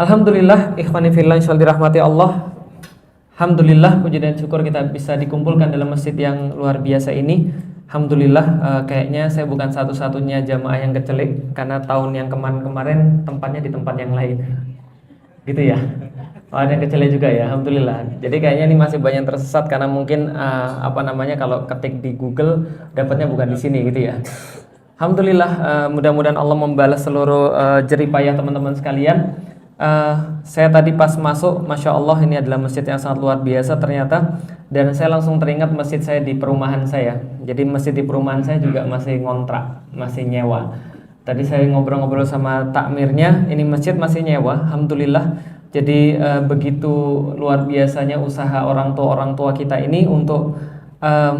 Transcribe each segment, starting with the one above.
Alhamdulillah, ikhwani fillah insyaallah dirahmati Allah. Alhamdulillah, puji dan syukur kita bisa dikumpulkan dalam masjid yang luar biasa ini. Alhamdulillah, kayaknya saya bukan satu-satunya jamaah yang kecelik karena tahun yang kemarin tempatnya di tempat yang lain. Gitu ya. Oh, ada yang kecelik juga ya, alhamdulillah. Jadi kayaknya ini masih banyak tersesat karena mungkin kalau ketik di Google dapatnya bukan di sini gitu ya. Alhamdulillah, mudah-mudahan Allah membalas seluruh jerih payah teman-teman sekalian. Saya tadi pas masuk, Masya Allah ini adalah masjid yang sangat luar biasa ternyata. Dan saya langsung teringat masjid saya di perumahan saya. Jadi masjid di perumahan saya juga masih ngontrak, masih nyewa. Tadi saya ngobrol-ngobrol sama takmirnya, ini masjid masih nyewa, alhamdulillah. Jadi begitu luar biasanya usaha orang tua kita ini untuk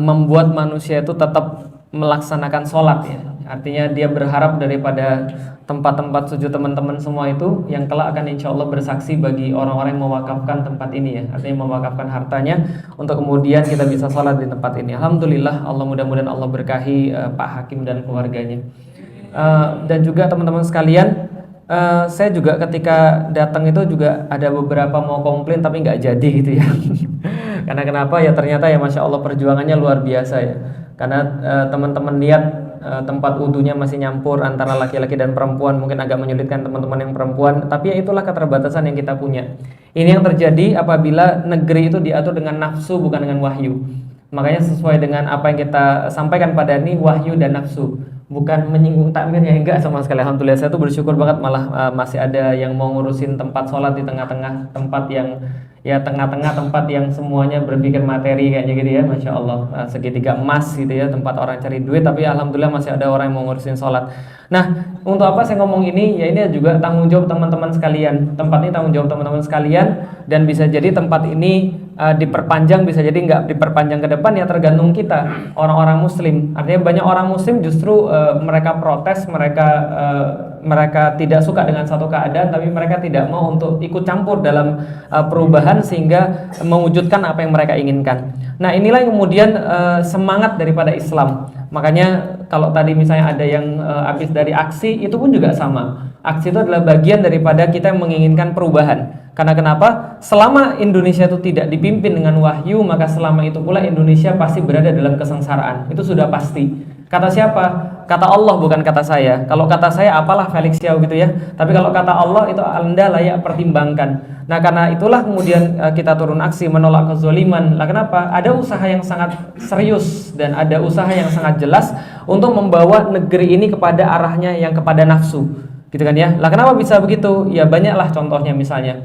membuat manusia itu tetap melaksanakan sholat ya. Artinya dia berharap daripada tempat-tempat sujud teman-teman semua itu yang kelak akan insya Allah bersaksi bagi orang-orang yang mewakafkan tempat ini ya. Artinya mewakafkan hartanya untuk kemudian kita bisa sholat di tempat ini. Alhamdulillah, Allah mudah-mudahan Allah berkahi Pak Hakim dan keluarganya. Dan juga teman-teman sekalian, saya juga ketika datang itu juga ada beberapa mau komplain tapi nggak jadi gitu ya. Karena kenapa ya, ternyata ya Masya Allah perjuangannya luar biasa ya. Karena teman-teman lihat tempat wudunya masih nyampur antara laki-laki dan perempuan, mungkin agak menyulitkan teman-teman yang perempuan, tapi ya itulah keterbatasan yang kita punya. Ini yang terjadi apabila negeri itu diatur dengan nafsu bukan dengan wahyu. Makanya sesuai dengan apa yang kita sampaikan pada ini, wahyu dan nafsu, bukan menyinggung takmirnya, enggak sama sekali. Alhamdulillah, saya tuh bersyukur banget malah masih ada yang mau ngurusin tempat sholat di tengah-tengah tempat yang ya tengah-tengah tempat yang semuanya berpikir materi kayaknya gitu ya, Masya Allah, segitiga emas gitu ya, tempat orang cari duit, tapi alhamdulillah masih ada orang yang mau ngurusin sholat. Nah, untuk apa saya ngomong ini? Ya ini juga tanggung jawab teman-teman sekalian. Tempat ini tanggung jawab teman-teman sekalian, dan bisa jadi tempat ini diperpanjang, bisa jadi nggak diperpanjang ke depan, ya tergantung kita orang-orang muslim. Artinya banyak orang muslim justru mereka protes, mereka tidak suka dengan satu keadaan, tapi mereka tidak mau untuk ikut campur dalam perubahan sehingga mewujudkan apa yang mereka inginkan. Nah, inilah yang kemudian semangat daripada Islam. Makanya kalau tadi misalnya ada yang habis dari aksi, itu pun juga sama. Aksi itu adalah bagian daripada kita yang menginginkan perubahan. Karena kenapa? Selama Indonesia itu tidak dipimpin dengan wahyu, maka selama itu pula Indonesia pasti berada dalam kesengsaraan. Itu sudah pasti. Kata siapa? Kata Allah, bukan kata saya. Kalau kata saya apalah Felix Xiao gitu ya. Tapi kalau kata Allah itu Anda layak pertimbangkan. Nah, karena itulah kemudian kita turun aksi menolak kezaliman. Lah kenapa? Ada usaha yang sangat serius dan ada usaha yang sangat jelas untuk membawa negeri ini kepada arahnya yang kepada nafsu. Gitu kan ya. Lah kenapa bisa begitu? Ya banyaklah contohnya misalnya.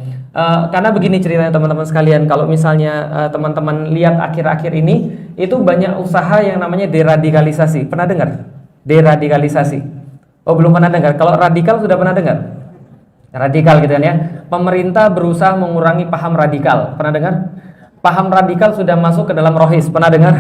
Karena begini ceritanya teman-teman sekalian, kalau misalnya teman-teman lihat akhir-akhir ini itu banyak usaha yang namanya deradikalisasi. Pernah dengar? Deradikalisasi. Oh, belum pernah dengar. Kalau radikal sudah pernah dengar? Radikal gitu kan ya. Pemerintah berusaha mengurangi paham radikal. Pernah dengar? Paham radikal sudah masuk ke dalam rohis. Pernah dengar?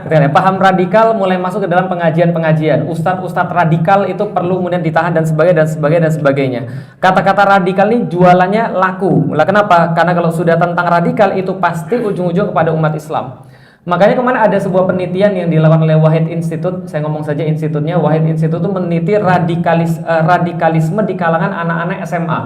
Paham radikal mulai masuk ke dalam pengajian-pengajian. Ustadz-ustadz radikal itu perlu kemudian ditahan dan sebagainya. Kata-kata radikal ini jualannya laku. Lah kenapa? Karena kalau sudah tentang radikal itu pasti ujung-ujung kepada umat Islam. Makanya kemarin ada sebuah penelitian yang dilakukan oleh Wahid Institute. Saya ngomong saja institutnya. Wahid Institute itu meneliti radikalisme di kalangan anak-anak SMA.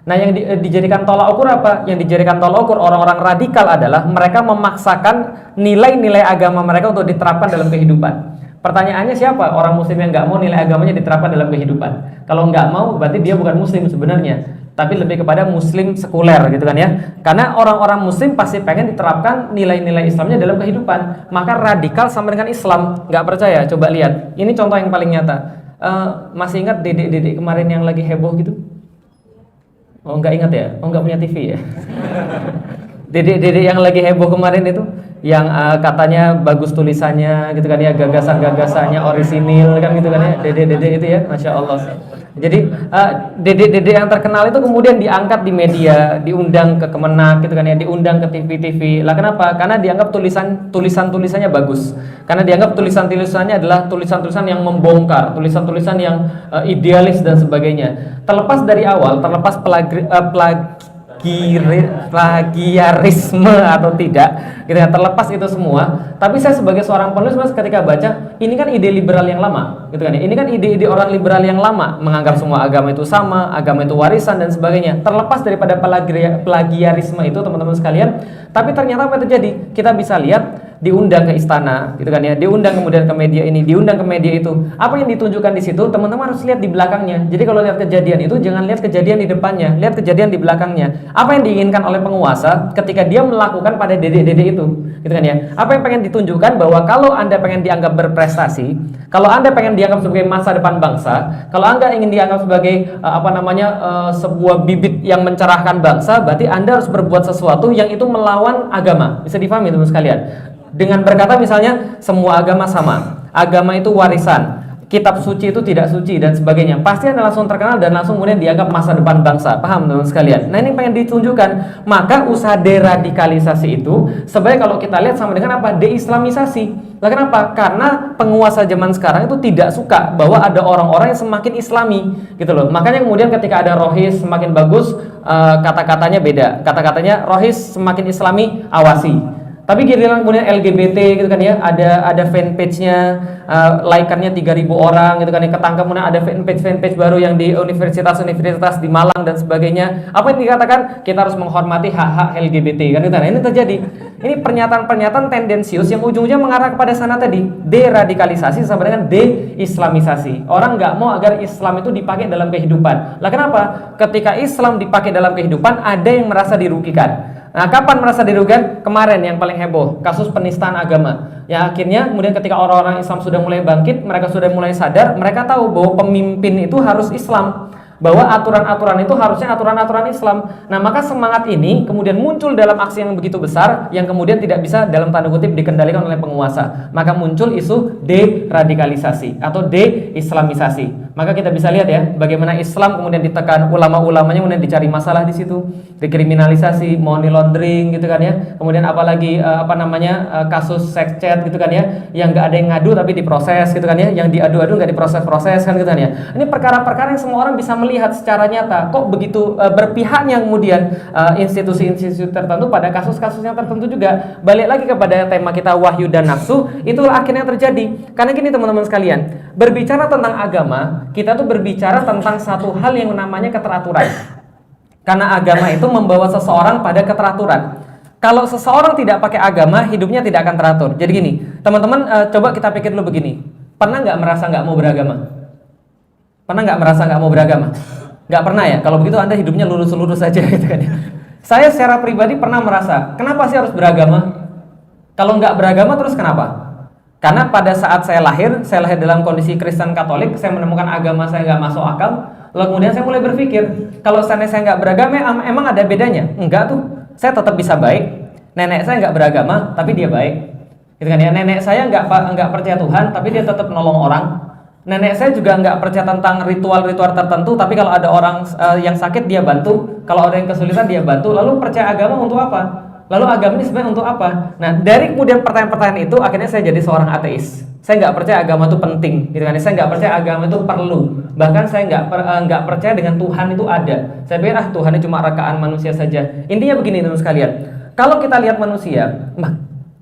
Nah, yang dijadikan tolak ukur apa? Yang dijadikan tolak ukur orang-orang radikal adalah mereka memaksakan nilai-nilai agama mereka untuk diterapkan dalam kehidupan. Pertanyaannya siapa? Orang muslim yang nggak mau nilai agamanya diterapkan dalam kehidupan. Kalau nggak mau, berarti dia bukan muslim sebenarnya, tapi lebih kepada muslim sekuler gitu kan ya. Karena orang-orang muslim pasti pengen diterapkan nilai-nilai Islamnya dalam kehidupan. Maka radikal sama dengan Islam. Nggak percaya? Coba lihat. Ini contoh yang paling nyata. Masih ingat dedek-dedek kemarin yang lagi heboh gitu? Oh, nggak ingat ya? Oh, nggak punya TV ya? Dedek-dedek yang lagi heboh kemarin itu, yang katanya bagus tulisannya gitu kan ya, gagasan-gagasannya orisinil kan gitu kan ya, dedek-dedek itu ya, Masya Allah. Jadi dedek-dedek yang terkenal itu kemudian diangkat di media, diundang ke Kemenak gitu kan ya, diundang ke TV-TV. Lah kenapa? Karena dianggap tulisan-tulisannya bagus. Karena dianggap tulisan-tulisannya adalah tulisan-tulisan yang membongkar, tulisan-tulisan yang idealis dan sebagainya. Terlepas dari awal, terlepas plagiarisme plagiarisme atau tidak, gitu ya, terlepas itu semua. Tapi saya sebagai seorang penulis, Mas, ketika baca, ini kan ide liberal yang lama, gitu kan ya. Ini kan ide-ide orang liberal yang lama, menganggap semua agama itu sama, agama itu warisan dan sebagainya. Terlepas daripada plagiarisme itu, teman-teman sekalian, tapi ternyata apa yang terjadi? Kita bisa lihat diundang ke istana, gitu kan ya, diundang kemudian ke media ini, diundang ke media itu. Apa yang ditunjukkan di situ, teman-teman harus lihat di belakangnya. Jadi kalau lihat kejadian itu, jangan lihat kejadian di depannya, lihat kejadian di belakangnya. Apa yang diinginkan oleh penguasa ketika dia melakukan pada dede-dede itu, gitu kan ya. Apa yang pengen ditunjukkan, bahwa kalau Anda pengen dianggap berprestasi, kalau Anda pengen dianggap sebagai masa depan bangsa, kalau Anda ingin dianggap sebagai sebuah bibit yang mencerahkan bangsa, berarti Anda harus berbuat sesuatu yang itu melawan agama. Bisa difahami, teman sekalian? Dengan berkata misalnya semua agama sama, agama itu warisan, kitab suci itu tidak suci dan sebagainya, pasti Anda langsung terkenal dan langsung kemudian dianggap masa depan bangsa. Paham, teman sekalian? Nah, ini pengen ditunjukkan. Maka usaha deradikalisasi itu sebenarnya kalau kita lihat sama dengan apa? Deislamisasi. Lah kenapa? Karena penguasa zaman sekarang itu tidak suka bahwa ada orang-orang yang semakin islami, gitu loh. Makanya kemudian ketika ada rohis semakin bagus, kata-katanya beda. Kata-katanya rohis semakin islami, awasi. Tapi giliran kemudian LGBT, gitu kan ya, ada fanpage-nya, like-annya 3.000 orang, gitu kan ya, ketangkap kemudian ada fanpage baru yang di universitas-universitas di Malang dan sebagainya. Apa yang dikatakan? Kita harus menghormati hak-hak LGBT, kan gitu. Nah, ini terjadi. Ini pernyataan-pernyataan tendensius yang ujung-ujungnya mengarah kepada sana tadi, deradikalisasi sama dengan deislamisasi. Orang nggak mau agar Islam itu dipakai dalam kehidupan. Lah kenapa? Ketika Islam dipakai dalam kehidupan, ada yang merasa dirugikan. Nah, kapan merasa dirugikan? Kemarin yang paling heboh, kasus penistaan agama. Ya, akhirnya kemudian ketika orang-orang Islam sudah mulai bangkit, mereka sudah mulai sadar, mereka tahu bahwa pemimpin itu harus Islam, bahwa aturan-aturan itu harusnya aturan-aturan Islam. Nah, maka semangat ini kemudian muncul dalam aksi yang begitu besar, yang kemudian tidak bisa dalam tanda kutip dikendalikan oleh penguasa. Maka muncul isu deradikalisasi atau deislamisasi. Maka kita bisa lihat ya, bagaimana Islam kemudian ditekan, ulama-ulamanya kemudian dicari masalah di situ, dikriminalisasi, money laundering, gitu kan ya. Kemudian apalagi kasus sex chat, gitu kan ya, yang nggak ada yang ngadu tapi diproses, gitu kan ya, yang diadu-adu nggak diproses-proses, kan gitu kan ya. Ini perkara-perkara yang semua orang bisa melihat secara nyata. Kok begitu berpihaknya kemudian institusi-institusi tertentu pada kasus-kasus yang tertentu juga. Balik lagi kepada tema kita, wahyu dan nafsu, itulah akhirnya terjadi. Karena gini, teman-teman sekalian, berbicara tentang agama, kita tuh berbicara tentang satu hal yang namanya keteraturan. Karena agama itu membawa seseorang pada keteraturan. Kalau seseorang tidak pakai agama, hidupnya tidak akan teratur. Jadi gini, teman-teman, coba kita pikir dulu begini. Pernah nggak merasa nggak mau beragama? Pernah nggak merasa nggak mau beragama? Nggak pernah ya? Kalau begitu Anda hidupnya lurus-lurus saja, gitu kan ya. Saya secara pribadi pernah merasa, kenapa sih harus beragama? Kalau nggak beragama terus kenapa? Karena pada saat saya lahir dalam kondisi Kristen Katolik, saya menemukan agama saya nggak masuk akal. Lalu kemudian saya mulai berpikir, kalau saya nggak beragama, emang ada bedanya? Enggak tuh, saya tetap bisa baik. Nenek saya nggak beragama, tapi dia baik, gitu kan ya. Nenek saya nggak percaya Tuhan, tapi dia tetap nolong orang. Nenek saya juga nggak percaya tentang ritual-ritual tertentu, tapi kalau ada orang yang sakit dia bantu, kalau ada yang kesulitan dia bantu. Lalu percaya agama untuk apa? Lalu agama ini sebenarnya untuk apa? Nah, dari kemudian pertanyaan-pertanyaan itu, akhirnya saya jadi seorang ateis. Saya nggak percaya agama itu penting, gitu kan? Saya nggak percaya agama itu perlu. Bahkan saya nggak percaya dengan Tuhan itu ada. Saya pikir Tuhan itu cuma rekaan manusia saja. Intinya begini, teman sekalian. Kalau kita lihat manusia,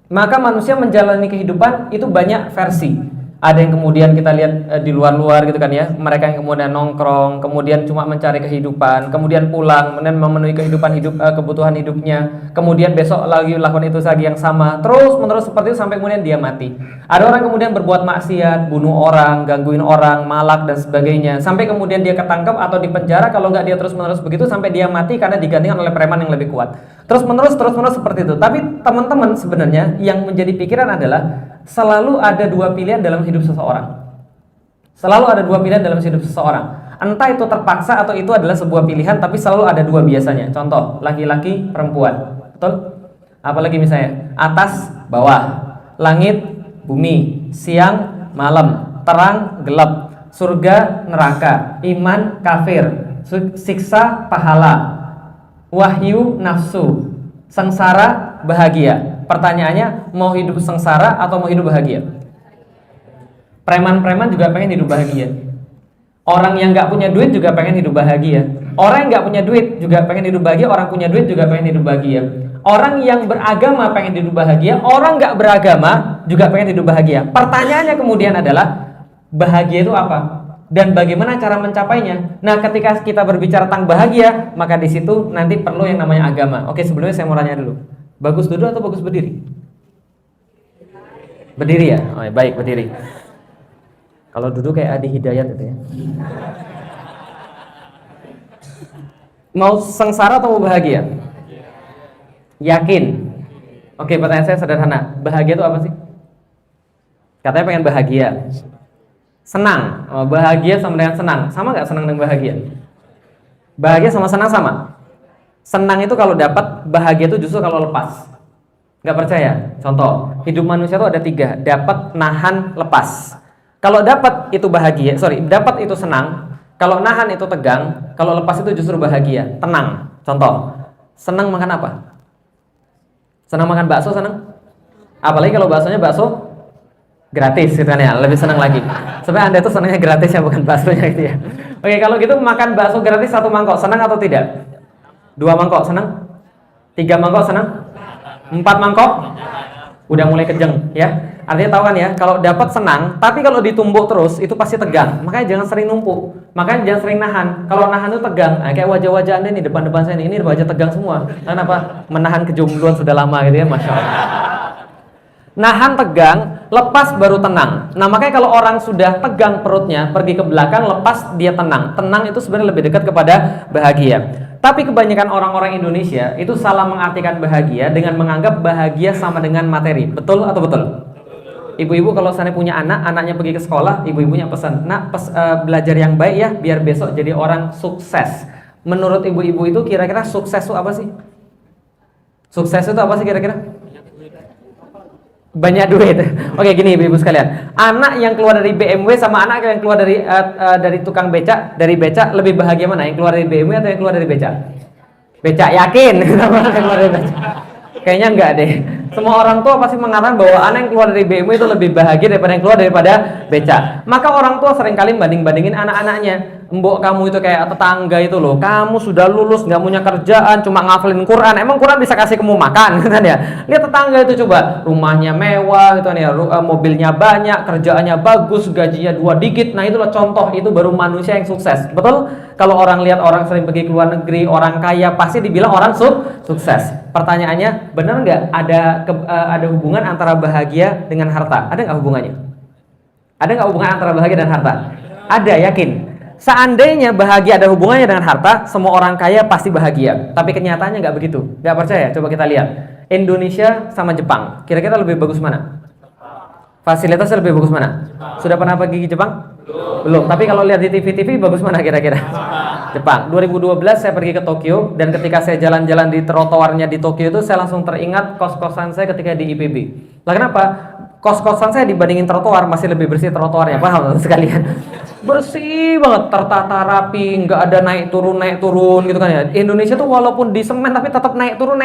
maka manusia menjalani kehidupan itu banyak versi. Ada yang kemudian kita lihat di luar-luar, gitu kan ya, mereka yang kemudian nongkrong, kemudian cuma mencari kehidupan, kemudian pulang, kemudian memenuhi kebutuhan hidupnya, kemudian besok lagi lakukan itu lagi yang sama, terus menerus seperti itu sampai kemudian dia mati. Ada orang kemudian berbuat maksiat, bunuh orang, gangguin orang, malak dan sebagainya, sampai kemudian dia ketangkap atau dipenjara. Kalau nggak dia terus menerus begitu sampai dia mati karena digantikan oleh preman yang lebih kuat. Terus menerus seperti itu. Tapi teman-teman, sebenarnya yang menjadi pikiran adalah selalu ada dua pilihan dalam hidup seseorang. Selalu ada dua pilihan dalam hidup seseorang. Entah itu terpaksa atau itu adalah sebuah pilihan, tapi selalu ada dua biasanya. Contoh, laki-laki, perempuan. Betul? Apalagi misalnya, atas, bawah, langit, bumi, siang, malam, terang, gelap, surga, neraka, iman, kafir, siksa, pahala, wahyu, nafsu, sengsara, bahagia. Pertanyaannya, mau hidup sengsara atau mau hidup bahagia? Preman-preman juga pengen hidup bahagia. Orang yang nggak punya duit juga pengen hidup bahagia. Orang yang nggak punya duit juga pengen hidup bahagia, orang punya duit juga pengen hidup bahagia. Orang yang beragama pengen hidup bahagia, orang nggak beragama juga pengen hidup bahagia. Pertanyaannya kemudian adalah, bahagia itu apa? Dan bagaimana cara mencapainya? Nah, ketika kita berbicara tentang bahagia, maka di situ nanti perlu yang namanya agama. Oke, sebelumnya saya mau tanya dulu. Bagus duduk atau bagus berdiri? Berdiri ya? Oh, baik, berdiri. Kalau duduk kayak Adi Hidayat itu ya. Mau sengsara atau mau bahagia? Yakin? Oke, pertanyaan saya sederhana. Bahagia itu apa sih? Katanya pengen bahagia. Senang. Oh, bahagia sama dengan senang. Sama nggak senang dan bahagia? Bahagia sama senang sama? Senang itu kalau dapat, bahagia itu justru kalau lepas. Nggak percaya? Contoh, hidup manusia itu ada 3. Dapat, nahan, lepas. Kalau dapat itu bahagia, dapat itu senang. Kalau nahan itu tegang. Kalau lepas itu justru bahagia, tenang. Contoh, senang makan apa? Senang makan bakso, senang? Apalagi kalau baksonya bakso gratis gitu kan ya, lebih senang lagi. Sebenarnya Anda itu senangnya gratis ya, bukan baksonya gitu ya. Oke, kalau gitu makan bakso gratis 1 mangkok, senang atau tidak? 2 mangkok, senang? 3 mangkok, senang? 4 mangkok? Udah mulai kejeng ya. Artinya tahu kan ya, kalau dapat senang, tapi kalau ditumbuk terus itu pasti tegang. Makanya jangan sering numpuk. Makanya jangan sering nahan. Kalau nahan itu tegang. Nah, kayak wajah-wajah Anda nih, depan-depan saya ini wajah tegang semua. Kenapa? Menahan kejombloan sudah lama gitu ya, Masya Allah. Nahan tegang, lepas baru tenang. Nah, makanya kalau orang sudah tegang perutnya, pergi ke belakang, lepas dia tenang. Tenang itu sebenarnya lebih dekat kepada bahagia. Tapi kebanyakan orang-orang Indonesia itu salah mengartikan bahagia dengan menganggap bahagia sama dengan materi. Betul atau betul? Ibu-ibu kalau sana punya anak, anaknya pergi ke sekolah, ibu-ibunya pesan, nak belajar yang baik ya, biar besok jadi orang sukses. Menurut ibu-ibu itu kira-kira sukses itu apa sih? Sukses itu apa sih kira-kira? Banyak duit. Oke, gini ibu-ibu sekalian, anak yang keluar dari BMW sama anak yang keluar dari tukang becak, dari becak lebih bahagia mana? Yang keluar dari BMW atau yang keluar dari becak? Becak, yakin? Yang keluar dari becak? Kayaknya enggak deh. Semua orang tua pasti mengatakan bahwa anak yang keluar dari BMW itu lebih bahagia daripada yang keluar daripada becak. Maka orang tua seringkali banding-bandingin anak-anaknya. Mbok kamu itu kayak tetangga itu loh. Kamu sudah lulus, nggak punya kerjaan, cuma ngafalin Quran. Emang Quran bisa kasih kamu makan, kan ya? Lihat tetangga itu coba, rumahnya mewah, gitu kan ya, mobilnya banyak, kerjaannya bagus, gajinya 2 digit. Nah itulah contoh, itu baru manusia yang sukses. Betul? Kalau orang lihat orang sering pergi ke luar negeri, orang kaya, pasti dibilang orang sukses. Pertanyaannya, benar nggak ada hubungan antara bahagia dengan harta? Ada nggak hubungannya? Ada nggak hubungan antara bahagia dan harta? Ada, yakin? Seandainya bahagia ada hubungannya dengan harta, semua orang kaya pasti bahagia. Tapi kenyataannya nggak begitu. Nggak percaya? Coba kita lihat. Indonesia sama Jepang, kira-kira lebih bagus mana? Fasilitasnya lebih bagus mana? Sudah pernah pergi ke Jepang? Belum. Tapi kalau lihat di TV-TV bagus mana kira-kira? Jepang. 2012 saya pergi ke Tokyo, dan ketika saya jalan-jalan di trotoarnya di Tokyo itu, saya langsung teringat kos-kosan saya ketika di IPB. Lah kenapa? Kos-kosan saya dibandingin trotoar masih lebih bersih trotoarnya, paham sekalian? Bersih banget, tertata rapi, nggak ada naik turun gitu kan ya. Indonesia tuh walaupun di semen tapi tetap naik turun.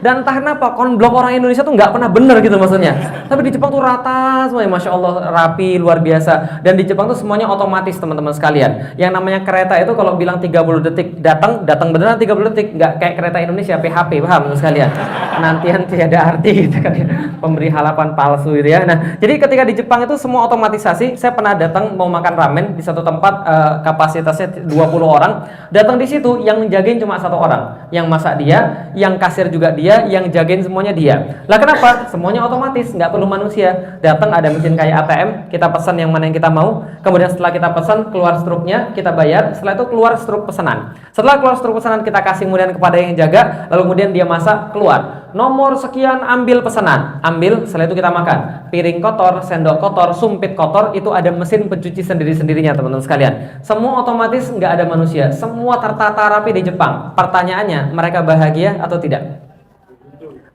Dan entah kenapa konblok orang Indonesia tuh nggak pernah bener gitu maksudnya. Tapi di Jepang tuh rata semuanya, Masya Allah, rapi, luar biasa. Dan di Jepang tuh semuanya otomatis teman-teman sekalian. Yang namanya kereta itu kalau bilang 30 detik datang beneran 30 detik, nggak kayak kereta Indonesia PHP, paham sekalian? Penantian tiada arti gitu kan ya. Pemberi harapan palsu gitu ya. Nah, jadi ketika di Jepang itu semua otomatisasi. Saya pernah datang mau makan ramen di satu tempat, kapasitasnya 20 orang. Datang di situ yang menjagain cuma 1 orang. Yang masak dia, yang kasir juga dia, yang jagain semuanya dia. Lah kenapa? Semuanya otomatis, nggak perlu manusia. Datang ada mesin kayak ATM, kita pesan yang mana yang kita mau. Kemudian setelah kita pesan, keluar struknya, kita bayar. Setelah itu keluar struk pesanan. Setelah keluar struk pesanan, kita kasih kemudian kepada yang jaga. Lalu kemudian dia masak, keluar. Nomor sekian ambil pesanan, ambil, setelah itu kita makan. Piring kotor, sendok kotor, sumpit kotor, itu ada mesin pencuci sendiri-sendirinya teman-teman sekalian. Semua otomatis, nggak ada manusia. Semua tertata rapi di Jepang. Pertanyaannya, mereka bahagia atau tidak?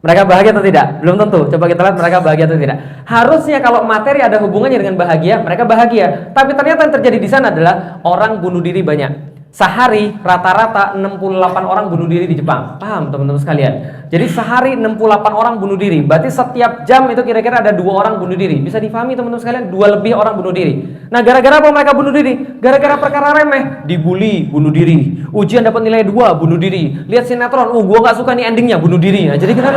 Mereka bahagia atau tidak? Belum tentu. Coba kita lihat mereka bahagia atau tidak. Harusnya kalau materi ada hubungannya dengan bahagia, mereka bahagia. Tapi ternyata yang terjadi di sana adalah orang bunuh diri banyak. Sehari rata-rata 68 orang bunuh diri di Jepang. Paham teman-teman sekalian? Jadi sehari 68 orang bunuh diri. Berarti setiap jam itu kira-kira ada 2 orang bunuh diri. Bisa difahami teman-teman sekalian? 2 lebih orang bunuh diri. Nah, gara-gara apa mereka bunuh diri? Gara-gara perkara remeh. Dibully, bunuh diri. Ujian dapat nilai 2, bunuh diri. Lihat sinetron, gua nggak suka nih endingnya, bunuh diri. Nah, jadi kita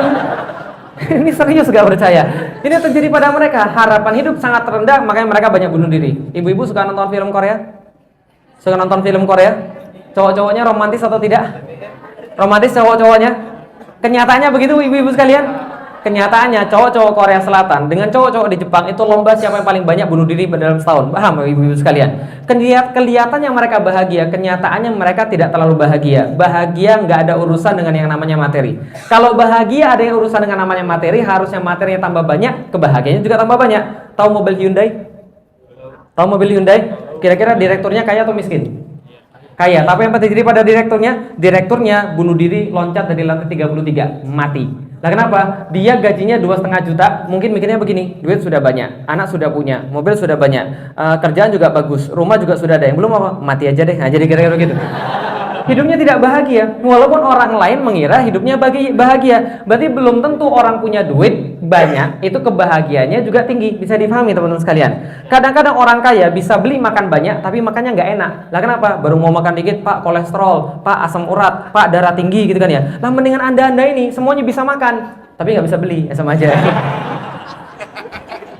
ini serius gak percaya. Ini terjadi pada mereka. Harapan hidup sangat rendah, makanya mereka banyak bunuh diri. Ibu-ibu suka nonton film Korea? Suka nonton film Korea? Cowok-cowoknya romantis atau tidak? Romantis cowok-cowoknya? Kenyataannya begitu ibu-ibu sekalian? Kenyataannya cowok-cowok Korea Selatan dengan cowok-cowok di Jepang itu lomba siapa yang paling banyak bunuh diri dalam setahun. Paham ibu-ibu sekalian? Kelihatannya mereka bahagia, kenyataannya mereka tidak terlalu bahagia. Bahagia nggak ada urusan dengan yang namanya materi. Kalau bahagia ada yang urusan dengan namanya materi, harusnya materinya tambah banyak, kebahagiaannya juga tambah banyak. Tahu mobil Hyundai? Tahu mobil Hyundai? Kira-kira direkturnya kaya atau miskin? Kaya. Tapi yang terjadi pada direkturnya? Direkturnya bunuh diri, loncat dari lantai 33, mati. Nah, kenapa? Dia gajinya 2,5 juta, mungkin mikirnya begini, duit sudah banyak, anak sudah punya, mobil sudah banyak, kerjaan juga bagus, rumah juga sudah ada, yang belum apa? Mati aja deh. Nah, jadi kira-kira gitu. Hidupnya tidak bahagia, walaupun orang lain mengira hidupnya bahagia. Berarti belum tentu orang punya duit banyak itu kebahagiaannya juga tinggi. Bisa difahami teman-teman sekalian. Kadang-kadang orang kaya bisa beli makan banyak tapi makannya nggak enak. Lah kenapa? Baru mau makan dikit, Pak kolesterol, Pak asam urat, Pak darah tinggi gitu kan ya. Lah mendingan anda ini semuanya bisa makan tapi nggak bisa beli, ya sama aja.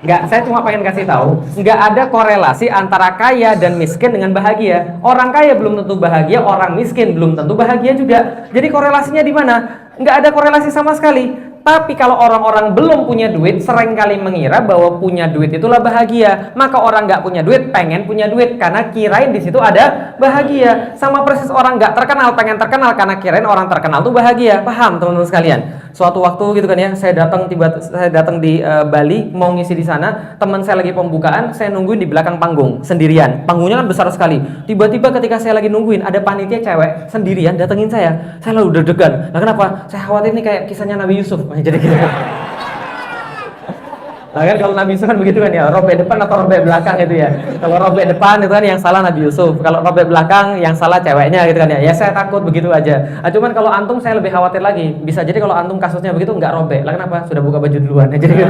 Nggak, saya cuma pengen kasih tahu, nggak ada korelasi antara kaya dan miskin dengan bahagia. Orang kaya belum tentu bahagia, orang miskin belum tentu bahagia juga. Jadi korelasinya di mana? Nggak ada korelasi sama sekali. Tapi kalau orang-orang belum punya duit, seringkali mengira bahwa punya duit itulah bahagia. Maka orang nggak punya duit pengen punya duit karena kirain di situ ada bahagia. Sama persis orang nggak terkenal pengen terkenal karena kirain orang terkenal tuh bahagia. Paham teman-teman sekalian? Suatu waktu gitu kan ya, saya datang di Bali mau ngisi di sana. Teman saya lagi pembukaan, saya nungguin di belakang panggung sendirian. Panggungnya kan besar sekali. Tiba-tiba ketika saya lagi nungguin, ada panitia cewek sendirian datengin saya. Saya lalu deg-degan. Nah, kenapa? Saya khawatir nih kayak kisahnya Nabi Yusuf. Jadi gitu. Nah kan kalau Nabi Yusuf kan begitu kan ya, robek depan atau robek belakang itu ya. Kalau robek depan itu kan yang salah Nabi Yusuf, kalau robek belakang yang salah ceweknya gitu kan ya. Ya saya takut begitu aja. Cuman kalau antum saya lebih khawatir lagi. Bisa jadi kalau antum kasusnya begitu nggak robek. Lah kenapa? Sudah buka baju duluan. Jadi gitu.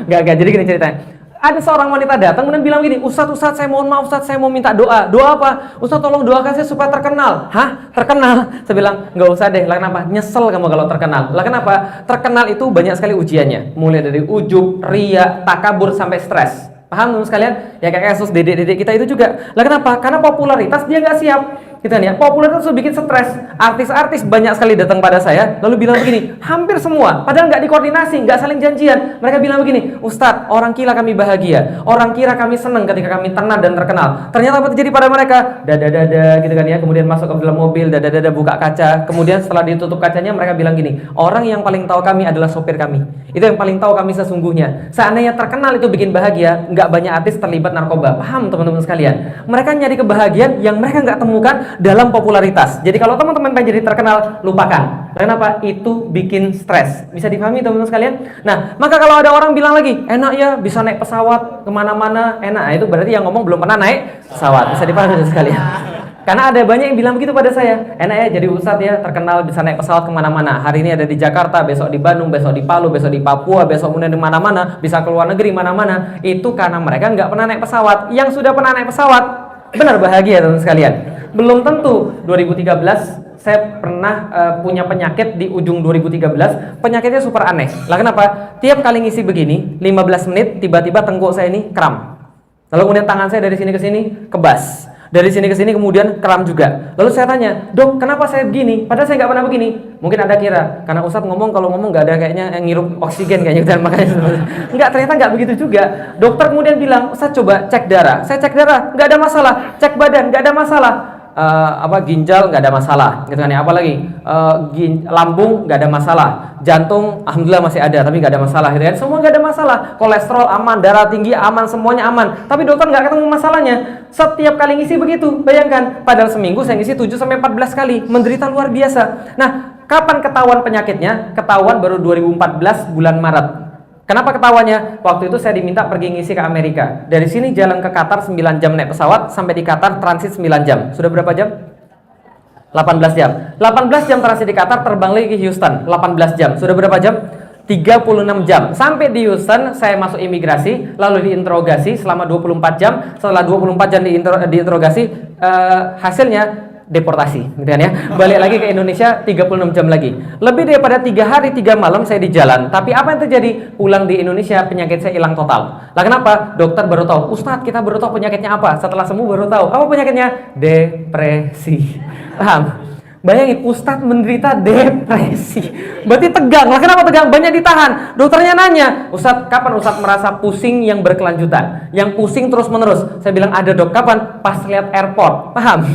Nggak. Jadi gini ceritanya. Ada seorang wanita datang kemudian bilang gini, Ustadz saya mohon maaf Ustadz, saya mau minta doa. Doa apa? Ustadz tolong doakan saya supaya terkenal. Hah? Terkenal? Saya bilang, nggak usah deh. Lah kenapa? Nyesel kamu kalau terkenal. Lah kenapa? Terkenal itu banyak sekali ujiannya. Mulai dari ujub, ria, takabur, sampai stres. Paham teman sekalian? Ya kayak kasus dedek-dedek kita itu juga. Lah kenapa? Karena popularitas dia nggak siap. Gitu kan ya, popularitas itu bikin stres. Artis-artis banyak sekali datang pada saya lalu bilang begini, hampir semua padahal nggak dikoordinasi, nggak saling janjian. Mereka bilang begini, Ustadz, orang kira kami bahagia, orang kira kami senang ketika kami terkenal dan terkenal. Ternyata apa terjadi pada mereka? Dada gitu kan ya, kemudian masuk ke dalam mobil, dada buka kaca, kemudian setelah ditutup kacanya mereka bilang gini, orang yang paling tahu kami adalah sopir kami, itu yang paling tahu kami sesungguhnya. Seandainya terkenal itu bikin bahagia, nggak banyak artis terlibat narkoba. Paham teman-teman sekalian? Mereka nyari kebahagiaan yang mereka nggak temukan dalam popularitas. Jadi kalau teman-teman pengen jadi terkenal, lupakan. Kenapa? Itu bikin stres. Bisa dipahami teman-teman sekalian? Nah, maka kalau ada orang bilang lagi, enak ya bisa naik pesawat kemana-mana, enak. Nah, itu berarti yang ngomong belum pernah naik pesawat. Bisa dipahami teman-teman sekalian? Karena ada banyak yang bilang begitu pada saya, enak ya jadi ustadz ya, terkenal bisa naik pesawat kemana-mana. Hari ini ada di Jakarta, besok di Bandung, besok di Palu, besok di Papua, besok kemudian di mana-mana, bisa keluar negeri mana-mana. Itu karena mereka nggak pernah naik pesawat. Yang sudah pernah naik pesawat, benar bahagia teman-teman sekalian. Belum tentu. 2013 saya pernah punya penyakit di ujung 2013. Penyakitnya super aneh. Lah kenapa? Tiap kali ngisi begini 15 menit tiba-tiba tengkuk saya ini kram. Lalu kemudian tangan saya dari sini ke sini kebas. Dari sini ke sini kemudian kram juga. Lalu saya tanya, "Dok, kenapa saya begini? Padahal saya nggak pernah begini." Mungkin Anda kira karena Ustadz ngomong, kalau ngomong nggak ada kayaknya ngirup oksigen kayaknya dan makanya nggak, ternyata nggak begitu juga. Dokter kemudian bilang, "Ustadz coba cek darah." Saya cek darah, nggak ada masalah. Cek badan, nggak ada masalah. Ginjal nggak ada masalah, gitu kan ya. Apalagi lambung nggak ada masalah, jantung alhamdulillah masih ada tapi nggak ada masalah, gitu kan. Semua nggak ada masalah, kolesterol aman, darah tinggi aman, semuanya aman. Tapi dokter nggak ketemu masalahnya. Setiap kali ngisi begitu, bayangkan. Padahal seminggu saya ngisi 7-14 kali, menderita luar biasa. Nah, kapan ketahuan penyakitnya? Ketahuan baru 2014 bulan Maret. Kenapa ketawanya? Waktu itu saya diminta pergi ngisi ke Amerika. Dari sini jalan ke Qatar 9 jam naik pesawat, sampai di Qatar transit 9 jam. Sudah berapa jam? 18 jam. 18 jam transit di Qatar, terbang lagi ke Houston. 18 jam. Sudah berapa jam? 36 jam. Sampai di Houston, saya masuk imigrasi, lalu diinterogasi selama 24 jam. Setelah 24 jam diinterogasi, hasilnya deportasi, gitu kan ya. Balik lagi ke Indonesia 36 jam lagi. Lebih daripada 3 hari 3 malam saya di jalan. Tapi apa yang terjadi? Pulang di Indonesia penyakit saya hilang total. Lah kenapa? Dokter baru tahu. Ustadz, kita baru tahu penyakitnya apa. Setelah sembuh baru tahu. Apa penyakitnya? Depresi. Paham? Bayangin, Ustadz menderita depresi. Berarti tegang. Lah kenapa tegang? Banyak ditahan. Dokternya nanya, Ustadz, kapan Ustadz merasa pusing yang berkelanjutan? Yang pusing terus-menerus? Saya bilang, ada dok. Kapan? Pas lihat airport. Paham?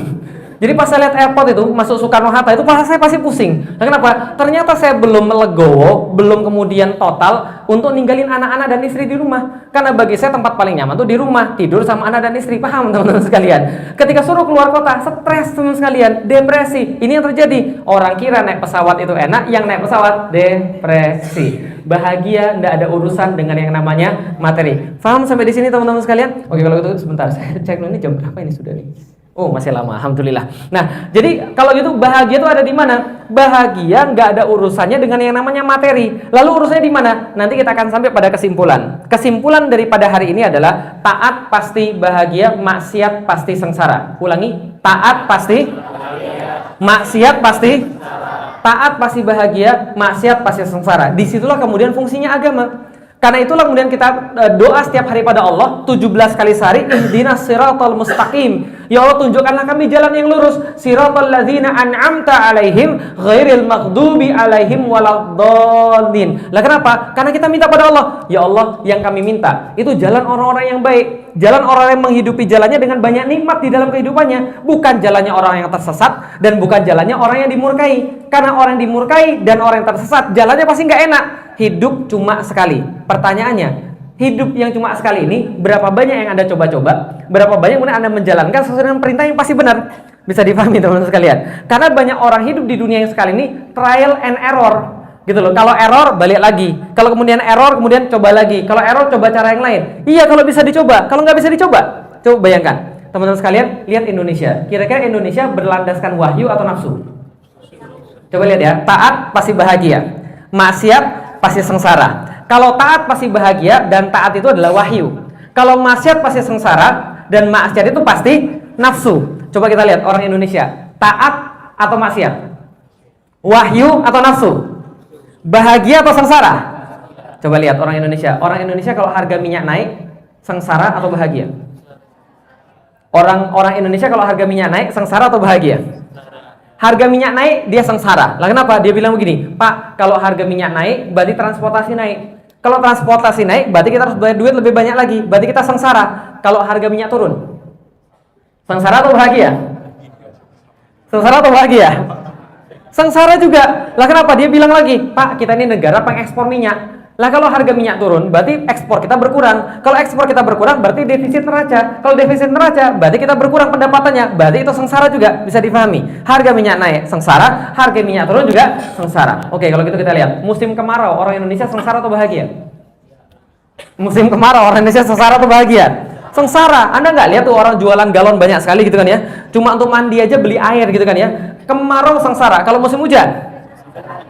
Jadi pas saya lihat airport itu, masuk Soekarno-Hatta itu, saya pasti pusing. Nah, kenapa? Ternyata saya belum melegowo, belum kemudian total untuk ninggalin anak-anak dan istri di rumah. Karena bagi saya tempat paling nyaman tuh di rumah, tidur sama anak dan istri. Paham teman-teman sekalian? Ketika suruh keluar kota, stres teman sekalian, depresi. Ini yang terjadi. Orang kira naik pesawat itu enak, yang naik pesawat depresi. Bahagia, tidak ada urusan dengan yang namanya materi. Paham sampai di sini teman-teman sekalian? Oke, kalau gitu sebentar, saya cek dulu ini jam berapa ini sudah nih. Oh, masih lama, alhamdulillah. Nah, jadi kalau gitu bahagia itu ada di mana? Bahagia nggak ada urusannya dengan yang namanya materi. Lalu urusannya di mana? Nanti kita akan sampai pada kesimpulan. Kesimpulan daripada hari ini adalah taat pasti bahagia, maksiat pasti sengsara. Ulangi, taat pasti, maksiat pasti, taat pasti bahagia, maksiat pasti sengsara. Disitulah kemudian fungsinya agama. Karena itulah kemudian kita doa setiap hari pada Allah 17 kali sehari, ihdinas siratal mustaqim. Ya Allah, tunjukkanlah kami jalan yang lurus, siratal ladzina an'amta alaihim ghairil maghdubi alaihim waladdallin. Lah kenapa? Karena kita minta pada Allah, ya Allah, yang kami minta itu jalan orang-orang yang baik, jalan orang yang menghidupi jalannya dengan banyak nikmat di dalam kehidupannya, bukan jalannya orang yang tersesat dan bukan jalannya orang yang dimurkai. Karena orang yang dimurkai dan orang yang tersesat jalannya pasti nggak enak. Hidup cuma sekali. Pertanyaannya, hidup yang cuma sekali ini berapa banyak yang Anda coba-coba? Berapa banyak kemudian Anda menjalankan sesuai dengan perintah yang pasti benar? Bisa dipahami teman-teman sekalian. Karena banyak orang hidup di dunia yang sekali ini trial and error. Gitu loh. Kalau error balik lagi. Kalau kemudian error kemudian coba lagi. Kalau error coba cara yang lain. Iya, kalau bisa dicoba. Kalau nggak bisa dicoba, coba bayangkan. Teman-teman sekalian, lihat Indonesia. Kira-kira Indonesia berlandaskan wahyu atau nafsu? Coba lihat ya. Taat pasti bahagia. Maksiat pasti sengsara. Kalau taat pasti bahagia dan taat itu adalah wahyu. Kalau maksiat pasti sengsara dan maksiat itu pasti nafsu. Coba kita lihat orang Indonesia, taat atau maksiat? Wahyu atau nafsu? Bahagia atau sengsara? Coba lihat orang Indonesia. Orang Indonesia kalau harga minyak naik, sengsara atau bahagia? Orang Indonesia kalau harga minyak naik, sengsara atau bahagia? Harga minyak naik, dia sengsara. Lah kenapa? Dia bilang begini, Pak, kalau harga minyak naik, berarti transportasi naik. Kalau transportasi naik, berarti kita harus bayar duit lebih banyak lagi. Berarti kita sengsara. Kalau harga minyak turun, sengsara atau bahagia? Sengsara atau bahagia? Sengsara juga. Lah kenapa? Dia bilang lagi, Pak, kita ini negara pengekspor minyak. Lah kalau harga minyak turun, berarti ekspor kita berkurang. Kalau ekspor kita berkurang, berarti defisit neraca. Kalau defisit neraca, berarti kita berkurang pendapatannya. Berarti itu sengsara juga, bisa dipahami. Harga minyak naik, sengsara. Harga minyak turun juga, sengsara. Oke, kalau gitu kita lihat. Musim kemarau, orang Indonesia sengsara atau bahagia? Musim kemarau, orang Indonesia sengsara atau bahagia? Sengsara. Anda nggak lihat tuh orang jualan galon banyak sekali gitu kan ya? Cuma untuk mandi aja beli air gitu kan ya? Kemarau sengsara. Kalau musim hujan,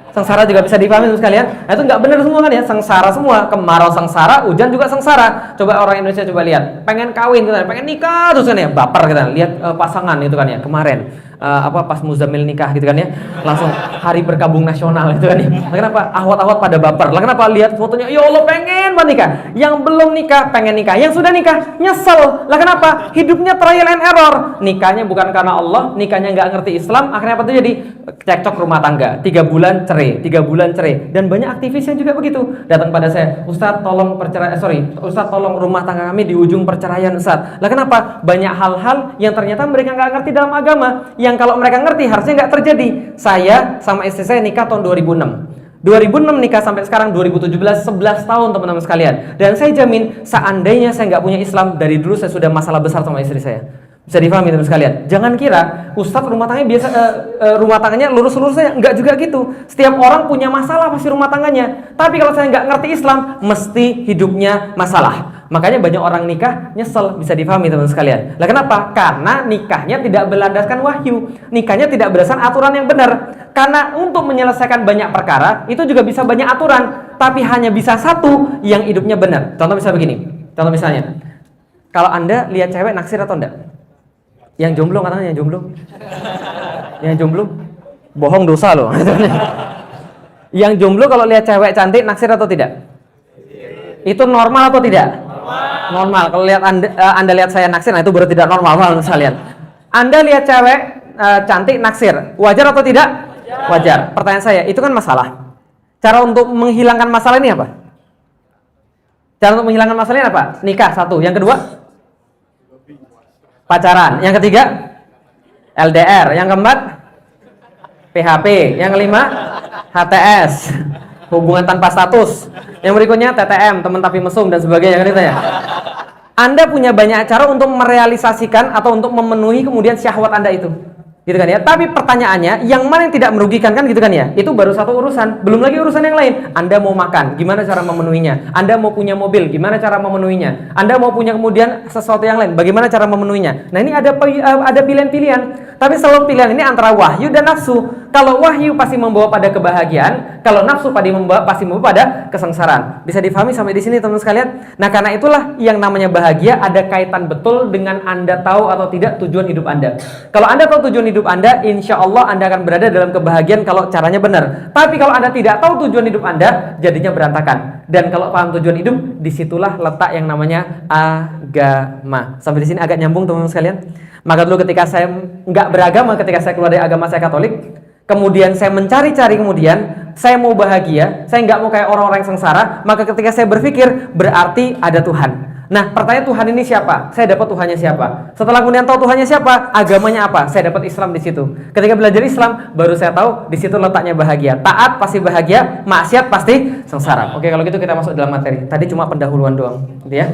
sengsara juga, bisa dipahami sekalian. Nah, itu nggak benar semua kan ya, sengsara semua. Kemarau sengsara, hujan juga sengsara. Coba orang Indonesia coba lihat, pengen kawin gitu kan, pengen nikah terus kan ya, baper gitu kan. Lihat pasangan itu kan ya, kemarin pas Muzammil nikah gitu kan ya, langsung hari berkabung nasional itu kan ya. Kenapa? Ahwat-ahwat pada baper. Lah kenapa? Lihat fotonya, ya Allah pengen banget nikah. Yang belum nikah pengen nikah, yang sudah nikah nyesel. Lah kenapa? Hidupnya trial and error. Nikahnya bukan karena Allah, nikahnya nggak ngerti Islam. Akhirnya apa tuh jadi? Cekcok rumah tangga, 3 bulan cerai, 3 bulan cerai. Dan banyak aktivis yang juga begitu, datang pada saya, Ustadz tolong Ustadz tolong rumah tangga kami di ujung perceraian Ustadz. Lah kenapa? Banyak hal-hal yang ternyata mereka nggak ngerti dalam agama, yang kalau mereka ngerti harusnya nggak terjadi. Saya sama istri saya nikah tahun 2006 nikah sampai sekarang 2017, 11 tahun teman-teman sekalian. Dan saya jamin seandainya saya nggak punya Islam, dari dulu saya sudah masalah besar sama istri saya. Bisa difahami teman sekalian. Jangan kira Ustadz rumah tangganya biasa, rumah tangganya lurus-lurus saja. Enggak juga gitu. Setiap orang punya masalah pasti rumah tangganya. Tapi kalau saya nggak ngerti Islam, mesti hidupnya masalah. Makanya banyak orang nikah nyesel, bisa dipahami teman sekalian. Lah kenapa? Karena nikahnya tidak berlandaskan wahyu, nikahnya tidak berdasarkan aturan yang benar. Karena untuk menyelesaikan banyak perkara itu juga bisa banyak aturan, tapi hanya bisa satu yang hidupnya benar. Contoh misalnya begini. Contoh misalnya, kalau Anda lihat cewek naksir atau enggak? Yang jomblo katanya, yang jomblo. Yang jomblo bohong dosa loh. Yang jomblo kalau lihat cewek cantik naksir atau tidak? Itu normal atau tidak? Normal. Kalau lihat anda lihat saya naksir, nah itu baru tidak normal sekalian. Anda lihat cewek cantik naksir, wajar atau tidak? Wajar. Pertanyaan saya, itu kan masalah. Cara untuk menghilangkan masalah ini apa? Cara untuk menghilangkan masalah ini apa? Nikah satu. Yang kedua? Pacaran. Yang ketiga? LDR. Yang keempat? PHP. Yang kelima? HTS. Hubungan tanpa status. Yang berikutnya TTM, teman tapi mesum dan sebagainya kan itu ya. Anda punya banyak cara untuk merealisasikan atau untuk memenuhi kemudian syahwat Anda itu. Gitu kan ya. Tapi pertanyaannya, yang mana yang tidak merugikan kan gitu kan ya? Itu baru satu urusan, belum lagi urusan yang lain. Anda mau makan, gimana cara memenuhinya? Anda mau punya mobil, gimana cara memenuhinya? Anda mau punya kemudian sesuatu yang lain, bagaimana cara memenuhinya? Nah, ini ada pilihan-pilihan. Tapi selalu pilihan ini antara wahyu dan nafsu. Kalau wahyu pasti membawa pada kebahagiaan, kalau nafsu pasti membawa pada kesengsaraan. Bisa difahami sampai di sini teman-teman sekalian? Nah, karena itulah yang namanya bahagia ada kaitan betul dengan Anda tahu atau tidak tujuan hidup Anda. Kalau Anda tahu tujuan hidup Anda, insya Allah Anda akan berada dalam kebahagiaan kalau caranya benar. Tapi kalau Anda tidak tahu tujuan hidup Anda, jadinya berantakan. Dan kalau paham tujuan hidup, disitulah letak yang namanya agama. Sampai di sini agak nyambung teman-teman sekalian. Maka dulu ketika saya nggak beragama, ketika saya keluar dari agama saya Katolik, kemudian saya mencari-cari, kemudian saya mau bahagia, saya nggak mau kayak orang-orang yang sengsara, maka ketika saya berpikir, berarti ada Tuhan. Nah, pertanyaan Tuhan ini siapa? Saya dapat Tuhannya siapa? Setelah kemudian tahu Tuhannya siapa, agamanya apa? Saya dapat Islam di situ. Ketika belajar Islam, baru saya tahu di situ letaknya bahagia. Taat pasti bahagia, maksiat pasti sengsara. Oke, kalau gitu kita masuk dalam materi. Tadi cuma pendahuluan doang, gitu ya.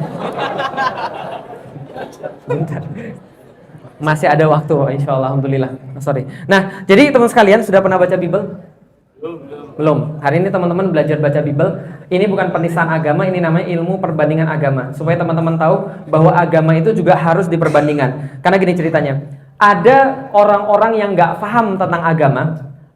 Bentar. Masih ada waktu, insya Allah, alhamdulillah. Sorry. Nah, jadi teman sekalian sudah pernah baca Bible? Belum. Hari ini teman-teman belajar baca Bible. Ini bukan penistaan agama, ini namanya ilmu perbandingan agama. Supaya teman-teman tahu bahwa agama itu juga harus diperbandingkan. Karena gini ceritanya, ada orang-orang yang nggak paham tentang agama.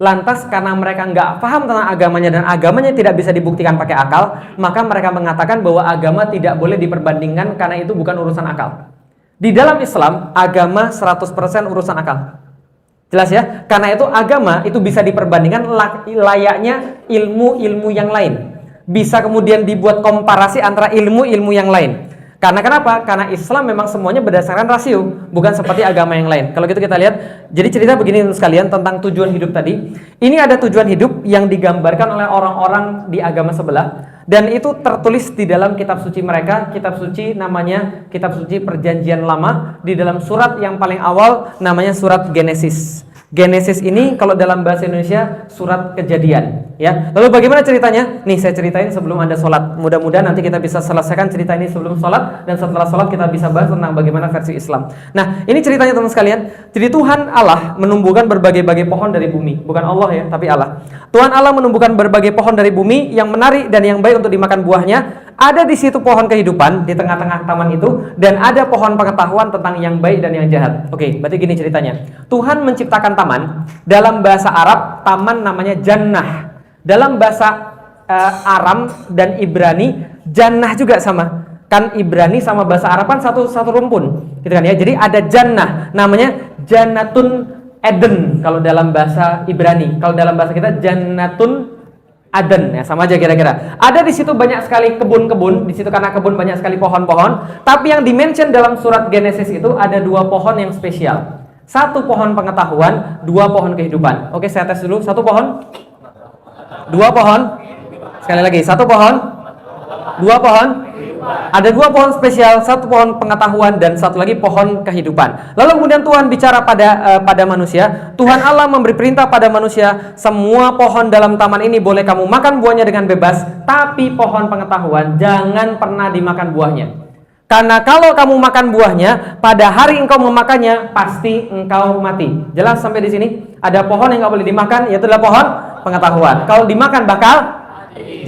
Lantas karena mereka nggak paham tentang agamanya dan agamanya tidak bisa dibuktikan pakai akal, maka mereka mengatakan bahwa agama tidak boleh diperbandingkan karena itu bukan urusan akal. Di dalam Islam, agama 100% urusan akal. Jelas ya? Karena itu agama itu bisa diperbandingkan layaknya ilmu-ilmu yang lain. Bisa kemudian dibuat komparasi antara ilmu-ilmu yang lain. Karena kenapa? Karena Islam memang semuanya berdasarkan rasio, bukan seperti agama yang lain. Kalau gitu kita lihat, jadi cerita begini sekalian tentang tujuan hidup tadi. Ini ada tujuan hidup yang digambarkan oleh orang-orang di agama sebelah. Dan itu tertulis di dalam kitab suci mereka. Kitab suci namanya kitab suci Perjanjian Lama. Di dalam surat yang paling awal namanya surat Genesis. Genesis ini kalau dalam bahasa Indonesia surat Kejadian, ya. Lalu bagaimana ceritanya? Nih saya ceritain sebelum Anda sholat. Mudah-mudahan nanti kita bisa selesaikan cerita ini sebelum sholat, dan setelah sholat kita bisa bahas tentang bagaimana versi Islam. Nah, ini ceritanya teman sekalian. Jadi Tuhan Allah menumbuhkan berbagai-bagai pohon dari bumi. Bukan Allah ya, tapi Allah. Tuhan Allah menumbuhkan berbagai pohon dari bumi yang menarik dan yang baik untuk dimakan buahnya. Ada di situ pohon kehidupan di tengah-tengah taman itu, dan ada pohon pengetahuan tentang yang baik dan yang jahat. Oke, berarti gini ceritanya. Tuhan menciptakan taman. Dalam bahasa Arab, taman namanya jannah. Dalam bahasa Aram dan Ibrani, jannah juga sama. Kan Ibrani sama bahasa Arab kan satu rumpun, gitu kan ya. Jadi ada jannah, namanya Jannatun Eden kalau dalam bahasa Ibrani. Kalau dalam bahasa kita Jannatun Aden, ya sama aja kira-kira. Ada di situ banyak sekali kebun-kebun, di situ karena kebun banyak sekali pohon-pohon. Tapi yang dimention dalam surat Genesis itu ada dua pohon yang spesial. Satu pohon pengetahuan, dua pohon kehidupan. Oke, saya tes dulu. Satu pohon, dua pohon. Sekali lagi, satu pohon, dua pohon. Ada dua pohon spesial, satu pohon pengetahuan dan satu lagi pohon kehidupan. Lalu kemudian Tuhan bicara pada manusia. Tuhan Allah memberi perintah pada manusia, semua pohon dalam taman ini boleh kamu makan buahnya dengan bebas, tapi pohon pengetahuan jangan pernah dimakan buahnya. Karena kalau kamu makan buahnya, pada hari engkau memakannya pasti engkau mati. Jelas sampai di sini? Ada pohon yang nggak boleh dimakan, yaitu adalah pohon pengetahuan. Kalau dimakan bakal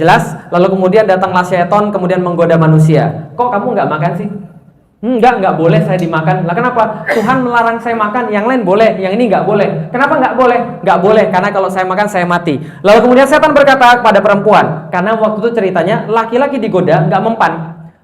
Jelas? Lalu kemudian datanglah syaitan kemudian menggoda manusia. Kok kamu nggak makan sih? Nggak boleh saya dimakan. Lah kenapa? Tuhan melarang saya makan, yang lain boleh, yang ini nggak boleh. Kenapa nggak boleh? Nggak boleh, karena kalau saya makan saya mati. Lalu kemudian setan berkata kepada perempuan, karena waktu itu ceritanya laki-laki digoda, nggak mempan.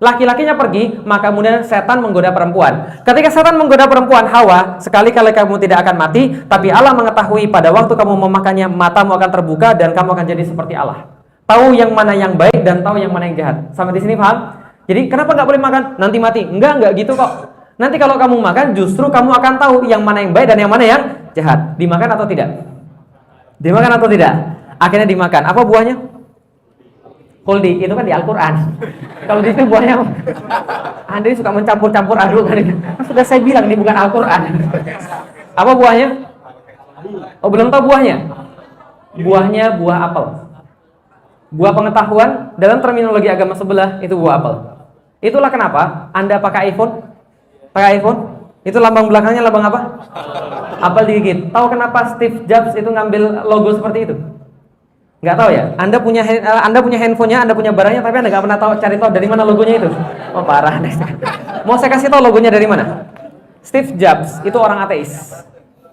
Laki-lakinya pergi, maka kemudian setan menggoda perempuan. Ketika setan menggoda perempuan, Hawa, sekali-kali kamu tidak akan mati, tapi Allah mengetahui pada waktu kamu memakannya, matamu akan terbuka dan kamu akan jadi seperti Allah. Tahu yang mana yang baik dan tahu yang mana yang jahat. Sampai di sini paham? Jadi kenapa nggak boleh makan? Nanti mati. Enggak gitu kok. Nanti kalau kamu makan, justru kamu akan tahu yang mana yang baik dan yang mana yang jahat. Dimakan atau tidak? Dimakan atau tidak? Akhirnya dimakan. Apa buahnya? Huldi. Itu kan di Al-Quran. Kalau di situ buahnya, Anda suka mencampur-campur aduk. Sudah saya bilang ini bukan Al-Quran. Apa buahnya? Oh, belum tahu buahnya? Buahnya buah apel. Buah pengetahuan dalam terminologi agama sebelah itu buah apel. Itulah kenapa Anda pakai iPhone? Pakai iPhone? Itu lambang belakangnya lambang apa? Apel digigit. Tahu kenapa Steve Jobs itu ngambil logo seperti itu? Nggak tahu ya? Anda punya handphonenya, Anda punya barangnya, tapi Anda nggak pernah cari tahu dari mana logonya itu. Oh parah. Mau saya kasih tahu logonya dari mana? Steve Jobs itu orang ateis.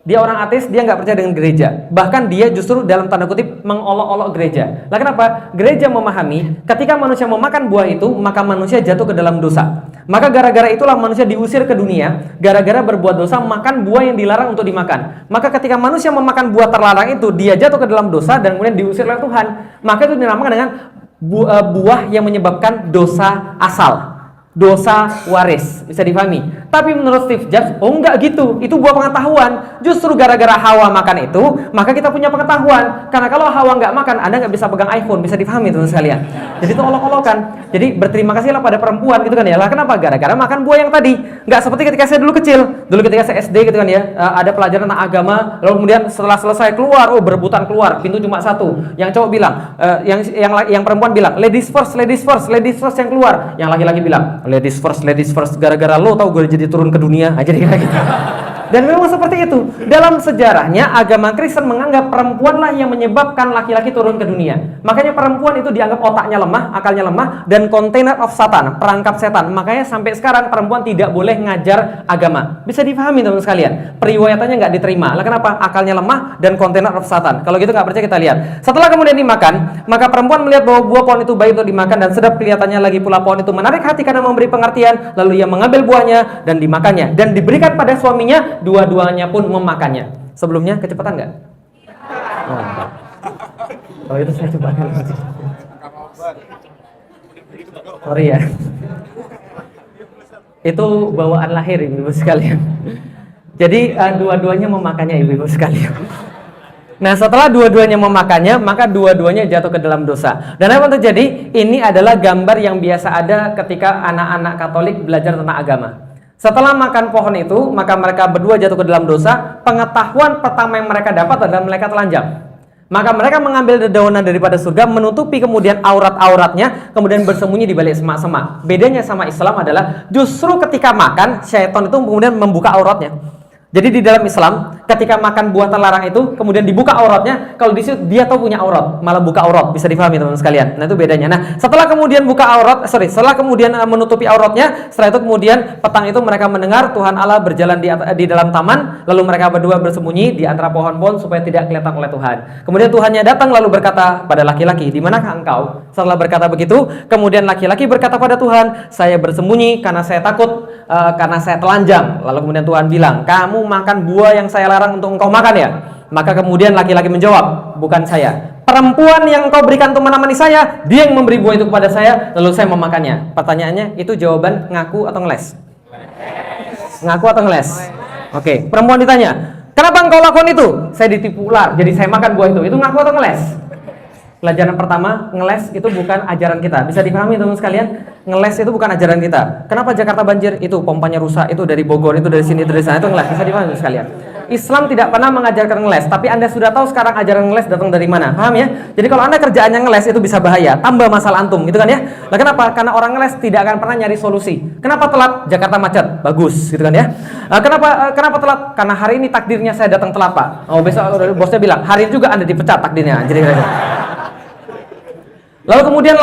Dia orang ateis, dia nggak percaya dengan gereja. Bahkan dia justru dalam tanda kutip mengolok-olok gereja. Lah kenapa? Gereja memahami ketika manusia memakan buah itu, maka manusia jatuh ke dalam dosa. Maka gara-gara itulah manusia diusir ke dunia, gara-gara berbuat dosa makan buah yang dilarang untuk dimakan. Maka ketika manusia memakan buah terlarang itu, dia jatuh ke dalam dosa dan kemudian diusir oleh Tuhan. Maka itu dinamakan dengan buah yang menyebabkan dosa asal. Dosa waris, bisa difahami. Tapi menurut Steve Jobs, oh enggak gitu, itu buah pengetahuan. Justru gara-gara Hawa makan itu, maka kita punya pengetahuan. Karena kalau Hawa nggak makan, Anda nggak bisa pegang iPhone, bisa difahami teman sekalian. Jadi itu olok-olokan. Jadi berterima kasihlah pada perempuan gitu kan ya. Lah kenapa? Gara-gara makan buah yang tadi. Nggak seperti ketika saya dulu kecil. Dulu ketika saya SD gitu kan ya, ada pelajaran tentang agama, lalu kemudian setelah selesai keluar, berebutan keluar, pintu cuma satu. Yang cowok bilang, yang perempuan bilang, ladies first yang keluar. Yang laki-laki bilang, ladies first, gara-gara lo tau gue jadi turun ke dunia aja kayak gitu. Dan memang seperti itu. Dalam sejarahnya agama Kristen menganggap perempuanlah yang menyebabkan laki-laki turun ke dunia. Makanya perempuan itu dianggap otaknya lemah, akalnya lemah, dan container of Satan, perangkap setan. Makanya sampai sekarang perempuan tidak boleh ngajar agama. Bisa dipahami teman sekalian. Periwayatannya nggak diterima. Lah kenapa? Akalnya lemah dan container of Satan. Kalau gitu nggak percaya kita lihat. Setelah kemudian dimakan, maka perempuan melihat bahwa buah pohon itu baik untuk dimakan dan sedap kelihatannya, lagi pula pohon itu menarik hati karena memberi pengertian. Lalu ia mengambil buahnya dan dimakannya dan diberikan pada suaminya. Dua-duanya pun memakannya. Sebelumnya kecepatan nggak? Oh. Kalau itu saya coba kan. Sorry ya. Itu bawaan lahir ibu-ibu sekalian. Jadi dua-duanya memakannya ibu-ibu sekalian. Nah setelah dua-duanya memakannya, maka dua-duanya jatuh ke dalam dosa. Dan apa yang terjadi? Ini adalah gambar yang biasa ada ketika anak-anak Katolik belajar tentang agama. Setelah makan pohon itu, maka mereka berdua jatuh ke dalam dosa. Pengetahuan pertama yang mereka dapat adalah mereka telanjang. Maka mereka mengambil dedaunan daripada surga, menutupi kemudian aurat-auratnya, kemudian bersembunyi di balik semak-semak. Bedanya sama Islam adalah justru ketika makan, syaitan itu kemudian membuka auratnya. Jadi di dalam Islam, ketika makan buah terlarang itu, kemudian dibuka auratnya, kalau di situ dia tahu punya aurat, malah buka aurat, bisa difahami teman-teman sekalian. Nah itu bedanya. Nah setelah kemudian setelah kemudian menutupi auratnya, setelah itu kemudian petang itu mereka mendengar Tuhan Allah berjalan di dalam taman, lalu mereka berdua bersembunyi di antara pohon-pohon supaya tidak kelihatan oleh Tuhan. Kemudian Tuhannya datang lalu berkata pada laki-laki, di manakah engkau? Setelah berkata begitu, kemudian laki-laki berkata pada Tuhan, saya bersembunyi karena saya takut, karena saya telanjang. Lalu kemudian Tuhan bilang, kamu makan buah yang saya larang untuk engkau makan ya? Maka kemudian laki-laki menjawab, bukan saya. Perempuan yang engkau berikan untuk menemani saya, dia yang memberi buah itu kepada saya, lalu saya memakannya. Pertanyaannya, itu jawaban ngaku atau ngeles? Ngaku atau ngeles? Oke, perempuan ditanya, kenapa engkau lakukan itu? Saya ditipu ular, jadi saya makan buah itu. Itu ngaku atau ngeles? Pelajaran pertama, ngeles itu bukan ajaran kita. Bisa dipahami teman-teman sekalian? Ngeles itu bukan ajaran kita. Kenapa Jakarta banjir? Itu pompanya rusak, itu dari Bogor, itu dari sini, dari sana. Itu ngeles. Bisa dipahami teman sekalian? Islam tidak pernah mengajarkan ngeles, tapi Anda sudah tahu sekarang ajaran ngeles datang dari mana. Paham ya? Jadi kalau Anda kerjaannya ngeles itu bisa bahaya, tambah masalah antum, gitu kan ya? Nah, kenapa? Karena orang ngeles tidak akan pernah nyari solusi. Kenapa telat? Jakarta macet. Bagus, gitu kan ya? Kenapa telat? Karena hari ini takdirnya saya datang telat, Pak. Oh, besok bosnya bilang, hari ini juga Anda dipecat takdirnya. Jadi Lalu kemudian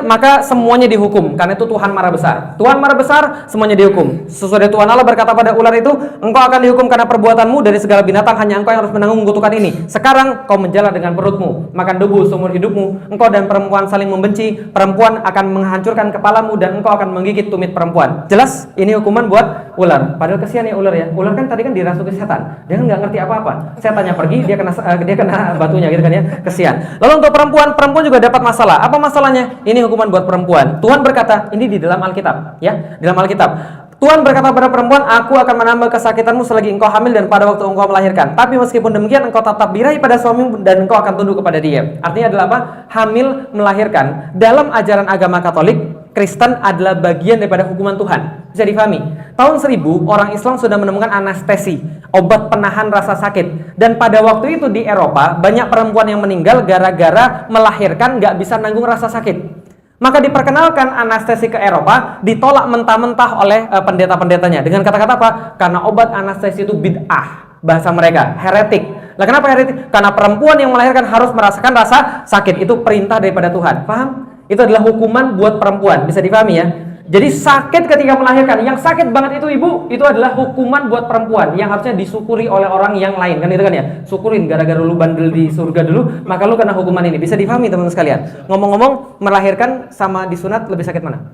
maka semuanya dihukum karena itu Tuhan marah besar. Tuhan marah besar, semuanya dihukum. Sesudah Tuhan Allah berkata pada ular itu, engkau akan dihukum karena perbuatanmu dari segala binatang, hanya engkau yang harus menanggung kutukan ini. Sekarang kau menjala dengan perutmu, makan debu seumur hidupmu. Engkau dan perempuan saling membenci, perempuan akan menghancurkan kepalamu dan engkau akan menggigit tumit perempuan. Jelas ini hukuman buat ular. Padahal kesian ya ular ya. Ular kan tadi kan dirasuki setan. Dia kan nggak ngerti apa-apa. Setannya pergi, dia kena batunya gitu kan ya. Kesian. Lalu untuk perempuan juga dapat masalah. Apa masalahnya? Ini hukuman buat perempuan. Tuhan berkata, ini di dalam Alkitab, ya, di dalam Alkitab. Tuhan berkata pada perempuan, aku akan menambah kesakitanmu selagi engkau hamil dan pada waktu engkau melahirkan. Tapi meskipun demikian, engkau tetap birahi pada suamimu dan engkau akan tunduk kepada dia. Artinya adalah apa? Hamil, melahirkan. Dalam ajaran agama Katolik, Kristen adalah bagian daripada hukuman Tuhan. Bisa difahami? Tahun 1000, orang Islam sudah menemukan anestesi, obat penahan rasa sakit. Dan pada waktu itu di Eropa, banyak perempuan yang meninggal gara-gara melahirkan nggak bisa nanggung rasa sakit. Maka diperkenalkan anestesi ke Eropa, ditolak mentah-mentah oleh pendeta-pendetanya. Dengan kata-kata apa? Karena obat anestesi itu bid'ah, bahasa mereka, heretik. Lah kenapa heretik? Karena perempuan yang melahirkan harus merasakan rasa sakit. Itu perintah daripada Tuhan. Paham? Itu adalah hukuman buat perempuan. Bisa dipahami ya? Jadi sakit ketika melahirkan, yang sakit banget itu ibu, itu adalah hukuman buat perempuan yang harusnya disyukuri oleh orang yang lain, kan itu kan ya? Syukurin, gara-gara lu bandel di surga dulu, maka lu kena hukuman ini. Bisa difahami teman-teman sekalian? Ngomong-ngomong, melahirkan sama disunat lebih sakit mana?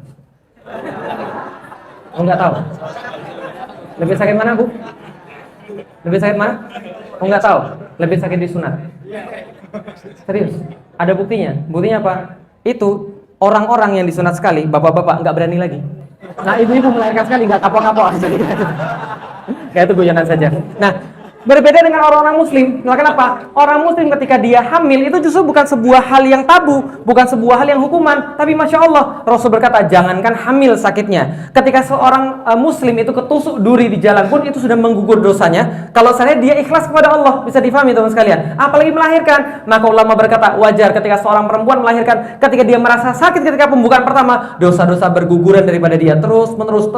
Oh, nggak tahu. Lebih sakit mana, Bu? Lebih sakit mana? Oh, nggak tahu. Lebih sakit disunat. Serius? Ada buktinya. Buktinya apa? Itu orang-orang yang disunat sekali, bapak-bapak nggak berani lagi. Nah, ibu-ibu melahirkan sekali nggak kapok-kapok. Kayak itu guyonan saja. Nah, berbeda dengan orang-orang muslim. Nah, kenapa? Orang muslim ketika dia hamil itu justru bukan sebuah hal yang tabu, bukan sebuah hal yang hukuman, tapi Masya Allah, Rasul berkata, jangankan hamil sakitnya. Ketika seorang muslim itu ketusuk duri di jalan pun itu sudah menggugur dosanya. Kalau saya dia ikhlas kepada Allah, bisa difahami teman sekalian. Apalagi melahirkan. Maka ulama berkata, wajar ketika seorang perempuan melahirkan, ketika dia merasa sakit ketika pembukaan pertama, dosa-dosa berguguran daripada dia terus menerus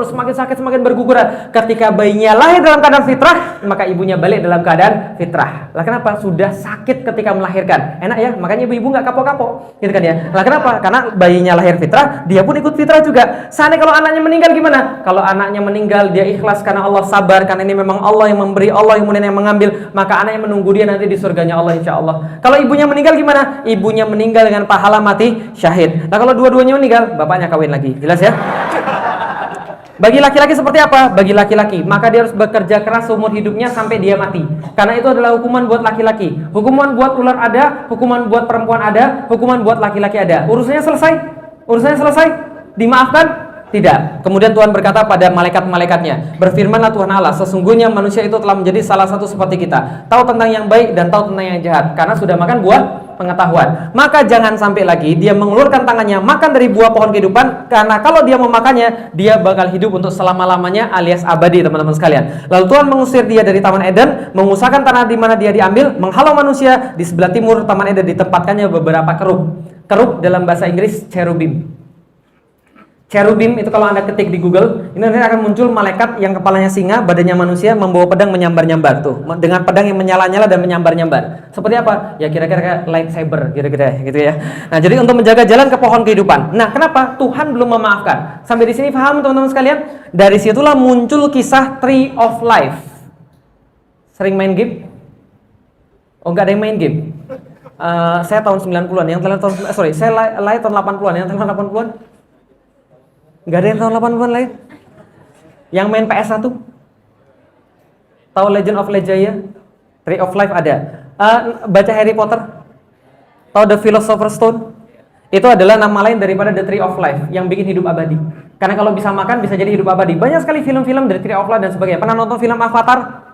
semakin sakit semakin berguguran. Ketika bayinya lahir dalam keadaan fitrah, maka ibunya balik dalam keadaan fitrah. Lah kenapa? Sudah sakit ketika melahirkan. Enak ya? Makanya ibu-ibu nggak kapok-kapok. Gitu kan ya? Lah kenapa? Karena bayinya lahir fitrah, dia pun ikut fitrah juga. Seandainya kalau anaknya meninggal gimana? Kalau anaknya meninggal, dia ikhlas karena Allah, sabar karena ini memang Allah yang memberi, Allah yang kemudian yang mengambil, maka anaknya menunggu dia nanti di surganya Allah insya Allah. Kalau ibunya meninggal gimana? Ibunya meninggal dengan pahala mati syahid. Nah kalau dua-duanya meninggal, bapaknya kawin lagi. Jelas ya? Bagi laki-laki seperti apa? Bagi laki-laki, maka dia harus bekerja keras seumur hidupnya sampai dia mati. Karena itu adalah hukuman buat laki-laki. Hukuman buat ular ada, hukuman buat perempuan ada, hukuman buat laki-laki ada. Urusannya selesai? Urusannya selesai? Dimaafkan? Tidak. Kemudian Tuhan berkata pada malaikat-malaikatnya, berfirmanlah Tuhan Allah, sesungguhnya manusia itu telah menjadi salah satu seperti kita, tahu tentang yang baik dan tahu tentang yang jahat, karena sudah makan buah pengetahuan. Maka jangan sampai lagi dia mengelurkan tangannya makan dari buah pohon kehidupan, karena kalau dia memakannya, dia bakal hidup untuk selama-lamanya alias abadi, teman-teman sekalian. Lalu Tuhan mengusir dia dari Taman Eden, mengusahakan tanah di mana dia diambil, menghalau manusia. Di sebelah timur Taman Eden ditempatkannya beberapa kerub. Kerub dalam bahasa Inggris cherubim. Cherubim itu kalau Anda ketik di Google, ini nanti akan muncul malaikat yang kepalanya singa, badannya manusia, membawa pedang menyambar-nyambar tuh, dengan pedang yang menyala-nyala dan menyambar-nyambar. Seperti apa? Ya kira-kira kayak lightsaber, kira-kira gitu ya. Nah, jadi untuk menjaga jalan ke pohon kehidupan. Nah, kenapa Tuhan belum memaafkan? Sampai di sini paham teman-teman sekalian? Dari situlah muncul kisah Tree of Life. Sering main game? Oh, enggak ada yang main game. Saya tahun 90-an, yang tahun saya lahir tahun 80-an, yang tahun 80-an. Gak ada yang tahun 80-an lah ya? Yang main PS1? Tahu Legend of Legaia? Tree of Life ada. Baca Harry Potter? Tahu The Philosopher's Stone? Itu adalah nama lain daripada The Tree of Life, yang bikin hidup abadi. Karena kalau bisa makan, bisa jadi hidup abadi. Banyak sekali film-film dari Tree of Life dan sebagainya. Pernah nonton film Avatar?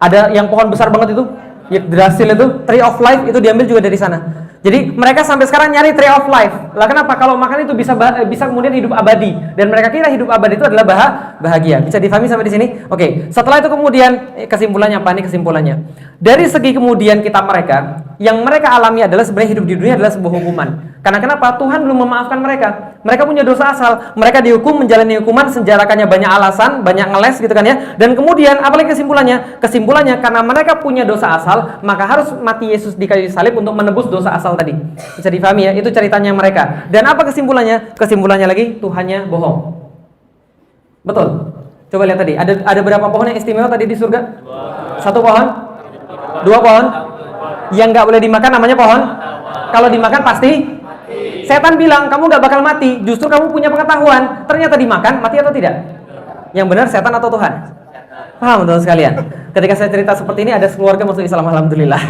Ada yang pohon besar banget itu? Yggdrasil itu, Tree of Life itu diambil juga dari sana. Jadi mereka sampai sekarang nyari Tree of Life. Lah kenapa? Kalau makan itu bisa kemudian hidup abadi, dan mereka kira hidup abadi itu adalah bahagia. Bisa difahami sampai di sini? Oke. Setelah itu kemudian kesimpulannya apa nih kesimpulannya? Dari segi kemudian kita mereka, yang mereka alami adalah sebenarnya hidup di dunia adalah sebuah hukuman. Karena kenapa? Tuhan belum memaafkan mereka. Mereka punya dosa asal. Mereka dihukum menjalani hukuman, senjarakannya banyak alasan, banyak ngeles gitu kan ya. Dan kemudian apalagi kesimpulannya? Kesimpulannya karena mereka punya dosa asal, maka harus mati Yesus di kayu salib untuk menebus dosa asal tadi. Bisa difahami ya? Itu ceritanya mereka. Dan apa kesimpulannya? Kesimpulannya lagi Tuhannya bohong. Betul. Coba lihat tadi. Ada berapa pohon yang istimewa tadi di surga? 1 pohon? 2 pohon? Yang nggak boleh dimakan namanya pohon? Kalau dimakan pasti setan bilang kamu nggak bakal mati, justru kamu punya pengetahuan. Ternyata dimakan, mati atau tidak? Yang benar setan atau Tuhan? Paham teman-teman sekalian? Ketika saya cerita seperti ini ada keluarga masuk Islam, alhamdulillah.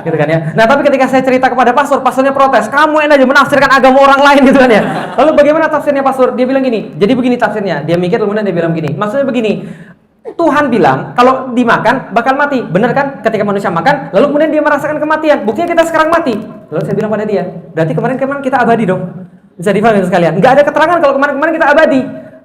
Gitu kan ya. Nah, tapi ketika saya cerita kepada pastor, pastornya protes, kamu enak aja menafsirkan agama orang lain gitu kan ya. Lalu bagaimana tafsirnya pastor? Dia bilang gini, jadi begini tafsirnya. Dia mikir kemudian dia bilang gini. Maksudnya begini, Tuhan bilang kalau dimakan bakal mati, benar kan? Ketika manusia makan, lalu kemudian dia merasakan kematian. Buktinya kita sekarang mati. Lalu saya bilang pada dia, berarti kemarin kita abadi dong. Bisa difahami sekalian. Nggak ada keterangan kalau kemarin kita abadi.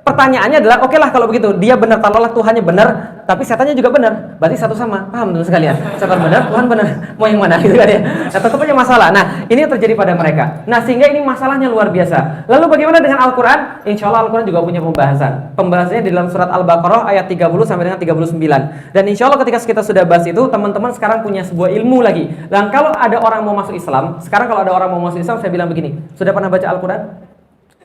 Pertanyaannya adalah, oke lah kalau begitu, dia benar, taruhlah Tuhannya benar, tapi setannya juga benar. Berarti satu sama. Paham teman sekalian? Setan benar, Tuhan benar. Mau yang mana gitu kan ya? Nah, tetap aja masalah. Nah, ini yang terjadi pada mereka. Nah, sehingga ini masalahnya luar biasa. Lalu bagaimana dengan Al-Quran? Insya Allah Al-Quran juga punya pembahasan. Pembahasannya di dalam surat Al-Baqarah ayat 30 sampai dengan 39. Dan insya Allah ketika kita sudah bahas itu, teman-teman sekarang punya sebuah ilmu lagi. Dan kalau ada orang mau masuk Islam, sekarang kalau ada orang mau masuk Islam, saya bilang begini, sudah pernah baca Al-Quran?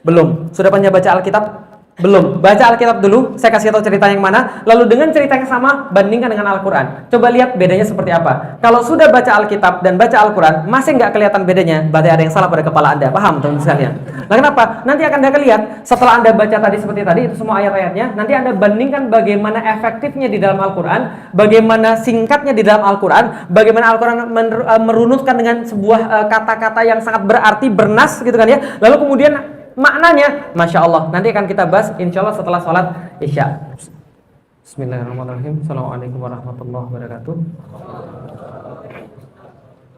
Belum. Sudah pernah baca Alkitab? Belum. Baca Alkitab dulu, saya kasih tahu cerita yang mana, lalu dengan cerita yang sama bandingkan dengan Al-Quran. Coba lihat bedanya seperti apa. Kalau sudah baca Alkitab dan baca Al-Quran masih nggak kelihatan bedanya, berarti ada yang salah pada kepala Anda. Paham teman-teman sekalian? Nah, kenapa? Nanti akan Anda lihat setelah Anda baca tadi seperti tadi itu semua ayat-ayatnya, nanti Anda bandingkan bagaimana efektifnya di dalam Al-Quran, bagaimana singkatnya di dalam Al-Quran, bagaimana Al-Quran merunutkan dengan sebuah kata-kata yang sangat berarti, bernas gitu kan ya. Lalu kemudian maknanya, Masya Allah, nanti akan kita bahas insya Allah setelah sholat Isya. Bismillahirrahmanirrahim. Assalamualaikum warahmatullahi wabarakatuh.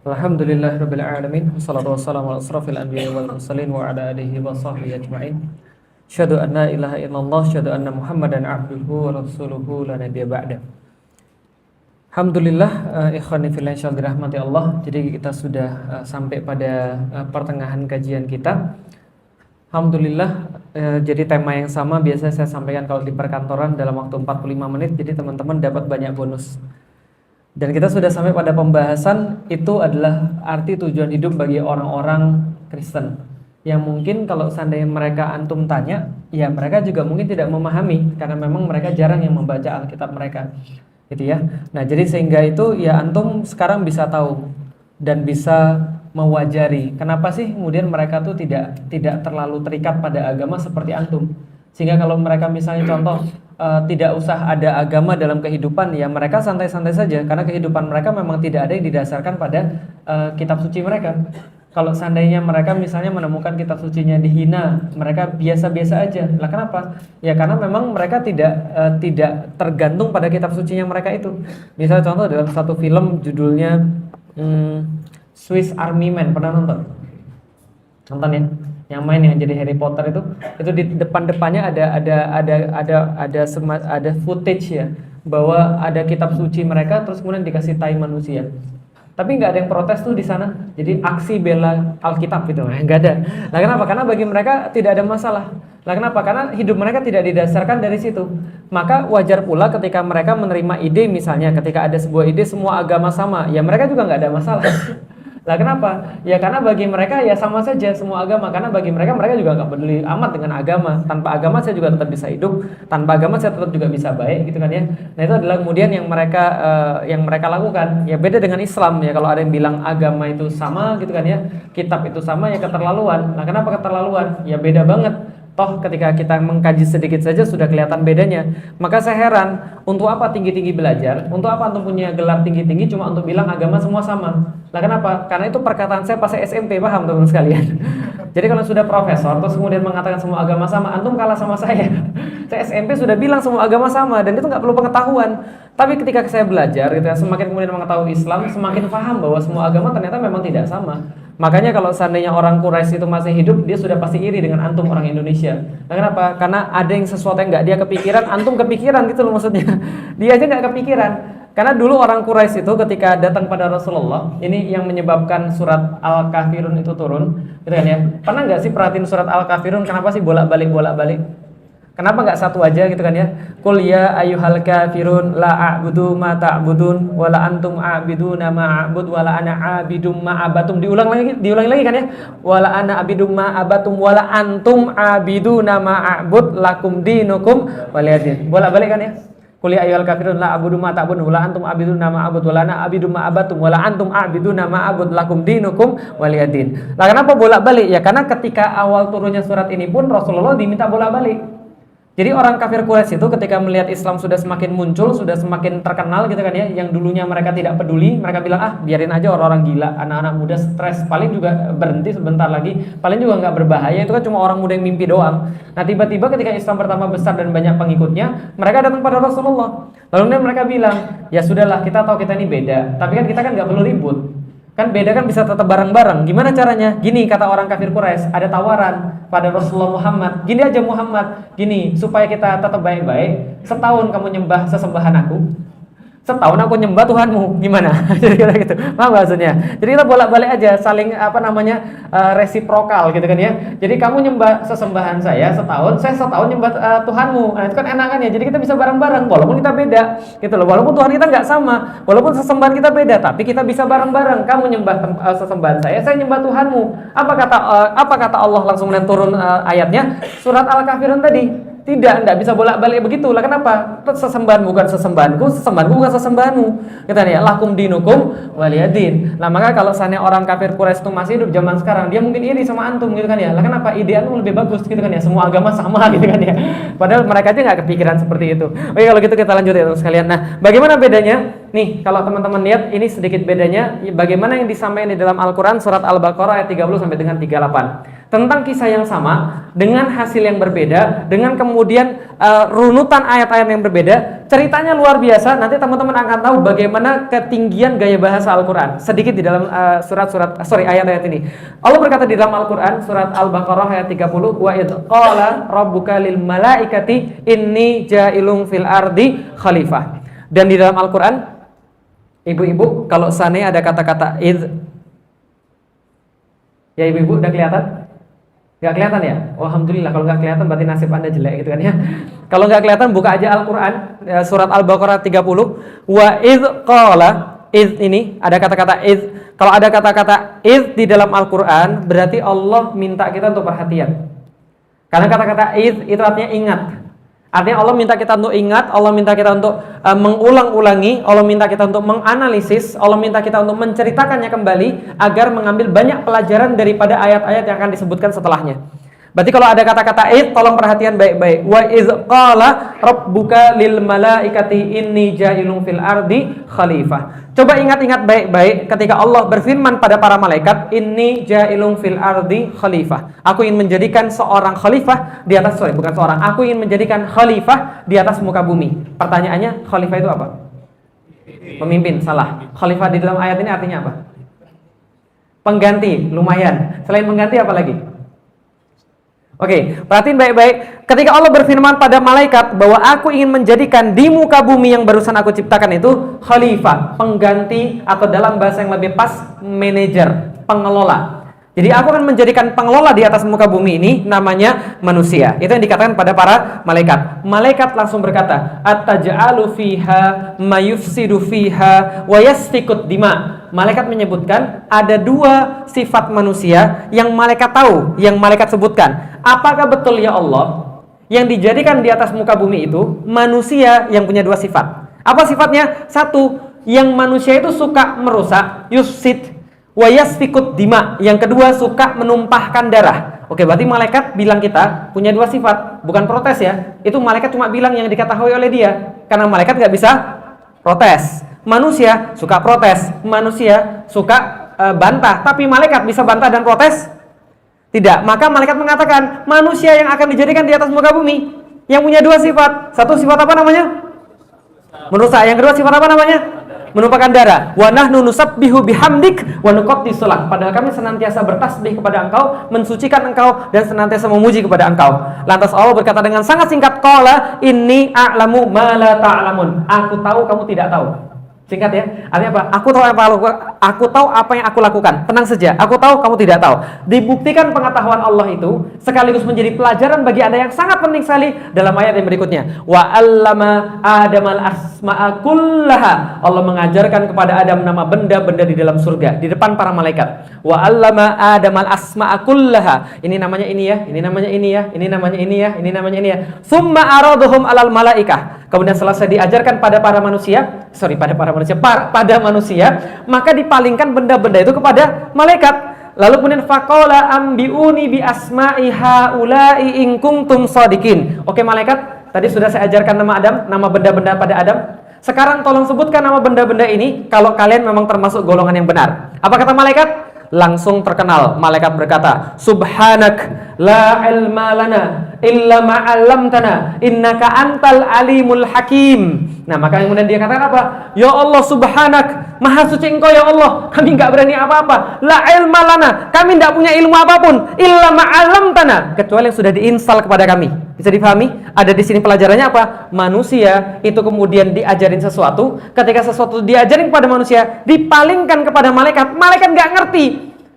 Alhamdulillahirabbil alamin. Wassalatu wassalamu ala asrofil anbiya'i wal mursalin wa ala alihi wa sahbihi ajma'in. Asyhadu an la ilaha illallah, asyhadu anna Muhammadan abduhu wa rasuluhu la nabiyya ba'da. Alhamdulillah, ikhwani fillah yang dirahmati Allah. Jadi kita sudah sampai pada pertengahan kajian kita. Alhamdulillah, jadi tema yang sama biasa saya sampaikan kalau di perkantoran dalam waktu 45 menit, jadi teman-teman dapat banyak bonus. Dan kita sudah sampai pada pembahasan itu adalah arti tujuan hidup bagi orang-orang Kristen. Yang mungkin kalau seandainya mereka antum tanya, ya mereka juga mungkin tidak memahami karena memang mereka jarang yang membaca Alkitab mereka. Gitu ya. Nah, jadi sehingga itu ya antum sekarang bisa tahu dan bisa mewajari kenapa sih kemudian mereka tuh tidak terlalu terikat pada agama seperti antum, sehingga kalau mereka misalnya contoh tidak usah ada agama dalam kehidupan, ya mereka santai-santai saja karena kehidupan mereka memang tidak ada yang didasarkan pada kitab suci mereka. Kalau seandainya mereka misalnya menemukan kitab sucinya dihina, mereka biasa-biasa aja. Lah kenapa? Ya karena memang mereka tidak tergantung pada kitab sucinya mereka itu. Misalnya contoh dalam satu film judulnya Swiss Army Man, pernah nonton? Nonton ya? Yang main yang jadi Harry Potter itu di depannya ada footage ya, bahwa ada kitab suci mereka terus kemudian dikasih tai manusia. Tapi nggak ada yang protes tuh di sana. Jadi aksi bela Alkitab gitu, nggak ada. Nah kenapa? Karena bagi mereka tidak ada masalah. Nah kenapa? Karena hidup mereka tidak didasarkan dari situ. Maka wajar pula ketika mereka menerima ide, misalnya ketika ada sebuah ide semua agama sama, ya mereka juga nggak ada masalah. Lah kenapa? Ya karena bagi mereka ya sama saja semua agama. Karena bagi mereka juga nggak peduli amat dengan agama. Tanpa agama saya juga tetap bisa hidup. Tanpa agama saya tetap juga bisa baik, gitu kan ya. Nah itu adalah kemudian yang mereka lakukan. Ya beda dengan Islam ya. Kalau ada yang bilang agama itu sama, gitu kan ya. Kitab itu sama, ya keterlaluan. Nah kenapa keterlaluan? Ya beda banget. Toh ketika kita mengkaji sedikit saja sudah kelihatan bedanya. Maka saya heran, untuk apa tinggi-tinggi belajar? Untuk apa antum punya gelar tinggi-tinggi cuma untuk bilang agama semua sama? Lah kenapa? Karena itu perkataan saya pas SMP, paham teman-teman sekalian? Jadi kalau sudah profesor terus kemudian mengatakan semua agama sama, antum kalah sama saya. Saya SMP sudah bilang semua agama sama dan itu nggak perlu pengetahuan. Tapi ketika saya belajar gitu ya, semakin kemudian mengetahui Islam, semakin paham bahwa semua agama ternyata memang tidak sama. Makanya kalau seandainya orang Quraisy itu masih hidup, dia sudah pasti iri dengan antum orang Indonesia. Nah, kenapa? Karena ada yang sesuatu yang nggak dia kepikiran, antum kepikiran gitu loh maksudnya. Dia aja nggak kepikiran. Karena dulu orang Quraisy itu ketika datang pada Rasulullah, ini yang menyebabkan surat Al-Kafirun itu turun, gitu kan ya. Pernah nggak sih perhatiin surat Al-Kafirun? Kenapa sih bolak-balik? Kenapa nggak satu aja gitu kan ya? Qul ya ayyuhal kafirun la a'budu ma ta'budun wa la antum a'biduna ma a'bud wa la ana a'bidum ma abatum. Diulangi lagi kan ya? Wa la ana a'bidum ma abatum wa la antum a'biduna ma a'bud lakum dinukum waliyadin. Bolak-balik kan ya? Qul ya ayyuhal kafirun la a'budu ma ta'budun wa la antum a'biduna ma a'bud wa la ana a'bidum ma abatum wa la antum a'biduna ma a'bud lakum dinukum waliyadin. Lah kenapa bolak-balik? Ya karena ketika awal turunnya surat ini pun Rasulullah diminta bolak-balik. Jadi orang kafir Quraisy itu ketika melihat Islam sudah semakin muncul, sudah semakin terkenal gitu kan ya, yang dulunya mereka tidak peduli, mereka bilang biarin aja orang-orang gila, anak-anak muda stres, paling juga berhenti sebentar lagi, paling juga nggak berbahaya, itu kan cuma orang muda yang mimpi doang. Nah tiba-tiba ketika Islam pertama besar dan banyak pengikutnya, mereka datang pada Rasulullah. Lalu mereka bilang, ya sudahlah kita tahu kita ini beda, tapi kan kita kan nggak perlu ribut. Kan beda kan bisa tetap bareng-bareng. Gimana caranya? Gini kata orang kafir Quraisy, ada tawaran pada Rasulullah Muhammad. Gini aja Muhammad, gini supaya kita tetap baik-baik. Setahun kamu nyembah sesembahan aku, setahun aku nyembah Tuhanmu. Gimana? Jadi kayak gitu. Paham maksudnya? Jadi kita bolak-balik aja, saling resiprokal gitu kan ya. Jadi kamu nyembah sesembahan saya setahun nyembah Tuhanmu. Nah itu kan enak kan ya. Jadi kita bisa bareng-bareng walaupun kita beda gitu loh. Walaupun Tuhan kita nggak sama, walaupun sesembahan kita beda, tapi kita bisa bareng-bareng. Kamu nyembah sesembahan saya nyembah Tuhanmu. Apa kata Allah langsung turun ayatnya surat Al-Kafirun tadi? Tidak bisa bolak-balik begitu lah. Kenapa? Sesembahan bukan sesembahanku bukan sesembahanmu. Kita ya lakum dinukum waliyadin. Nah maka kalau seandainya orang kafir Quraisy itu masih hidup zaman sekarang, dia mungkin iri sama antum gitu kan ya. Lah kenapa ide antum lebih bagus gitu kan ya? Semua agama sama gitu kan ya. Padahal mereka aja nggak kepikiran seperti itu. Oke kalau gitu kita lanjut ya sekalian. Nah bagaimana bedanya? Nih kalau teman-teman lihat ini sedikit bedanya. Bagaimana yang disampaikan di dalam Al-Quran surat Al-Baqarah ayat 30 sampai dengan 38. Tentang kisah yang sama dengan hasil yang berbeda, dengan kemudian runutan ayat-ayat yang berbeda, ceritanya luar biasa. Nanti teman-teman akan tahu bagaimana ketinggian gaya bahasa Al-Quran sedikit di dalam ayat-ayat ini. Allah berkata di dalam Al-Quran surat Al-Baqarah ayat 30, wa idh qala rabbuka lil malaikati inni ja'ilun fil ardi khalifah. Dan di dalam Al-Quran, ibu-ibu kalau seandainya ada kata-kata idh, ya ibu-ibu udah kelihatan? Gak kelihatan ya? Oh, alhamdulillah. Kalau gak kelihatan berarti nasib anda jelek gitu kan ya. Kalau gak kelihatan buka aja Al-Quran surat Al-Baqarah 30. Wa idh qala, idh ini ada kata-kata idh. Kalau ada kata-kata idh di dalam Al-Quran berarti Allah minta kita untuk perhatian. Karena kata-kata idh itu artinya ingat. Artinya Allah minta kita untuk ingat, Allah minta kita untuk mengulang-ulangi, Allah minta kita untuk menganalisis, Allah minta kita untuk menceritakannya kembali agar mengambil banyak pelajaran daripada ayat-ayat yang akan disebutkan setelahnya. Berarti kalau ada kata-kata id, tolong perhatian baik-baik. Wa idz qala rabbuka lil malaikati inni ja'ilun fil ardi khalifah. Coba ingat-ingat baik-baik ketika Allah berfirman pada para malaikat, inni ja'ilun fil ardi khalifah. Aku ingin menjadikan seorang khalifah di atas, aku ingin menjadikan khalifah di atas muka bumi. Pertanyaannya, khalifah itu apa? Pemimpin, salah. Khalifah di dalam ayat ini artinya apa? Pengganti, lumayan. Selain pengganti apa lagi? Oke, perhatiin baik-baik. Ketika Allah berfirman pada malaikat bahwa aku ingin menjadikan di muka bumi yang barusan aku ciptakan itu khalifah, pengganti, atau dalam bahasa yang lebih pas, manajer, pengelola. Jadi aku akan menjadikan pengelola di atas muka bumi ini, namanya manusia. Itu yang dikatakan pada para malaikat. Malaikat langsung berkata, ataj'alu fiha mayufsidu fiha wa yasfikut dima. Malaikat menyebutkan ada dua sifat manusia yang malaikat tahu, yang malaikat sebutkan. Apakah betul ya Allah yang dijadikan di atas muka bumi itu manusia yang punya dua sifat? Apa sifatnya? Satu, yang manusia itu suka merusak, yufsid wa yasfikut dima. Yang kedua, suka menumpahkan darah. Oke, berarti malaikat bilang kita punya dua sifat, bukan protes ya. Itu malaikat cuma bilang yang diketahui oleh dia, karena malaikat nggak bisa protes. Manusia suka protes, manusia suka bantah, tapi malaikat bisa bantah dan protes? Tidak. Maka malaikat mengatakan manusia yang akan dijadikan di atas muka bumi yang punya dua sifat. Satu sifat apa namanya? Merusak. Yang kedua sifat apa namanya? Menumpahkan darah. Wa nahnu nusabbihu bihamdik wa nuqaddisu lak. Padahal kami senantiasa bertasbih kepada engkau, mensucikan engkau, dan senantiasa memuji kepada engkau. Lantas Allah berkata dengan sangat singkat, qala inni a'lamu ma la ta'lamun. Aku tahu kamu tidak tahu. Singkat ya, artinya apa? Aku tahu apa yang aku lakukan. Tenang saja, aku tahu, kamu tidak tahu. Dibuktikan pengetahuan Allah itu sekaligus menjadi pelajaran bagi Anda yang sangat penting sekali dalam ayat yang berikutnya. Wa 'allama Adamal asma'a kullaha. Allah mengajarkan kepada Adam nama benda-benda di dalam surga, di depan para malaikat. Wa 'allama Adamal asma'a kullaha. Ini namanya ini ya, ini namanya ini ya, ini namanya ini ya, ini namanya ini ya. Tsumma araduhum 'alal malaikah. Kemudian selesai diajarkan pada manusia, maka dipalingkan benda-benda itu kepada malaikat. Lalu kemudian faqala ambiuni bi asma'i haula'i in kuntum shadiqin. Oke malaikat, tadi sudah saya ajarkan nama Adam, nama benda-benda pada Adam. Sekarang tolong sebutkan nama benda-benda ini kalau kalian memang termasuk golongan yang benar. Apa kata malaikat? Langsung terkenal, malaikat berkata, Subhanak la ilma lana illa ma 'allamtana innaka antal alimul hakim. Nah, maka kemudian dia katakan apa? Ya Allah subhanak, maha suci engkau ya Allah, kami enggak berani apa-apa. La ilma lana, kami enggak punya ilmu apapun illa ma 'allamtana, kecuali yang sudah diinstal kepada kami. Bisa dipahami? Ada di sini pelajarannya apa? Manusia itu kemudian diajarin sesuatu, ketika sesuatu diajarin kepada manusia, dipalingkan kepada malaikat, malaikat enggak ngerti.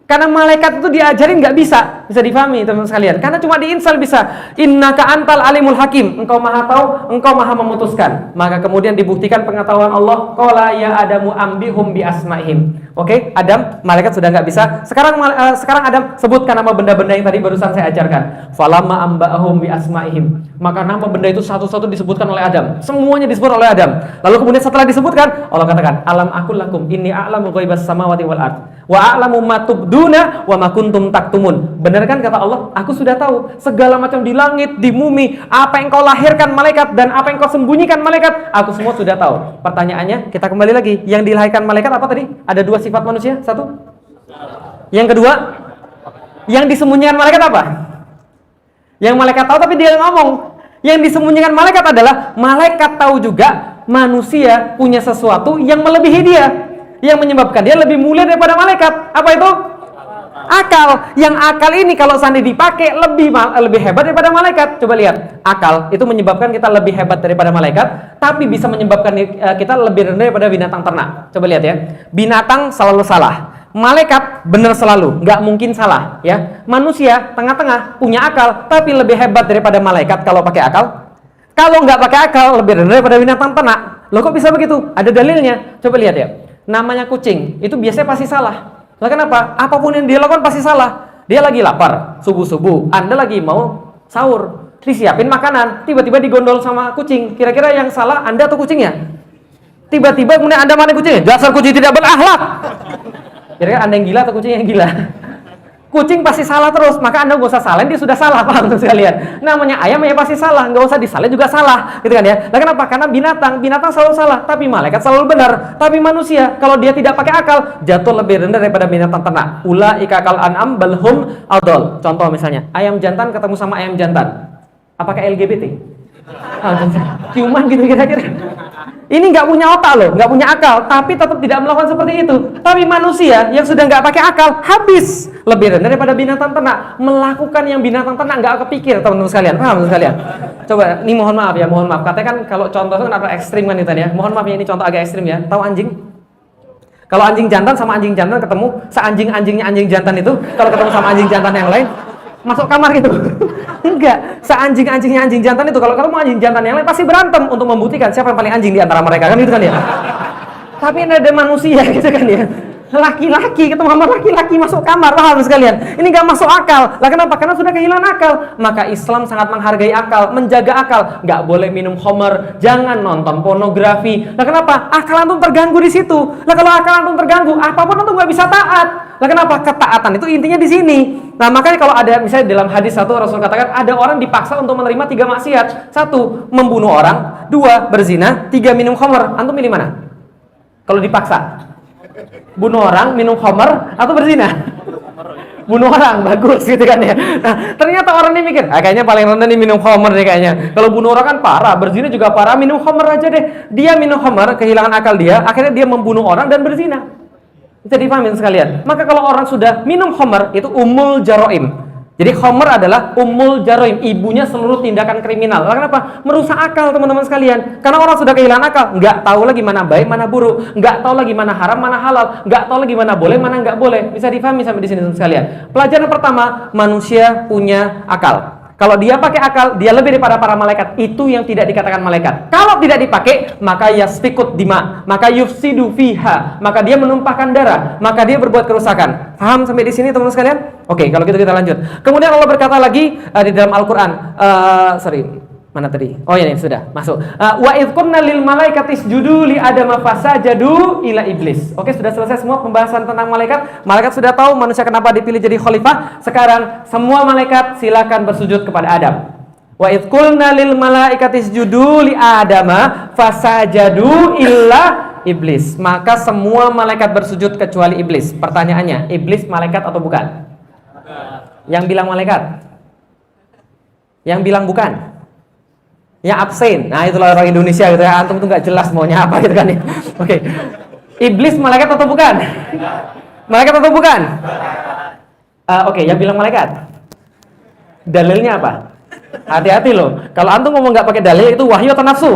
Karena malaikat itu diajarin nggak bisa difahami teman-teman sekalian. Karena cuma diinstal bisa. Innaka antal alimul hakim. Engkau maha tahu, engkau maha memutuskan. Maka kemudian dibuktikan pengetahuan Allah. Qala ya Adamu ambihum bi asma'ihim. Oke, Adam, malaikat sudah nggak bisa. Sekarang Adam sebutkan nama benda-benda yang tadi barusan saya ajarkan. Falamma amba'ahum bi asma'ihim. Maka nama benda itu satu-satu disebutkan oleh Adam. Semuanya disebut oleh Adam. Lalu kemudian setelah disebutkan, Allah katakan, alam aqul lakum inni a'lamu ghaibas samawati wal ard wa a'lamu ma tubduna wa ma kuntum taktumun. Benar kan kata Allah? Aku sudah tahu segala macam di langit, di bumi, apa yang kau lahirkan malaikat dan apa yang kau sembunyikan malaikat, aku semua sudah tahu. Pertanyaannya, kita kembali lagi. Yang dilahirkan malaikat apa tadi? Ada dua sifat manusia. Satu. Yang kedua, yang disembunyikan malaikat apa? Yang malaikat tahu tapi dia ngomong. Yang disembunyikan malaikat adalah malaikat tahu juga manusia punya sesuatu yang melebihi dia, yang menyebabkan dia lebih mulia daripada malaikat. Apa itu? Akal. Yang akal ini kalau seandainya dipakai lebih hebat daripada malaikat. Coba lihat, akal itu menyebabkan kita lebih hebat daripada malaikat, tapi bisa menyebabkan kita lebih rendah daripada binatang ternak. Coba lihat ya, binatang selalu salah, malaikat benar selalu, nggak mungkin salah ya. Manusia tengah-tengah punya akal, tapi lebih hebat daripada malaikat kalau pakai akal. Kalau nggak pakai akal, lebih rendah daripada binatang ternak. Loh kok bisa begitu? Ada dalilnya. Coba lihat ya. Namanya kucing, itu biasanya pasti salah. Lah kenapa? Apapun yang dia lakukan pasti salah. Dia lagi lapar, subuh-subuh, Anda lagi mau sahur, disiapin makanan, tiba-tiba digondol sama kucing. Kira-kira yang salah Anda atau kucingnya? Tiba-tiba kemudian Anda mana kucingnya? Dasar kucing tidak berakhlak. Kira-kira Anda yang gila atau kucing yang gila? Kucing pasti salah terus, maka Anda nggak usah salahin, dia sudah salah, paham sekalian? Namanya ayam ya pasti salah, nggak usah disalahin juga salah, gitu kan ya? Nah kenapa? Karena binatang selalu salah, tapi malaikat selalu benar. Tapi manusia, kalau dia tidak pakai akal, jatuh lebih rendah daripada binatang ternak. Ulaika kal an'am balhum adol. Contoh misalnya, ayam jantan ketemu sama ayam jantan. Apakah LGBT? Ciuman gitu kira-kira. Ini nggak punya otak loh, nggak punya akal, tapi tetap tidak melakukan seperti itu. Tapi manusia yang sudah nggak pakai akal, habis lebih rendah daripada binatang ternak, melakukan yang binatang ternak nggak kepikir, teman-teman sekalian, paham sekalian? Coba, ini mohon maaf ya, mohon maaf. Katanya kan kalau contoh itu kenapa ekstrim kan itu ya? Mohon maaf ya, ini contoh agak ekstrim ya. Tahu anjing? Kalau anjing jantan sama anjing jantan ketemu, seanjing-anjingnya anjing jantan itu, kalau ketemu sama anjing jantan yang lain, masuk kamar gitu. Enggak, seanjing-anjingnya anjing jantan itu kalau kamu anjing jantan yang lain pasti berantem untuk membuktikan siapa yang paling anjing di antara mereka, kan gitu kan ya. Tapi ada manusia gitu kan ya, laki-laki ketemu sama laki-laki masuk kamar, paham sekalian? Ini nggak masuk akal. Lah kenapa? Karena sudah kehilangan akal. Maka Islam sangat menghargai akal, menjaga akal. Nggak boleh minum khamar, jangan nonton pornografi. Lah kenapa? Akal antum terganggu di situ. Lah kalau akal antum terganggu, apapun antum nggak bisa taat. Lah kenapa? Ketaatan itu intinya di sini. Nah makanya kalau ada misalnya dalam hadis satu Rasul katakan ada orang dipaksa untuk menerima 3 maksiat. 1, membunuh orang. 2, berzina. 3, minum khamar. Antum pilih mana? Kalau dipaksa, bunuh orang, minum khamar, atau berzina? Bunuh orang, bagus gitu kan ya. Nah ternyata orang ini mikir, kayaknya paling rendah nih minum khamar deh kayaknya. Kalau bunuh orang kan parah, berzina juga parah, minum khamar aja deh. Dia minum khamar, kehilangan akal dia, akhirnya dia membunuh orang dan berzina. Bisa dipahamin sekalian. Maka kalau orang sudah minum khamar, itu umul jaroim. Jadi Khomer adalah ummul jaroim, ibunya seluruh tindakan kriminal. Kenapa? Merusak akal teman-teman sekalian. Karena orang sudah kehilangan akal, nggak tahu lagi mana baik, mana buruk, nggak tahu lagi mana haram, mana halal, nggak tahu lagi mana boleh, mana nggak boleh. Bisa difahami sampai di sini teman-teman sekalian. Pelajaran pertama, manusia punya akal. Kalau dia pakai akal, dia lebih daripada para malaikat. Itu yang tidak dikatakan malaikat. Kalau tidak dipakai, maka yasfikut dima, maka yufsidu fiha, maka dia menumpahkan darah, maka dia berbuat kerusakan. Paham sampai di sini teman-teman sekalian? Oke, kalau gitu kita lanjut. Kemudian Allah berkata lagi di dalam Al-Qur'an, mana tadi? Oh ya, ini sudah masuk. Wa idz qulna lil malaikati isjudu li adama fasajadu ila iblis. Oke, sudah selesai semua pembahasan tentang malaikat. Malaikat sudah tahu manusia kenapa dipilih jadi khalifah. Sekarang semua malaikat silakan bersujud kepada Adam. Wa idz qulna lil malaikati isjudu li adama fasajadu illa iblis. Maka semua malaikat bersujud kecuali iblis. Pertanyaannya, iblis malaikat atau bukan? Yang bilang malaikat? Yang bilang bukan? Ya absen. Nah itulah orang Indonesia gitu ya. Antum tuh nggak jelas maunya apa gitu kan ya. Oke. Iblis malaikat atau bukan? Malaikat atau bukan? Oke, yang bilang malaikat. Dalilnya apa? Hati-hati loh. Kalau antum ngomong nggak pakai dalil itu wahyu atau nafsu?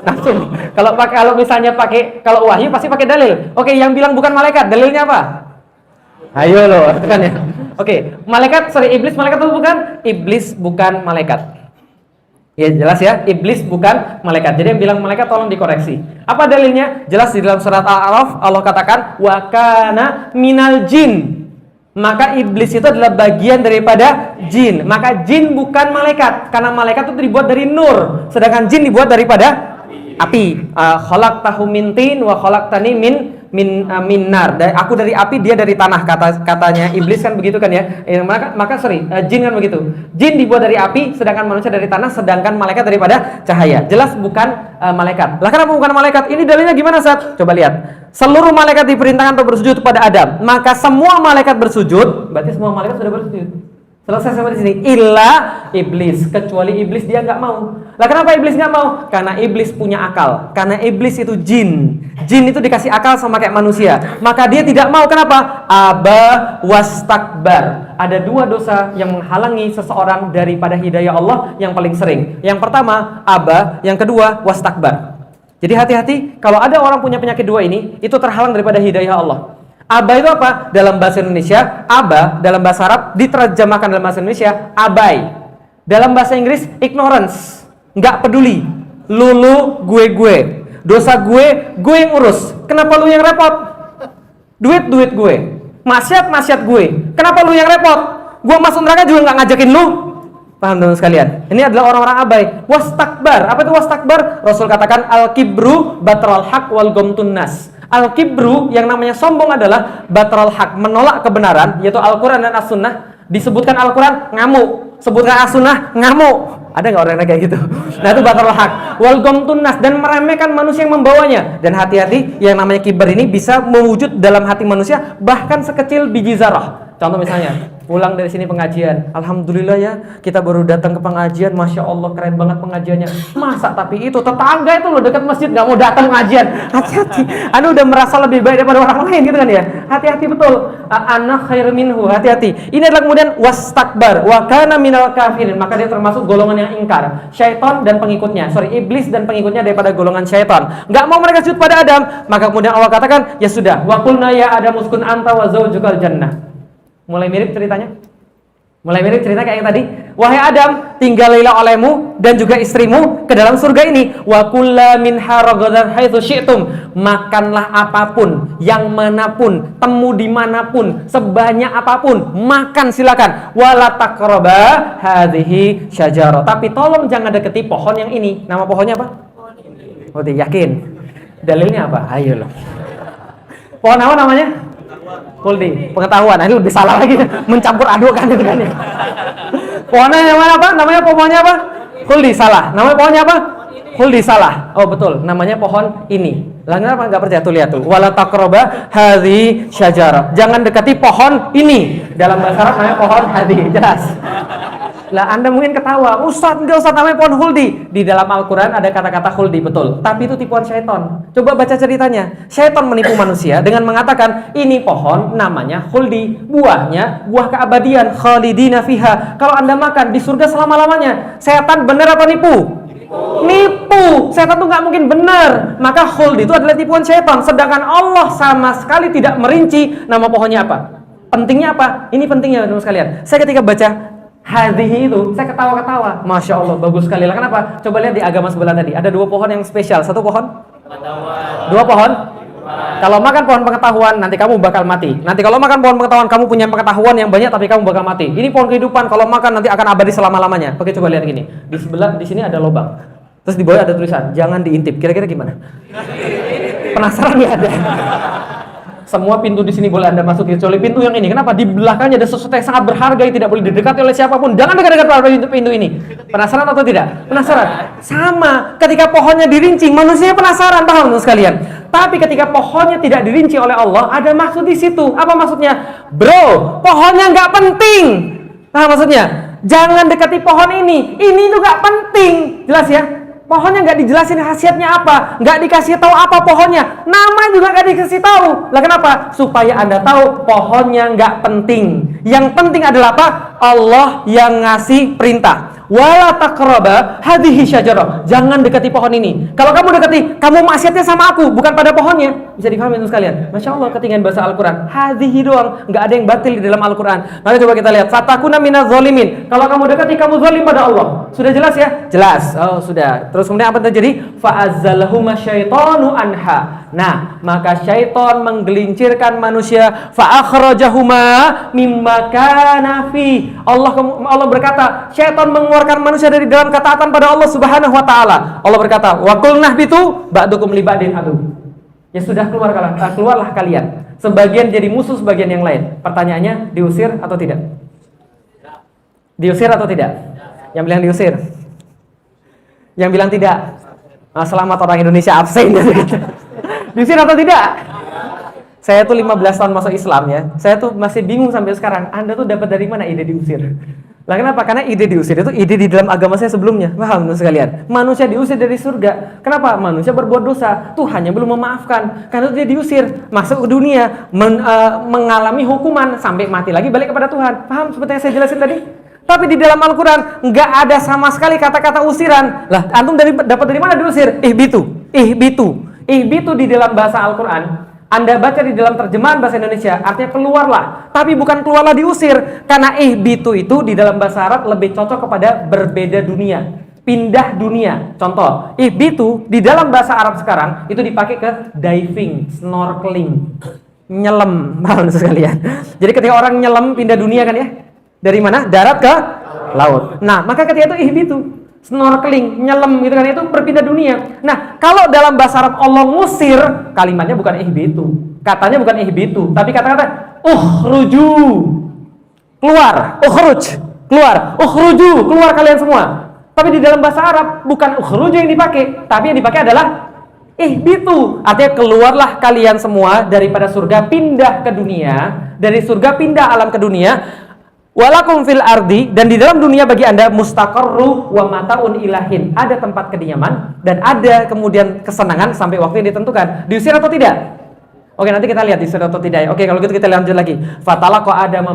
Nafsu. Kalau misalnya kalau wahyu pasti pakai dalil. Oke, yang bilang bukan malaikat, dalilnya apa? Ayo loh, itu kan ya. Oke, iblis malaikat atau bukan? Iblis bukan malaikat. Ya jelas ya, iblis bukan malaikat. Jadi yang bilang malaikat tolong dikoreksi. Apa dalilnya? Jelas di dalam surat Al-A'raf Allah katakan wa kana minal jin. Maka iblis itu adalah bagian daripada jin. Maka jin bukan malaikat, karena malaikat itu dibuat dari nur, sedangkan jin dibuat daripada api. Khalaqtahu min tin wa khalaqtani min nar. Aku dari api, dia dari tanah, katanya iblis kan begitu kan ya. Jin kan begitu. Jin dibuat dari api, sedangkan manusia dari tanah, sedangkan malaikat daripada cahaya. Jelas bukan malaikat. Lah kenapa bukan malaikat? Ini dalilnya gimana, Ustaz? Coba lihat. Seluruh malaikat diperintahkan untuk bersujud kepada Adam. Maka semua malaikat bersujud, berarti semua malaikat sudah bersujud. Selesai sampai di sini. Illa iblis, kecuali iblis dia nggak mau. Lah kenapa iblis nggak mau? Karena iblis punya akal. Karena iblis itu jin. Jin itu dikasih akal sama kayak manusia. Maka dia tidak mau. Kenapa? Aba wastakbar. Ada dua dosa yang menghalangi seseorang daripada hidayah Allah yang paling sering. Yang pertama aba, yang kedua wastakbar. Jadi hati-hati kalau ada orang punya penyakit dua ini, itu terhalang daripada hidayah Allah. Aba itu apa? Dalam bahasa Indonesia, aba dalam bahasa Arab diterjemahkan dalam bahasa Indonesia abai. Dalam bahasa Inggris ignorance, nggak peduli. Lu gue. Dosa gue yang urus. Kenapa lu yang repot? Duit gue. Maksiat gue. Kenapa lu yang repot? Gua masuk neraka juga nggak ngajakin lu. Paham teman sekalian? Ini adalah orang-orang abai. Wastakbar. Apa itu wastakbar? Rasul katakan al-kibru batral haq wal gomtun nas. Al-kibru yang namanya sombong adalah batral haq, menolak kebenaran, yaitu Al-Quran dan As-Sunnah. Disebutkan Al-Quran, ngamuk. Sebutkan As-Sunnah, ngamuk. Ada nggak orang kayak gitu? Nah itu batral haq. Wal gomtun nas, dan meremehkan manusia yang membawanya. Dan hati-hati, yang namanya kibar ini bisa mewujud dalam hati manusia, bahkan sekecil biji zarah. Contoh misalnya, pulang dari sini pengajian, alhamdulillah ya, kita baru datang ke pengajian, masya Allah keren banget pengajiannya. Masa tapi itu tetangga itu loh dekat masjid nggak mau datang pengajian. Hati-hati, Anda udah merasa lebih baik daripada orang lain gitu kan ya. Hati-hati betul. Ana khair minhu, hati-hati. Ini adalah kemudian wastakbar wa kana minal kafirin, maka dia termasuk golongan yang ingkar. Syaitan dan pengikutnya, iblis dan pengikutnya daripada golongan syaitan. Nggak mau mereka sujud pada Adam, maka kemudian Allah katakan, ya sudah, wa qulna ya Adam uskun anta wa zaujukal jannah. Mulai mirip ceritanya? Mulai mirip cerita kayak yang tadi. Wahai Adam, tinggalilah olehmu dan juga istrimu ke dalam surga ini. Wa kulla minha ragadan haitsu syi'tum. Makanlah apapun, yang manapun, temu dimanapun, sebanyak apapun, makan silakan. Wala taqraba hadhihi syajarah. Tapi tolong jangan deketi pohon yang ini. Nama pohonnya apa? Oh, yakin? Dalilnya apa? Ayo loh. Pohon apa namanya? Kuldi, pengetahuan. Nah, ini lebih salah lagi, mencampur adukkan itu kan ya. Pohonnya namanya apa? Namanya pohonnya apa? Kuldi, salah. Namanya pohonnya apa? Kuldi, salah. Oh betul, namanya pohon ini. Lah kenapa nggak percaya? Tuh lihat tuh. Wala taqraba hadhi syajarah. Jangan dekati pohon ini. Dalam bahasa Arab namanya pohon hadhi, jelas. Lah Anda mungkin ketawa, Ustaz, enggak Ustaz, namanya pohon huldi. Di dalam Al-Quran ada kata-kata huldi, betul. Tapi itu tipuan syaitan. Coba baca ceritanya. Syaitan menipu manusia dengan mengatakan, ini pohon namanya huldi, buahnya buah keabadian, khalidina fiha. Kalau Anda makan di surga selama-lamanya. Setan benar atau nipu? Nipu. Setan tuh nggak mungkin benar. Maka huldi itu adalah tipuan syaitan. Sedangkan Allah sama sekali tidak merinci nama pohonnya apa. Pentingnya apa? Ini pentingnya teman sekalian. Saya ketika baca hadhihi itu, saya ketawa-ketawa. Masya Allah, bagus sekali lah. Kenapa? Coba lihat di agama sebelah tadi. Ada 2 pohon yang spesial. 1 pohon? Pengetahuan. 2 pohon? Kalau makan pohon pengetahuan, nanti kamu bakal mati. Nanti kalau makan pohon pengetahuan, kamu punya pengetahuan yang banyak, tapi kamu bakal mati. Ini pohon kehidupan. Kalau makan nanti akan abadi selama-lamanya. Oke, coba lihat gini. Di sebelah, di sini ada lubang. Terus di bawah ada tulisan, jangan diintip. Kira-kira gimana? Penasaran ya ada? Semua pintu di sini boleh Anda masuki, kecuali pintu yang ini. Kenapa? Di belakangnya ada sesuatu yang sangat berharga yang tidak boleh didekati oleh siapapun. Jangan dekat-dekat pada pintu ini. Penasaran atau tidak? Penasaran. Sama. Ketika pohonnya dirinci, manusia penasaran, paham sekalian? Tapi ketika pohonnya tidak dirinci oleh Allah, ada maksud di situ. Apa maksudnya? Bro, pohonnya nggak penting. Nah, maksudnya, jangan dekati pohon ini. Ini tuh nggak penting. Jelas ya? Pohonnya nggak dijelasin khasiatnya apa, nggak dikasih tahu apa pohonnya, nama juga nggak dikasih tahu. Lah kenapa? Supaya Anda tahu pohonnya nggak penting. Yang penting adalah apa? Allah yang ngasih perintah. Wala taqraba hadhihi syajarah. Jangan dekati pohon ini. Kalau kamu dekati, kamu maksiatnya sama aku, bukan pada pohonnya. Bisa difahami itu sekalian. Masya Allah, ketinggian bahasa Al-Quran. Hadhihi doang, nggak ada yang batil di dalam Al-Quran. Maka coba kita lihat. Fatakuna minaz zalimin. Kalau kamu dekati, kamu zalim pada Allah. Sudah jelas ya? Jelas. Oh sudah. Terus kemudian apa terjadi? Fa'azzalahuma syaitanu anha. Nah, maka syaitan menggelincirkan manusia. Fa'akhrajahuma mimma kana fi. Allah berkata, syaitan mengeluarkan manusia dari dalam ketaatan pada Allah Subhanahu wa taala. Allah berkata, "Wa qulna bitu ba'dukum li ba'din adu." Ya sudah, keluarlah kalian. Sebagian jadi musuh sebagian yang lain. Pertanyaannya, diusir atau tidak? Diusir atau tidak? Yang bilang diusir. Yang bilang tidak. Selamat orang Indonesia absen. Diusir atau tidak? Saya tuh 15 tahun masuk Islam ya. Saya tuh masih bingung sampai sekarang. Anda tuh dapat dari mana ide diusir? Lah kenapa? Karena ide diusir itu ide di dalam agama saya sebelumnya. Paham sekalian? Manusia diusir dari surga. Kenapa? Manusia berbuat dosa. Tuhannya belum memaafkan. Karena dia diusir, masuk ke dunia, mengalami hukuman sampai mati lagi balik kepada Tuhan. Paham seperti yang saya jelasin tadi? Tapi di dalam Al-Quran nggak ada sama sekali kata-kata usiran. Lah, antum dapat dari mana diusir? Ihbitu. Ihbitu di dalam bahasa Al-Quran. Anda baca di dalam terjemahan bahasa Indonesia, artinya keluarlah. Tapi bukan keluarlah diusir. Karena ihbitu itu di dalam bahasa Arab lebih cocok kepada berbeda dunia, pindah dunia. Contoh, ihbitu di dalam bahasa Arab sekarang itu dipakai ke diving, snorkeling, nyelam, paham sekalian. Jadi ketika orang nyelam pindah dunia kan ya, dari mana? Darat ke laut. Nah, maka ketika itu ihbitu, snorkeling, nyelam gitu kan, itu berpindah dunia. Nah, kalau dalam bahasa Arab Allah ngusir, kalimatnya bukan ihbitu. Katanya bukan ihbitu, tapi kata-kata ukhruju. Keluar, ukhruj. Keluar, ukhruju, keluar kalian semua. Tapi di dalam bahasa Arab bukan ukhruju yang dipakai, tapi yang dipakai adalah ihbitu. Artinya keluarlah kalian semua daripada surga, pindah ke dunia, dari surga pindah alam ke dunia. Walakum fil ardi, dan di dalam dunia bagi Anda mustaqarru wa mataun ilahin. Ada tempat kediaman dan ada kemudian kesenangan sampai waktu yang ditentukan. Diusir atau tidak? Oke, nanti kita lihat diusir atau tidak. Oke, kalau gitu kita lanjut lagi. Fatalaqa Adamu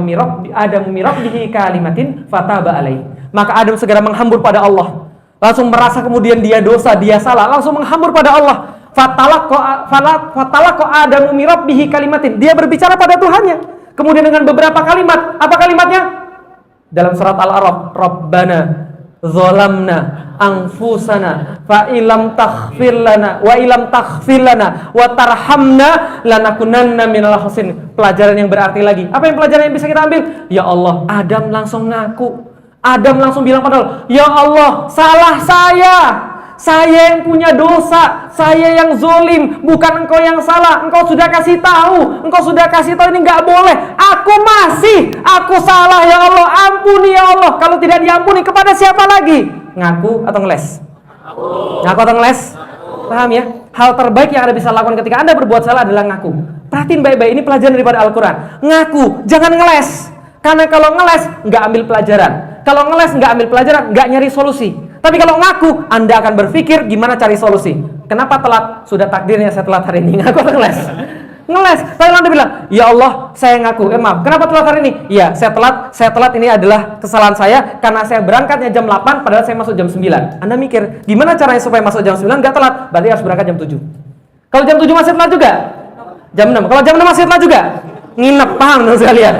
mirabbihi kalimatin fataba alaihi. Maka Adam segera menghambur pada Allah. Langsung merasa kemudian dia dosa, dia salah, langsung menghambur pada Allah. Fatalaqa Adamu mirabbihi kalimatin. Dia berbicara pada Tuhannya. Kemudian dengan beberapa kalimat. Apa kalimatnya? Dalam surat Al-A'raf, Rabbana zalamna anfusana fa ilam taghfir lana wa ilam taghfir lana wa tarhamna lanakunanna minal khasirin. Pelajaran yang berarti lagi. Apa yang pelajaran yang bisa kita ambil? Ya Allah, Adam langsung ngaku. Adam langsung bilang pada Allah, ya Allah, salah saya. Saya yang punya dosa, saya yang zolim, bukan engkau yang salah. Engkau sudah kasih tahu, ini nggak boleh. Aku salah ya Allah, ampuni ya Allah. Kalau tidak diampuni, kepada siapa lagi? Ngaku atau ngeles? Ngaku atau ngeles? Paham ya? Hal terbaik yang Anda bisa lakukan ketika Anda berbuat salah adalah ngaku. Perhatiin baik-baik, ini pelajaran daripada Al-Quran. Ngaku, jangan ngeles. Karena kalau ngeles, nggak ambil pelajaran. Kalau ngeles nggak ambil pelajaran, nggak nyari solusi. Tapi kalau ngaku, Anda akan berpikir gimana cari solusi. Kenapa telat? Sudah takdirnya saya telat hari ini. Ngaku atau ngeles? Ngeles. Tapi Anda bilang, ya Allah, saya ngaku. Maaf, kenapa telat hari ini? Iya, saya telat ini adalah kesalahan saya karena saya berangkatnya jam 8 padahal saya masuk jam 9. Anda mikir, gimana caranya supaya masuk jam 9 nggak telat? Berarti harus berangkat jam 7. Kalau jam 7 masih telat juga? Jam 6. Kalau jam 6 masih telat juga? Nginep, paham teman sekalian?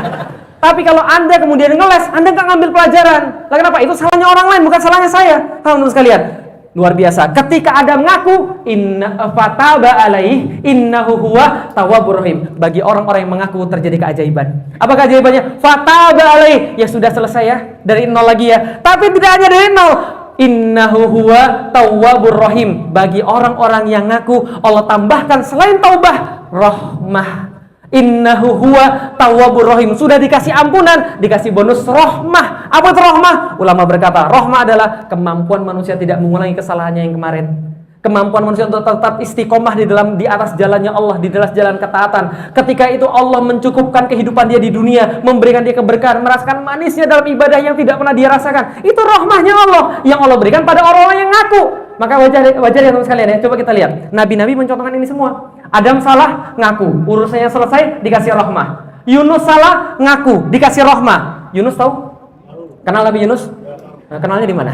Tapi kalau Anda kemudian ngeles, Anda nggak ngambil pelajaran. Lah kenapa? Itu salahnya orang lain, bukan salahnya saya. Paham teman sekalian? Luar biasa. Ketika Adam mengaku, inna fataba alaih innahu huwa tawwabur rahim. Bagi orang-orang yang mengaku terjadi keajaiban. Apa keajaibannya? Fataba alaih. Ya sudah selesai ya, dari nol lagi ya. Tapi tidak hanya dari nol. Innahu huwa tawwabur rahim. Bagi orang-orang yang ngaku, Allah tambahkan selain taubah, rahmah. Innahu huwa tawwabur rahim. Sudah dikasih ampunan, dikasih bonus rahmah. Apa itu rahmah? Ulama berkata, rahmah adalah kemampuan manusia tidak mengulangi kesalahannya yang kemarin. Kemampuan manusia untuk tetap istiqomah di atas jalannya Allah, di atas jalan ketaatan. Ketika itu Allah mencukupkan kehidupan dia di dunia, memberikan dia keberkahan, merasakan manisnya dalam ibadah yang tidak pernah dia rasakan. Itu rahmahnya Allah yang Allah berikan pada orang-orang yang ngaku. Maka wajar ya teman sekalian ya. Coba kita lihat. Nabi-nabi mencontohkan ini semua. Adam salah, ngaku. Urusannya selesai, dikasih rahmah. Yunus salah, ngaku. Dikasih rahmah. Yunus tahu? Kenal Nabi Yunus? Nah, kenalnya di mana?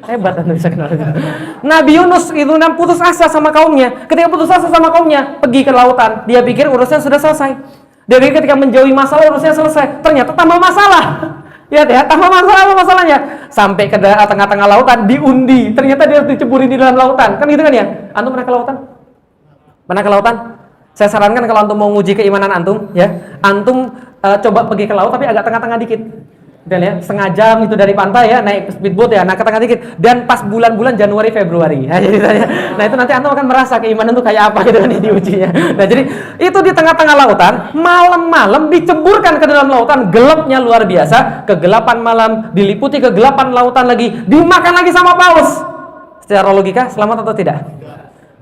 Hebat Anda bisa kenal. Nabi Yunus itu putus asa sama kaumnya. Ketika putus asa sama kaumnya, pergi ke lautan. Dia pikir urusannya sudah selesai. Dia pikir ketika menjauhi masalah, urusannya selesai. Ternyata tambah masalah. Lihat ya, tambah masalah masalahnya. Sampai ke tengah-tengah lautan, diundi. Ternyata dia diceburin di dalam lautan. Kan gitu kan ya? Antum pernah ke lautan? Pernah ke lautan? Saya sarankan kalau antum mau nguji keimanan antum, ya, antum coba pergi ke laut tapi agak tengah-tengah dikit. Dan ya, setengah jam itu dari pantai ya, naik speedboat ya, nah ke tengah dikit. Dan pas bulan-bulan Januari Februari. Nah, nah itu nanti antum akan merasa keimanan itu kayak apa gitu kan diujinya. Nah jadi itu di tengah-tengah lautan, malam-malam diceburkan ke dalam lautan, gelapnya luar biasa, kegelapan malam diliputi kegelapan lautan lagi, dimakan lagi sama paus. Secara logika selamat atau tidak?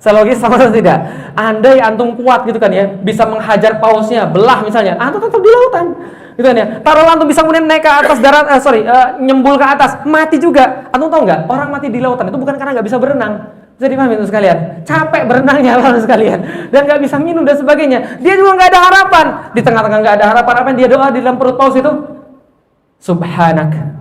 Secara logis sama atau tidak? Andai antum kuat gitu kan ya, bisa menghajar pausnya, belah misalnya, antum tetap di lautan. Gitu kan ya. Taruhlah antum bisa kemudian naik ke atas darat, nyembul ke atas, mati juga. Antum tahu nggak? Orang mati di lautan itu bukan karena nggak bisa berenang. Bisa dipahami itu sekalian. Capek berenangnya lah sekalian. Dan nggak bisa minum dan sebagainya. Dia juga nggak ada harapan. Di tengah-tengah nggak ada harapan, apa yang dia doa di dalam perut paus itu? Subhanak.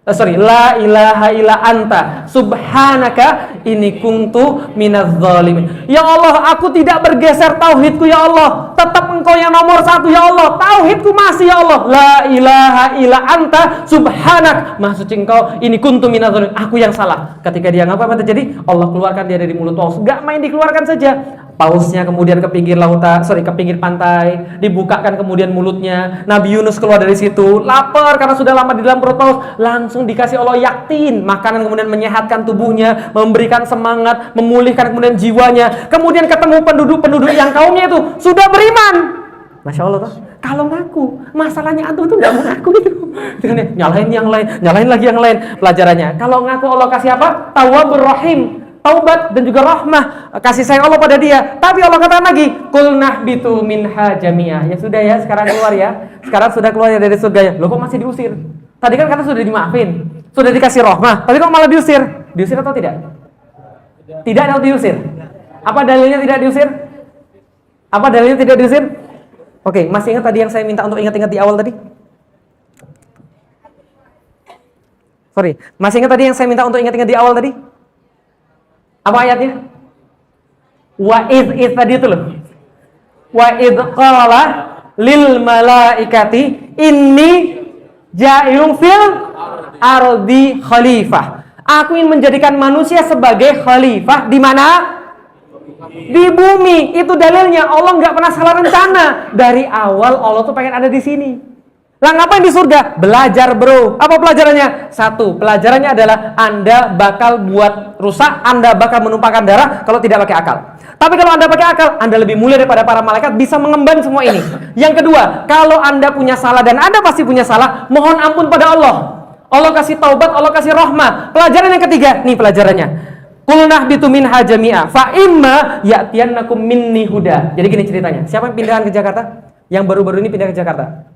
La ilaha illa anta subhanaka inni kuntu minadz zalimin. Ya Allah, aku tidak bergeser tauhidku ya Allah. Tetap engkau yang nomor satu ya Allah. Tauhidku masih ya Allah. La ilaha illa anta subhanak. Maha suci engkau, inni kuntu minadz zalimin. Aku yang salah. Ketika dia ngaku apa terjadi? Allah keluarkan dia dari mulut paus. Gak main dikeluarkan saja. Pausnya kemudian ke pinggir lautan, ke pinggir pantai, dibukakan kemudian mulutnya. Nabi Yunus keluar dari situ, lapar karena sudah lama di dalam perut paus. Langsung dikasih Allah yaktin, makanan kemudian menyehatkan tubuhnya, memberikan semangat, memulihkan kemudian jiwanya. Kemudian ketemu penduduk-penduduk yang kaumnya itu sudah beriman. Masya Allah tuh. Kalau ngaku, masalahnya antum tuh nggak mengaku gitu. Dengan nyalahin yang lain, nyalahin lagi yang lain. Pelajarannya, kalau ngaku Allah kasih apa? Tawwabur Rahim. Taubat dan juga rahmah, kasih sayang Allah pada dia. Tapi Allah katakan lagi, qul nahbitu minha jami'ah. Ya sudah ya, sekarang keluar ya. Sekarang sudah keluar ya dari surga ya. Loh kok masih diusir? Tadi kan kata sudah dimaafin, sudah dikasih rahmah, tapi kok malah diusir? Diusir atau tidak? Tidak atau diusir? Apa dalilnya tidak diusir? Apa dalilnya tidak diusir? Oke, masih ingat tadi yang saya minta untuk ingat-ingat di awal tadi? Sorry, masih ingat tadi yang saya minta untuk ingat-ingat di awal tadi? Apa ayatnya? Wa id tadi itu loh. Wa id qala lil malaikati inni ja'ilun fil ardi khalifah. Aku ingin menjadikan manusia sebagai khalifah di mana? Di bumi. Itu dalilnya Allah nggak pernah salah rencana. Dari awal Allah tuh pengen ada di sini. Lah ngapain di surga? Belajar bro. Apa pelajarannya? Satu, pelajarannya adalah Anda bakal buat rusak, Anda bakal menumpahkan darah kalau tidak pakai akal. Tapi kalau Anda pakai akal, Anda lebih mulia daripada para malaikat, bisa mengemban semua ini. Yang kedua, kalau Anda punya salah dan Anda pasti punya salah, mohon ampun pada Allah. Allah kasih taubat, Allah kasih rahmah. Pelajaran yang ketiga, nih pelajarannya. Qul nahbitu minha jami'a fa imma ya'tiyannakum minni huda. Jadi gini ceritanya. Siapa yang pindahan ke Jakarta? Yang baru-baru ini pindah ke Jakarta?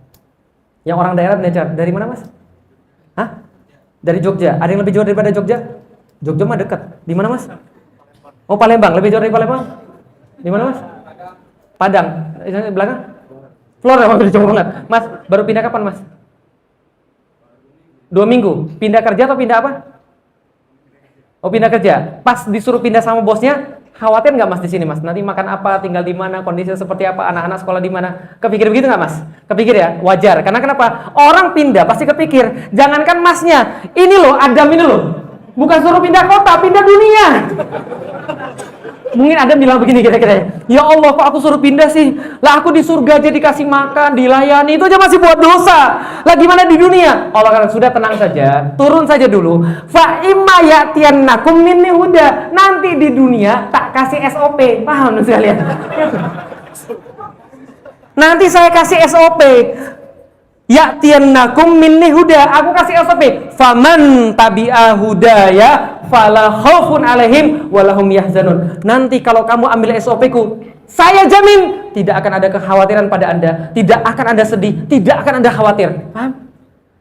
Yang orang daerah belajar. Dari mana mas? Hah? Dari Jogja. Ada yang lebih jauh daripada Jogja? Jogja mah dekat. Di mana, Mas? Oh, Palembang. Lebih jauh dari Palembang? Di mana, Mas? Padang. Di belakang? Flora, udah jauh banget. Mas, baru pindah kapan, Mas? 2 minggu. Pindah kerja atau pindah apa? Oh, pindah kerja. Pas disuruh pindah sama bosnya, khawatir nggak, Mas, di sini, Mas? Nanti makan apa, tinggal di mana, kondisinya seperti apa, anak-anak sekolah di mana? Kepikir begitu nggak, Mas? Kepikir ya? Wajar. Karena kenapa? Orang pindah pasti kepikir. Jangankan Masnya, ini loh, Adam ini loh. Bukan suruh pindah kota, pindah dunia. Mungkin Adam bilang begini kira-kira, ya Allah, kok aku suruh pindah sih? Lah aku di surga aja dikasih makan, dilayani, itu aja masih buat dosa. Lah gimana di dunia? Allah kata, sudah tenang saja, turun saja dulu. Fa imma ya'tiyannakum minni huda. Nanti di dunia tak kasih SOP. Paham sekalian? Nanti saya kasih SOP. Ya'tiyannakum minni huda. Aku kasih SOP. Faman tabi'a hudaya fala khaufun alaihim walahum yahzanun. Nanti kalau kamu ambil SOP-ku, saya jamin tidak akan ada kekhawatiran pada Anda, tidak akan Anda sedih, tidak akan Anda khawatir. Paham?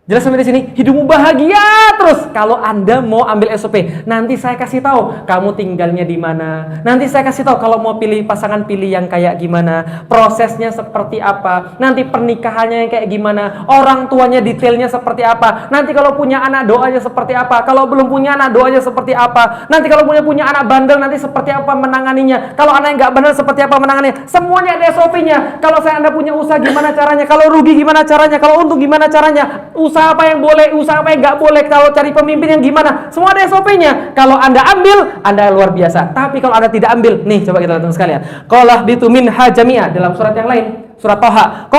Jelas sampai di sini? Hidupmu bahagia terus kalau Anda mau ambil SOP. Nanti saya kasih tahu kamu tinggalnya di mana. Nanti saya kasih tahu kalau mau pilih pasangan, pilih yang kayak gimana, prosesnya seperti apa, nanti pernikahannya yang kayak gimana, orang tuanya detailnya seperti apa, nanti kalau punya anak doanya seperti apa, kalau belum punya anak doanya seperti apa, nanti kalau punya anak bandel nanti seperti apa menanganinya, kalau anak yang nggak bandel seperti apa menanganinya. Semuanya ada SOP-nya. Kalau Anda punya usaha gimana caranya, kalau rugi gimana caranya, kalau untung gimana caranya, usaha apa yang boleh, usaha apa yang nggak boleh, kalau cari pemimpin yang gimana, semua ada SOP-nya. Kalau Anda ambil, Anda luar biasa. Tapi kalau Anda tidak ambil, nih coba kita lihat sekalian. Qala bitu minha jami'a dalam surat yang lain, surat Thaha.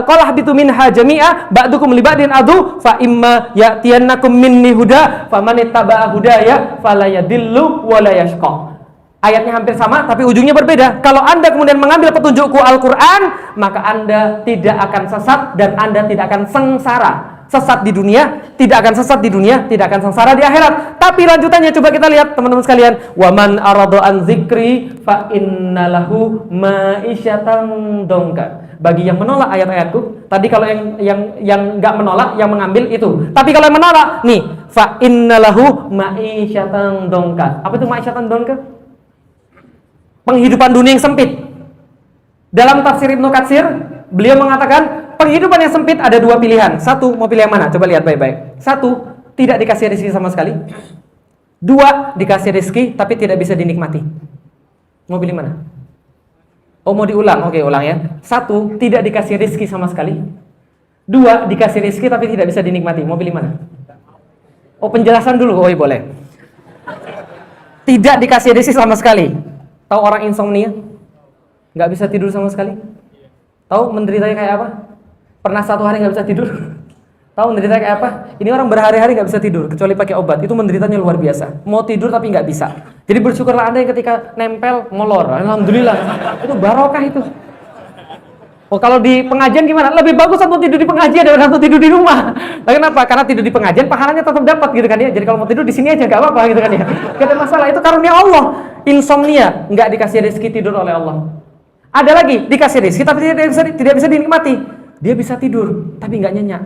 Qala bitu minha jami'a ba'dukum li ba'din adu fa imma ya'tiyannakum minni huda faman ittaba'a hudaya fala yadillu wa la yashqa. Ayatnya hampir sama, tapi ujungnya berbeda. Kalau Anda kemudian mengambil petunjukku Al-Quran, maka Anda tidak akan sesat dan Anda tidak akan sengsara. Sesat di dunia, tidak akan sesat di dunia, tidak akan sengsara di akhirat. Tapi lanjutannya coba kita lihat teman-teman sekalian. Waman arada an dzikri fa innalahu ma'isyatan dongka. Bagi yang menolak ayat-ayatku, tadi kalau yang nggak menolak, yang mengambil itu. Tapi kalau yang menolak, nih, fa innalahu ma'isyatan dongka. Apa itu ma'isyatan dongka? Penghidupan dunia yang sempit. Dalam tafsir Ibnu Katsir, beliau mengatakan penghidupan yang sempit ada 2 pilihan. Satu, mau pilih yang mana? Coba lihat baik-baik. 1, tidak dikasih rezeki sama sekali. 2, dikasih rezeki tapi tidak bisa dinikmati. Mau pilih mana? Oh, mau diulang? Oke, ulang ya. 1, tidak dikasih rezeki sama sekali. 2, dikasih rezeki tapi tidak bisa dinikmati. Mau pilih mana? Oh, penjelasan dulu. Oh, iya, boleh. Tidak dikasih rezeki sama sekali. Tahu orang insomnia? Nggak bisa tidur sama sekali? Tahu menderitanya kayak apa? Pernah 1 hari nggak bisa tidur? Tahu menderita kayak apa? Ini orang berhari-hari nggak bisa tidur kecuali pakai obat. Itu menderitanya luar biasa. Mau tidur tapi nggak bisa. Jadi bersyukurlah Anda yang ketika nempel molor. Alhamdulillah. Itu barokah itu. Oh, kalau di pengajian gimana? Lebih bagus satu tidur di pengajian daripada satu tidur di rumah. Nah, kenapa? Karena tidur di pengajian pahalanya tetap dapat gitu kan ya. Jadi kalau mau tidur di sini aja nggak apa-apa gitu kan ya. Gak ada masalah, itu karunia Allah. Insomnia nggak dikasih rezeki tidur oleh Allah. Ada lagi dikasih rezeki tapi tidak bisa dinikmati. Dia bisa tidur tapi nggak nyenyak.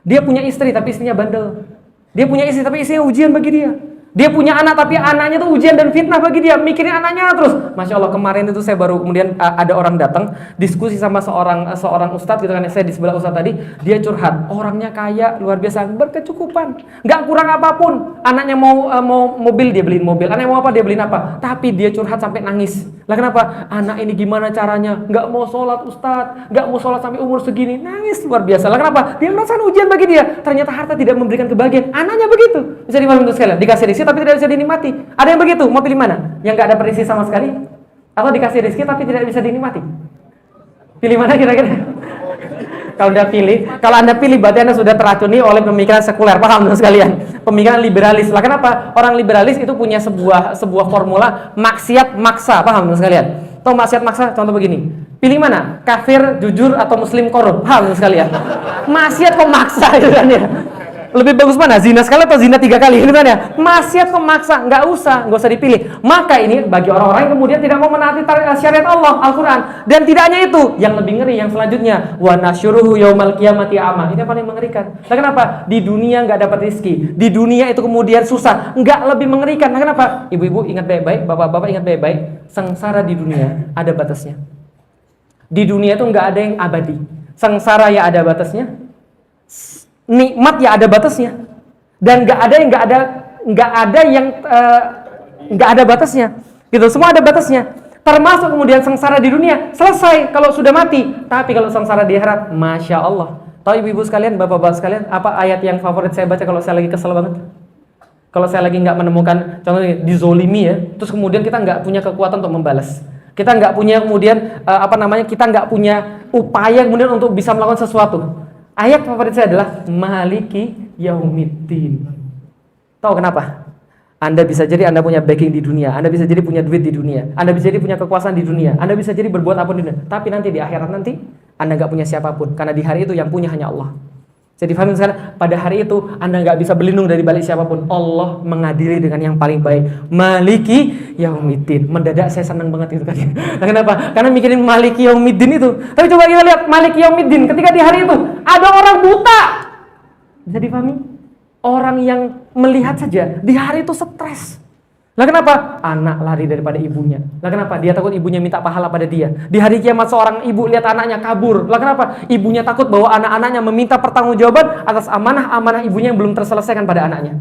Dia punya istri tapi istrinya bandel. Dia punya istri tapi istrinya ujian bagi dia. Dia punya anak tapi anaknya tuh ujian dan fitnah bagi dia, mikirin anaknya terus. Masya Allah, kemarin itu saya baru kemudian ada orang datang diskusi sama seorang ustadz gitu kan, saya di sebelah ustadz tadi, dia curhat, orangnya kaya luar biasa, berkecukupan, nggak kurang apapun. Anaknya mau mobil dia beliin mobil, anaknya mau apa dia beliin apa, tapi dia curhat sampai nangis. Lah kenapa? Anak ini gimana caranya? Nggak mau sholat ustadz, nggak mau sholat sampai umur segini, nangis luar biasa. Lah kenapa? Dia merasakan ujian bagi dia. Ternyata harta tidak memberikan kebahagiaan. Anaknya begitu. Bisa dimana untuk sekalian? Dikasih rezeki tapi tidak bisa dinikmati. Ada yang begitu, mau pilih mana? Yang nggak ada rezeki sama sekali, atau dikasih rezeki tapi tidak bisa dinikmati? Pilih mana kira-kira? Kalau Anda pilih berarti Anda sudah teracuni oleh pemikiran sekuler, paham sekalian? Pemikiran liberalis. Lah kenapa? Orang liberalis itu punya sebuah formula maksiat maksa, paham sekalian? Tahu maksiat maksa? Contoh begini. Pilih mana? Kafir, jujur, atau muslim korup? Paham sekalian? Maksiat kok maksa gitu kan ya? Lebih bagus mana? Zina sekali atau zina 3 kali? Ini ya. Maksiat kok maksa? Nggak usah dipilih. Maka ini bagi orang-orang yang kemudian tidak mau menaati syariat Allah, Al-Quran. Dan tidak hanya itu, yang lebih ngeri yang selanjutnya, wa nasyuruhu yaumal qiyamati a'ma. Ini yang paling mengerikan. Nah, kenapa? Di dunia nggak dapat rezeki, di dunia itu kemudian susah, nggak lebih mengerikan. Nah, kenapa? Ibu-ibu ingat baik-baik, bapak-bapak ingat baik-baik, sengsara di dunia ada batasnya. Di dunia itu nggak ada yang abadi. Sengsara ya ada batasnya, nikmat ya ada batasnya, dan nggak ada batasnya, gitu. Semua ada batasnya, termasuk kemudian sengsara di dunia selesai kalau sudah mati. Tapi kalau sengsara di akhirat, masya Allah. Tahu ibu-ibu sekalian, bapak-bapak sekalian, apa ayat yang favorit saya baca kalau saya lagi kesel banget? Kalau saya lagi nggak menemukan, contohnya dizolimi ya, terus kemudian kita nggak punya kekuatan untuk membalas. Kita nggak punya kemudian kita nggak punya upaya kemudian untuk bisa melakukan sesuatu. Ayat favorit saya adalah Maliki Yaumiddin. Tahu kenapa? Anda bisa jadi Anda punya backing di dunia, Anda bisa jadi punya duit di dunia, Anda bisa jadi punya kekuasaan di dunia, Anda bisa jadi berbuat apa di dunia. Tapi nanti di akhirat nanti Anda nggak punya siapapun, karena di hari itu yang punya hanya Allah. Jadi paham sekarang, pada hari itu Anda nggak bisa berlindung dari balik siapapun. Allah mengadili dengan yang paling baik. Maliki Yaumiddin. Mendadak saya senang banget itu tadi. Nah, kenapa? Karena mikirin Maliki Yaumiddin itu. Tapi coba kita lihat Maliki Yaumiddin. Ketika di hari itu ada orang buta. Bisa dipahami? Orang yang melihat saja di hari itu stres. Lah kenapa? Anak lari daripada ibunya. Lah kenapa? Dia takut ibunya minta pahala pada dia. Di hari kiamat seorang ibu lihat anaknya kabur. Lah kenapa? Ibunya takut bahwa anak-anaknya meminta pertanggungjawaban atas amanah-amanah ibunya yang belum terselesaikan pada anaknya.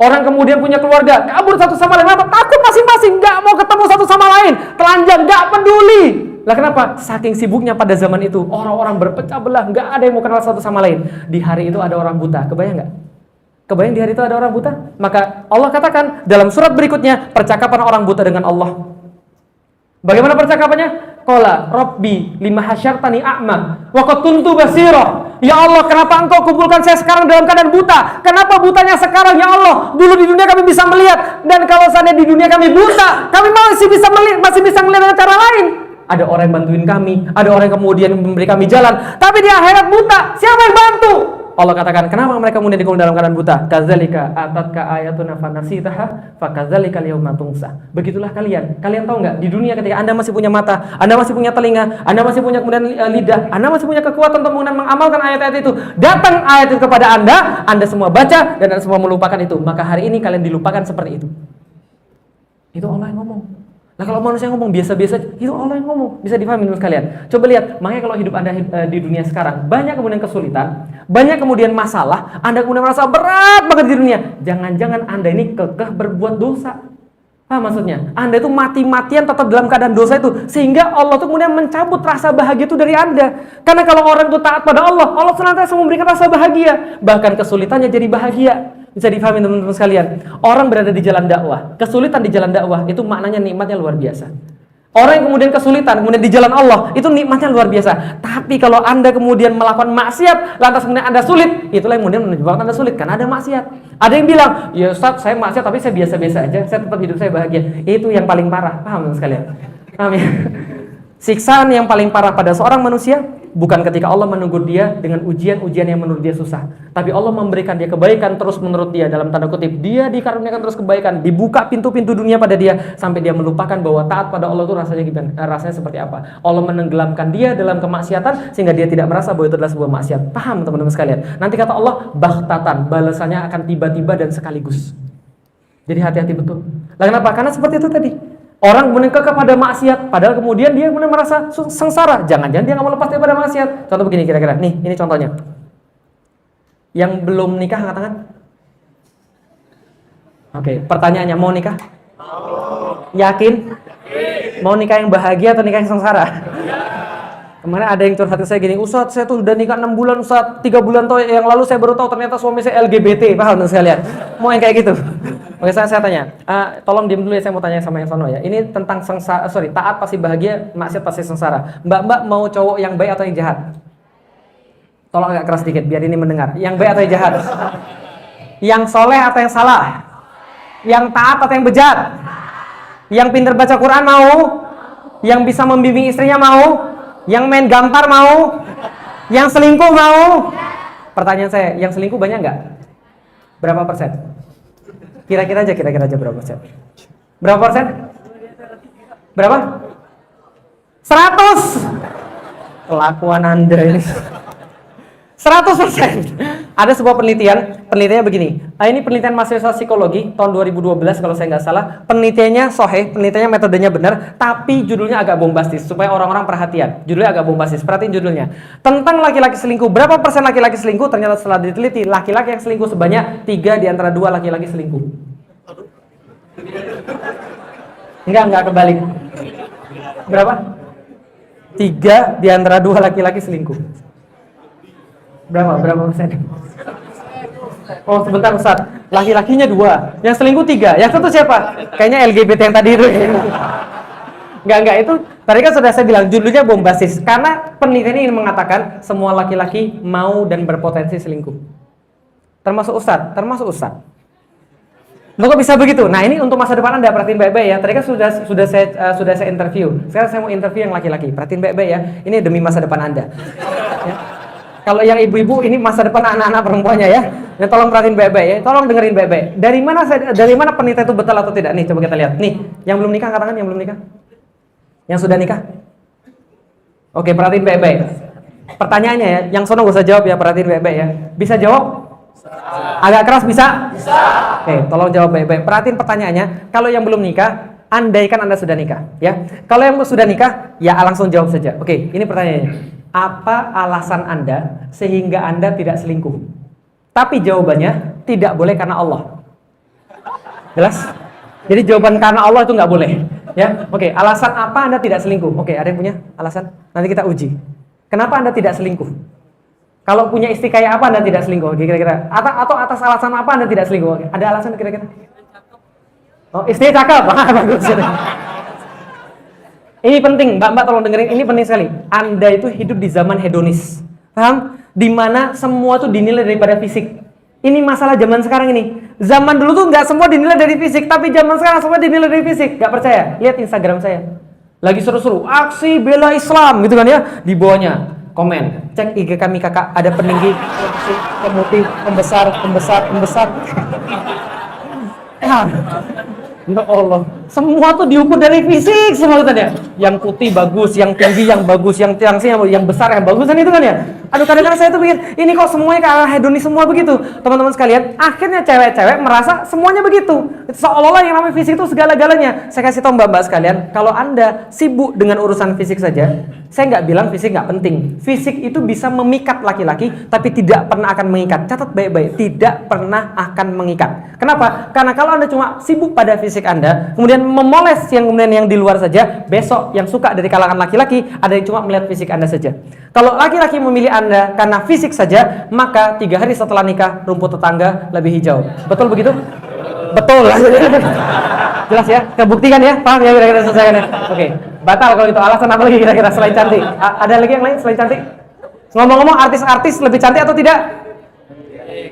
Orang kemudian punya keluarga, kabur satu sama lain. Kenapa? Takut masing-masing, nggak mau ketemu satu sama lain. Telanjang, nggak peduli. Lah kenapa? Saking sibuknya pada zaman itu, orang-orang berpecah belah, nggak ada yang mau kenal satu sama lain. Di hari itu ada orang buta. Kebayang nggak? Kebayang di hari itu ada orang buta? Maka Allah katakan dalam surat berikutnya, percakapan orang buta dengan Allah. Bagaimana percakapannya? Qala Rabbi lima hasyartani a'ma wa qad kuntu basira. Ya Allah, kenapa engkau kumpulkan saya sekarang dalam keadaan buta? Kenapa butanya sekarang ya Allah? Dulu di dunia kami bisa melihat, dan kalau seandainya di dunia kami buta, kami masih bisa melihat dengan cara lain. Ada orang yang bantuin kami, ada orang yang kemudian memberi kami jalan. Tapi di akhirat buta, siapa yang bantu? Allah katakan, kenapa mereka kemudian dikumpulkan dalam keadaan buta? Kadzalika atatka ayatuna fanasitaha fakadzalika al-yauma tunsa. Begitulah kalian. Kalian tahu nggak? Di dunia ketika Anda masih punya mata, Anda masih punya telinga, Anda masih punya kemudian lidah, Anda masih punya kekuatan untuk mengamalkan ayat-ayat itu. Datang ayat itu kepada Anda semua baca dan Anda semua melupakan itu. Maka hari ini kalian dilupakan seperti itu. Itu Allah yang ngomong. Nah, kalau manusia ngomong biasa-biasa, itu Allah yang ngomong. Bisa dipahami menurut kalian. Coba lihat, makanya kalau hidup Anda di dunia sekarang, banyak kemudian kesulitan, banyak kemudian masalah, Anda kemudian merasa berat banget di dunia. Jangan-jangan Anda ini kekeh berbuat dosa. Paham maksudnya? Anda itu mati-matian tetap dalam keadaan dosa itu, sehingga Allah itu kemudian mencabut rasa bahagia itu dari Anda. Karena kalau orang itu taat pada Allah, Allah senantiasa memberikan rasa bahagia. Bahkan kesulitannya jadi bahagia. Bisa difahami teman-teman sekalian. Orang berada di jalan dakwah, kesulitan di jalan dakwah itu maknanya nikmatnya luar biasa. Orang yang kemudian kesulitan, kemudian di jalan Allah, itu nikmatnya luar biasa. Tapi kalau Anda kemudian melakukan maksiat, lantas kemudian Anda sulit, itulah yang kemudian menyebabkan Anda sulit, karena ada maksiat. Ada yang bilang, ya Ustaz, saya maksiat tapi saya biasa-biasa aja, saya tetap hidup saya bahagia. Itu yang paling parah, paham sekalian? Paham ya? Siksaan yang paling parah pada seorang manusia bukan ketika Allah menegur dia dengan ujian-ujian yang menurut dia susah, tapi Allah memberikan dia kebaikan terus menurut dia, dalam tanda kutip, dia dikaruniakan terus kebaikan, dibuka pintu-pintu dunia pada dia sampai dia melupakan bahwa taat pada Allah itu rasanya seperti apa. Allah menenggelamkan dia dalam kemaksiatan sehingga dia tidak merasa bahwa itu adalah sebuah maksiat. Paham teman-teman sekalian? Nanti kata Allah, baghtatan, balasannya akan tiba-tiba dan sekaligus. Jadi hati-hati betul. Lah kenapa? Karena seperti itu tadi. Orang kemudian kekeh pada maksiat, padahal kemudian dia kemudian merasa sengsara. Jangan-jangan dia nggak mau lepas daripada maksiat. Contoh begini kira-kira. Nih, ini contohnya. Yang belum nikah angkat tangan. Oke, pertanyaannya, mau nikah? Yakin? Mau nikah yang bahagia atau nikah yang sengsara? Kemarin ada yang curhat ke saya gini, Ustaz, saya tuh udah nikah 6 bulan, Ustaz, 3 bulan yang lalu saya baru tahu ternyata suami saya LGBT. Paham sekalian? Mau yang kayak gitu? Oke, saya tanya, tolong diam dulu ya, saya mau tanya sama yang sono ya. Ini tentang taat pasti bahagia, maksiat pasti sengsara. Mbak-mbak mau cowok yang baik atau yang jahat? Tolong agak keras dikit biar ini mendengar. Yang baik atau yang jahat? Yang soleh atau yang salah? Yang taat atau yang bejat? Yang pintar baca Quran mau? Yang bisa membimbing istrinya mau? Yang main gampar mau? Yang selingkuh mau? Pertanyaan saya, yang selingkuh banyak nggak? Berapa persen? Kira-kira aja berapa persen? Berapa persen? Berapa? 100. Kelakuan Anda ini. 100%. Ada sebuah penelitiannya begini. Ini penelitian mahasiswa psikologi tahun 2012 kalau saya nggak salah. Penelitiannya sahih, penelitiannya metodenya benar, tapi judulnya agak bombastis supaya orang-orang perhatian. Judulnya agak bombastis. Perhatiin judulnya. Tentang laki-laki selingkuh. Berapa persen laki-laki selingkuh? Ternyata setelah diteliti, laki-laki yang selingkuh sebanyak 3 di antara 2 laki-laki selingkuh. Enggak kebalik. Berapa? 3 di antara 2 laki-laki selingkuh. Berapa persen? Oh sebentar Ustaz, laki-lakinya 2, yang selingkuh 3, yang satu siapa? Kayaknya LGBT yang tadi itu. Enggak, itu tadi kan sudah saya bilang judulnya bombastis, karena penelitian ini mengatakan semua laki-laki mau dan berpotensi selingkuh. Termasuk Ustaz. Loh kok bisa begitu? Nah ini untuk masa depan Anda, perhatiin baik-baik ya. Tadi kan sudah saya interview, sekarang saya mau interview yang laki-laki. Perhatiin baik-baik ya, ini demi masa depan Anda ya. Kalau yang ibu-ibu ini masa depan anak-anak perempuannya ya. Nah, tolong perhatiin baik-baik ya. Tolong dengerin baik-baik. Dari mana penelitian itu betul atau tidak? Nih, coba kita lihat. Nih, yang belum nikah angkat tangan, yang belum nikah. Yang sudah nikah? Oke, perhatiin baik-baik. Pertanyaannya ya, yang sono gak usah jawab ya, perhatiin baik-baik ya. Bisa jawab? Agak keras bisa? Bisa. Oke, tolong jawab baik-baik. Perhatiin pertanyaannya. Kalau yang belum nikah, andaikan Anda sudah nikah, ya. Kalau yang sudah nikah, ya langsung jawab saja. Oke, ini pertanyaannya. Apa alasan Anda sehingga Anda tidak selingkuh? Tapi jawabannya tidak boleh karena Allah. Jelas? Jadi jawaban karena Allah itu nggak boleh. Ya, oke. Alasan apa Anda tidak selingkuh? Oke, ada yang punya alasan? Nanti kita uji. Kenapa Anda tidak selingkuh? Kalau punya istri kayak apa Anda tidak selingkuh? Kira-kira. Atau atas alasan apa Anda tidak selingkuh? Oke. Ada alasan kira-kira? Oh, istrinya cakep. Bagus. Ini penting, Mbak tolong dengerin, ini penting sekali. Anda itu hidup di zaman hedonis. Paham? Dimana semua tuh dinilai daripada fisik. Ini masalah zaman sekarang ini. Zaman dulu tuh nggak semua dinilai dari fisik, tapi zaman sekarang semua dinilai dari fisik. Nggak percaya? Lihat Instagram saya. Lagi seru-seru, aksi bela Islam gitu kan ya. Di bawahnya komen, cek IG kami kakak, ada peninggi, pemutih, pembesar. Ya Allah, semua tuh diukur dari fisik semua kan ya. Yang putih bagus, yang tinggi yang bagus, yang besar yang bagus kan itu kan ya. Aduh kadang-kadang saya tuh pikir, ini kok semuanya ke arah hedonis semua begitu. Teman-teman sekalian, akhirnya cewek-cewek merasa semuanya begitu. Seolah-olah yang namanya fisik itu segala-galanya. Saya kasih tahu mbak-mbak sekalian, kalau Anda sibuk dengan urusan fisik saja, saya nggak bilang fisik nggak penting. Fisik itu bisa memikat laki-laki, tapi tidak pernah akan mengikat. Catat baik-baik, tidak pernah akan mengikat. Kenapa? Karena kalau Anda cuma sibuk pada fisik Anda, kemudian memoles yang di luar saja, besok yang suka dari kalangan laki-laki, ada yang cuma melihat fisik Anda saja. Kalau laki-laki memilih Anda karena fisik saja, maka 3 hari setelah nikah, rumput tetangga lebih hijau. Betul begitu? Betul. Jelas ya? Kebuktikan ya? Paham ya kira-kira selesaikan ya? Oke. Batal kalau itu. Alasan apa lagi kira-kira selain cantik? Ada lagi yang lain selain cantik? Ngomong-ngomong, artis-artis lebih cantik atau tidak?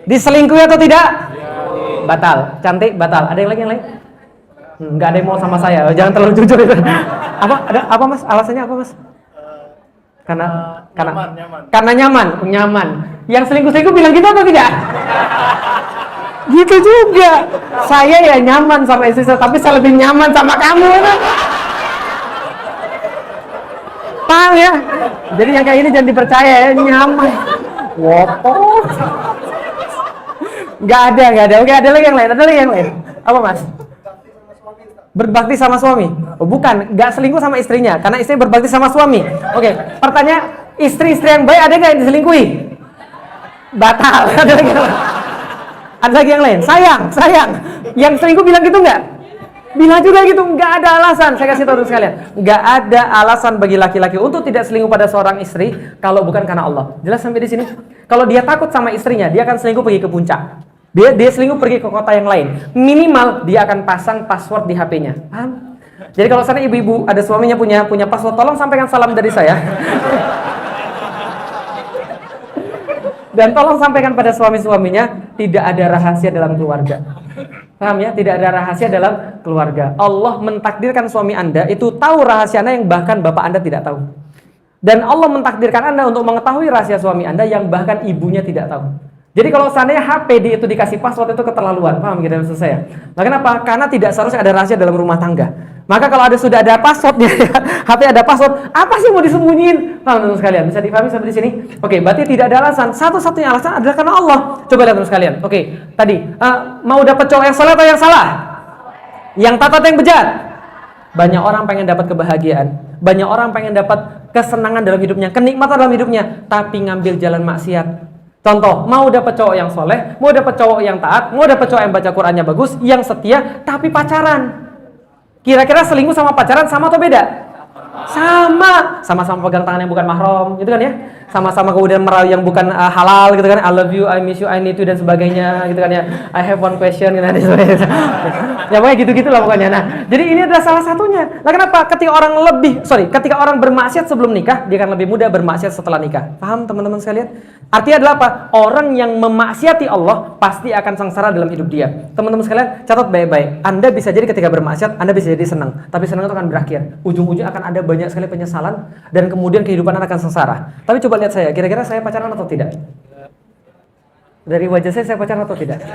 Diselingkuhi atau tidak? Batal. Cantik, batal. Ada yang lagi yang lain? Nggak ada yang mau sama saya. Jangan terlalu jujur itu. Apa Mas? Alasannya apa Mas? Karena nyaman. Yang selingkuh bilang gitu atau tidak? Gitu juga. Saya ya nyaman sama istri saya, tapi saya lebih nyaman sama kamu. Paham ya? Jadi yang kayak ini jangan dipercaya ya, nyaman. Wopo. Nggak ada. Oke, ada lagi yang lain. Apa Mas? Berbakti sama suami? Oh, bukan, nggak selingkuh sama istrinya, karena istri berbakti sama suami. Oke, pertanyaan, istri-istri yang baik ada nggak yang diselingkuhi? Batal. Ada lagi yang lain? Sayang. Yang selingkuh bilang gitu nggak? Bilang juga gitu, nggak ada alasan. Saya kasih tahu sekalian, nggak ada alasan bagi laki-laki untuk tidak selingkuh pada seorang istri kalau bukan karena Allah. Jelas sampai di sini? Kalau dia takut sama istrinya, dia akan selingkuh pergi ke puncak. Dia selingkuh pergi ke kota yang lain. Minimal dia akan pasang password di HP-nya. Paham? Jadi kalau sana ibu-ibu ada suaminya punya password, tolong sampaikan salam dari saya. Dan tolong sampaikan pada suami-suaminya, tidak ada rahasia dalam keluarga. Paham ya? Tidak ada rahasia dalam keluarga. Allah mentakdirkan suami Anda itu tahu rahasia Anda yang bahkan bapak Anda tidak tahu. Dan Allah mentakdirkan Anda untuk mengetahui rahasia suami Anda yang bahkan ibunya tidak tahu. Jadi kalau seandainya HP itu dikasih password itu keterlaluan, paham gitu maksud saya? Nah, kenapa? Karena tidak seharusnya ada rahasia dalam rumah tangga. Maka kalau sudah ada passwordnya, HP ada password, apa sih mau disembunyiin? Paham teman sekalian? Bisa dipahami sampai di sini? Oke, berarti tidak ada alasan. Satu-satunya alasan adalah karena Allah. Coba lihat teman sekalian. Oke, tadi mau dapat cowok yang saleh atau yang salah? Yang taat atau yang bejat? Banyak orang pengen dapat kebahagiaan, banyak orang pengen dapat kesenangan dalam hidupnya, kenikmatan dalam hidupnya, tapi ngambil jalan maksiat. Contoh, mau dapat cowok yang soleh, mau dapat cowok yang taat, mau dapat cowok yang baca Qurannya bagus, yang setia, tapi pacaran. Kira-kira selingkuh sama pacaran sama atau beda? Sama-sama pegang tangan yang bukan mahram, gitu kan ya? Sama-sama kemudian merayu yang bukan halal, gitu kan? I love you, I miss you, I need you dan sebagainya, gitu kan ya? I have one question, gitu kan? Ya pokoknya gitu-gitu lah pokoknya. Nah, jadi ini adalah salah satunya. Nah, kenapa? Ketika orang bermaksiat sebelum nikah, dia akan lebih mudah bermaksiat setelah nikah. Paham teman-teman sekalian? Artinya adalah apa? Orang yang memaksiati Allah pasti akan sengsara dalam hidup dia. Teman-teman sekalian, catat baik-baik. Anda bisa jadi ketika bermaksiat, Anda bisa jadi senang. Tapi senang itu akan berakhir. Ujung-ujungnya akan ada banyak sekali penyesalan dan kemudian kehidupan Anda akan sengsara. Tapi coba lihat saya, kira-kira saya pacaran atau tidak? Dari wajah saya pacaran atau tidak?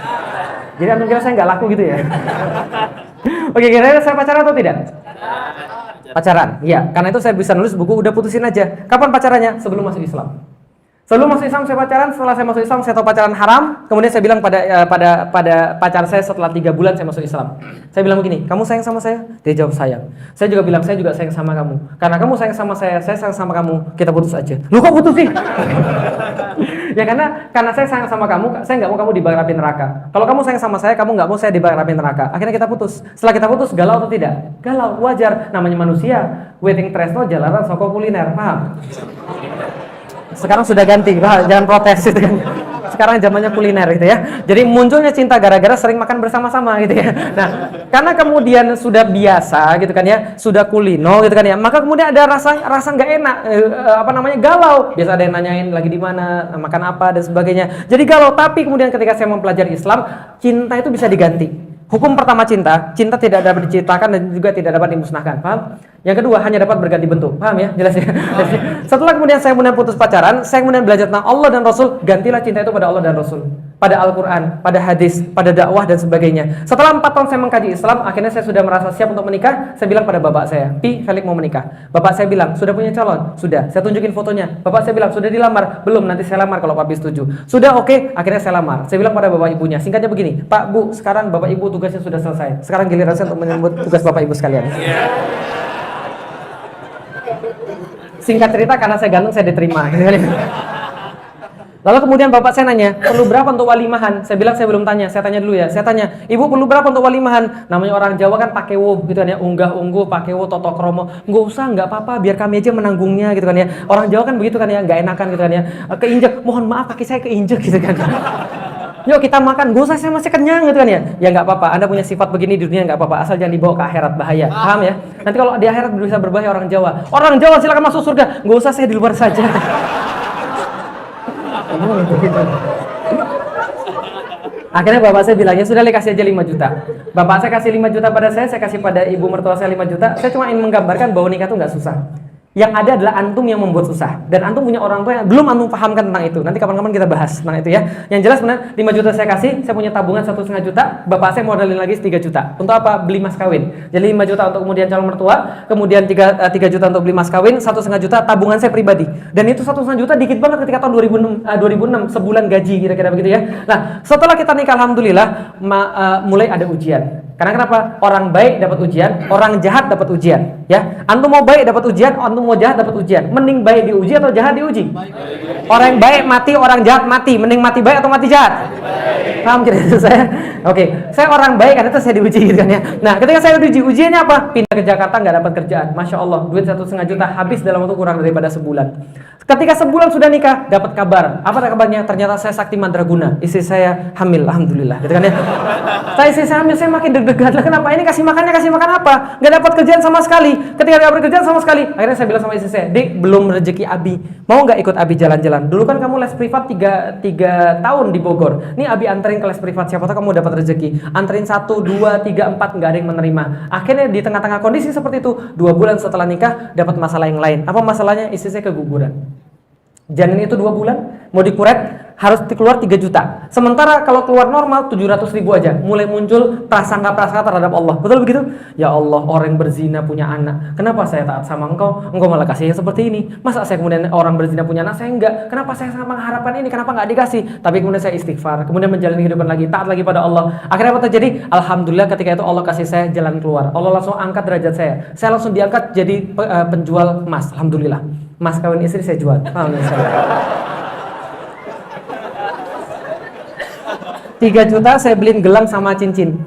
Jadi Anda kira saya nggak laku gitu ya? Oke, kira-kira saya pacaran atau tidak? Pacaran, iya. Karena itu saya bisa nulis buku, udah putusin aja. Kapan pacarannya? Sebelum masuk Islam. Sebelum masuk Islam saya pacaran, setelah saya masuk Islam saya tahu pacaran haram. Kemudian saya bilang pada pacar saya setelah 3 bulan saya masuk Islam. Saya bilang begini, kamu sayang sama saya? Dia jawab sayang. Saya juga bilang saya juga sayang sama kamu. Karena kamu sayang sama saya sayang sama kamu, kita putus aja. Lu kok putus sih? Ya karena saya sayang sama kamu, saya nggak mau kamu dibakar api neraka. Kalau kamu sayang sama saya, kamu nggak mau saya dibakar api neraka. Akhirnya kita putus. Setelah kita putus, galau atau tidak? Galau, wajar. Namanya manusia. Waiting tresno jalanan soko kuliner, paham? Sekarang sudah ganti, jangan protes gitu kan. Sekarang zamannya kuliner gitu ya. Jadi munculnya cinta gara-gara sering makan bersama-sama gitu ya. Nah, karena kemudian sudah biasa gitu kan ya, sudah kulino gitu kan ya, maka kemudian ada rasa nggak enak, galau. Biasa ada yang nanyain lagi di mana, makan apa dan sebagainya. Jadi galau. Tapi kemudian ketika saya mempelajari Islam, cinta itu bisa diganti. Hukum pertama cinta tidak dapat diciptakan dan juga tidak dapat dimusnahkan, paham? Yang kedua hanya dapat berganti bentuk, paham ya? Jelas ya? Setelah kemudian saya putus pacaran, saya kemudian belajar tentang Allah dan Rasul, gantilah cinta itu pada Allah dan Rasul, pada Al-Quran, pada hadis, pada dakwah dan sebagainya. Setelah 4 tahun saya mengkaji Islam, akhirnya saya sudah merasa siap untuk menikah. Saya bilang pada bapak saya, Felix mau menikah. Bapak saya bilang, sudah punya calon? Sudah. Saya tunjukin fotonya. Bapak saya bilang, sudah dilamar? Belum, nanti saya lamar kalau papi setuju. Sudah, oke. Akhirnya saya lamar. Saya bilang pada bapak ibunya, singkatnya begini, Pak, Bu, sekarang bapak ibu tugasnya sudah selesai. Sekarang giliran saya untuk menyambut tugas bapak ibu sekalian. Singkat cerita, karena saya ganteng saya diterima. Lalu kemudian bapak saya nanya, perlu berapa untuk walimahan? Saya bilang saya belum tanya, saya tanya dulu ya. Saya tanya, ibu perlu berapa untuk walimahan? Namanya orang Jawa kan pakewo gitu kan ya, unggah-ungguh, pakewo, toto kromo. Nggak usah, nggak apa-apa, biar kami aja menanggungnya gitu kan ya. Orang Jawa kan begitu kan ya, nggak enakan gitu kan ya. Keinjek, mohon maaf kaki saya keinjek gitu kan. Yuk kita makan, gak usah, saya masih kenyang gitu kan ya. Ya nggak apa-apa, Anda punya sifat begini di dunia nggak apa-apa, asal jangan dibawa ke akhirat, bahaya. Paham ya? Nanti kalau di akhirat bisa berbahaya orang Jawa. Orang Jawa silakan masuk surga, nggak usah, saya di luar saja. Akhirnya bapak saya bilangnya sudah kasih aja 5 juta. Bapak saya kasih 5 juta pada saya kasih pada ibu mertua saya 5 juta. Saya cuma ingin menggambarkan bahwa nikah itu nggak susah. Yang ada adalah antum yang membuat susah. Dan antum punya orang tua yang belum antum pahamkan tentang itu. Nanti kapan-kapan kita bahas tentang itu ya. Yang jelas benar 5 juta saya kasih, saya punya tabungan 1,5 juta. Bapak saya modalin lagi 3 juta. Untuk apa? Beli mas kawin. Jadi 5 juta untuk kemudian calon mertua, kemudian 3 juta untuk beli mas kawin, 1,5 juta tabungan saya pribadi. Dan itu 1,5 juta dikit banget ketika tahun 2006 sebulan gaji kira-kira begitu ya. Nah, setelah kita nikah alhamdulillah mulai ada ujian. Karena kenapa? Orang baik dapat ujian, orang jahat dapat ujian, ya. Antum mau baik dapat ujian, antum mau jahat dapat ujian. Mending baik diuji atau jahat diuji? Orang yang baik mati, orang jahat mati. Mending mati baik atau mati jahat? Paham cerita saya? Oke, saya orang baik, karena itu saya diuji gitu kan ya. Nah, ketika saya diuji, ujiannya apa? Pindah ke Jakarta nggak dapat kerjaan. Masya Allah, duit 1,5 juta habis dalam waktu kurang daripada sebulan. Ketika sebulan sudah nikah, dapat kabar. Apa kabarnya? Ternyata saya sakti mandraguna. Istri saya hamil, alhamdulillah. Gitu kan ya. Istri saya hamil, saya makin deg-degan. Lah kenapa? Ini kasih makan apa? Nggak dapat kerjaan sama sekali. Ketika nggak dapat kerjaan sama sekali, akhirnya saya bilang sama istri saya, Dik, belum rezeki Abi. Mau nggak ikut Abi jalan-jalan? Dulu kan kamu les privat 3 tahun di Bogor. Nih Abi anterin ke les privat, siapa tahu kamu dapat rezeki. Anterin 1, 2, 3, 4, nggak ada yang menerima. Akhirnya di tengah-tengah kondisi seperti itu, 2 bulan setelah nikah dapat masalah yang lain. Apa masalahnya? Istri saya keguguran. Janin itu 2 bulan, mau dikuret, harus keluar 3 juta. Sementara kalau keluar normal 700.000 aja. Mulai muncul prasangka-prasangka terhadap Allah. Betul begitu? Ya Allah, orang berzina punya anak. Kenapa saya taat sama engkau? Engkau malah kasih yang seperti ini. Masa saya kemudian orang berzina punya anak, saya enggak? Kenapa saya sangat mengharapkan ini? Kenapa enggak dikasih? Tapi kemudian saya istighfar, kemudian menjalani kehidupan lagi, taat lagi pada Allah. Akhirnya apa terjadi? Alhamdulillah ketika itu Allah kasih saya jalan keluar. Allah langsung angkat derajat saya. Saya langsung diangkat jadi penjual emas. Alhamdulillah. Mas kawin istri saya jual. Alhamdulillah. 3 juta saya beliin gelang sama cincin.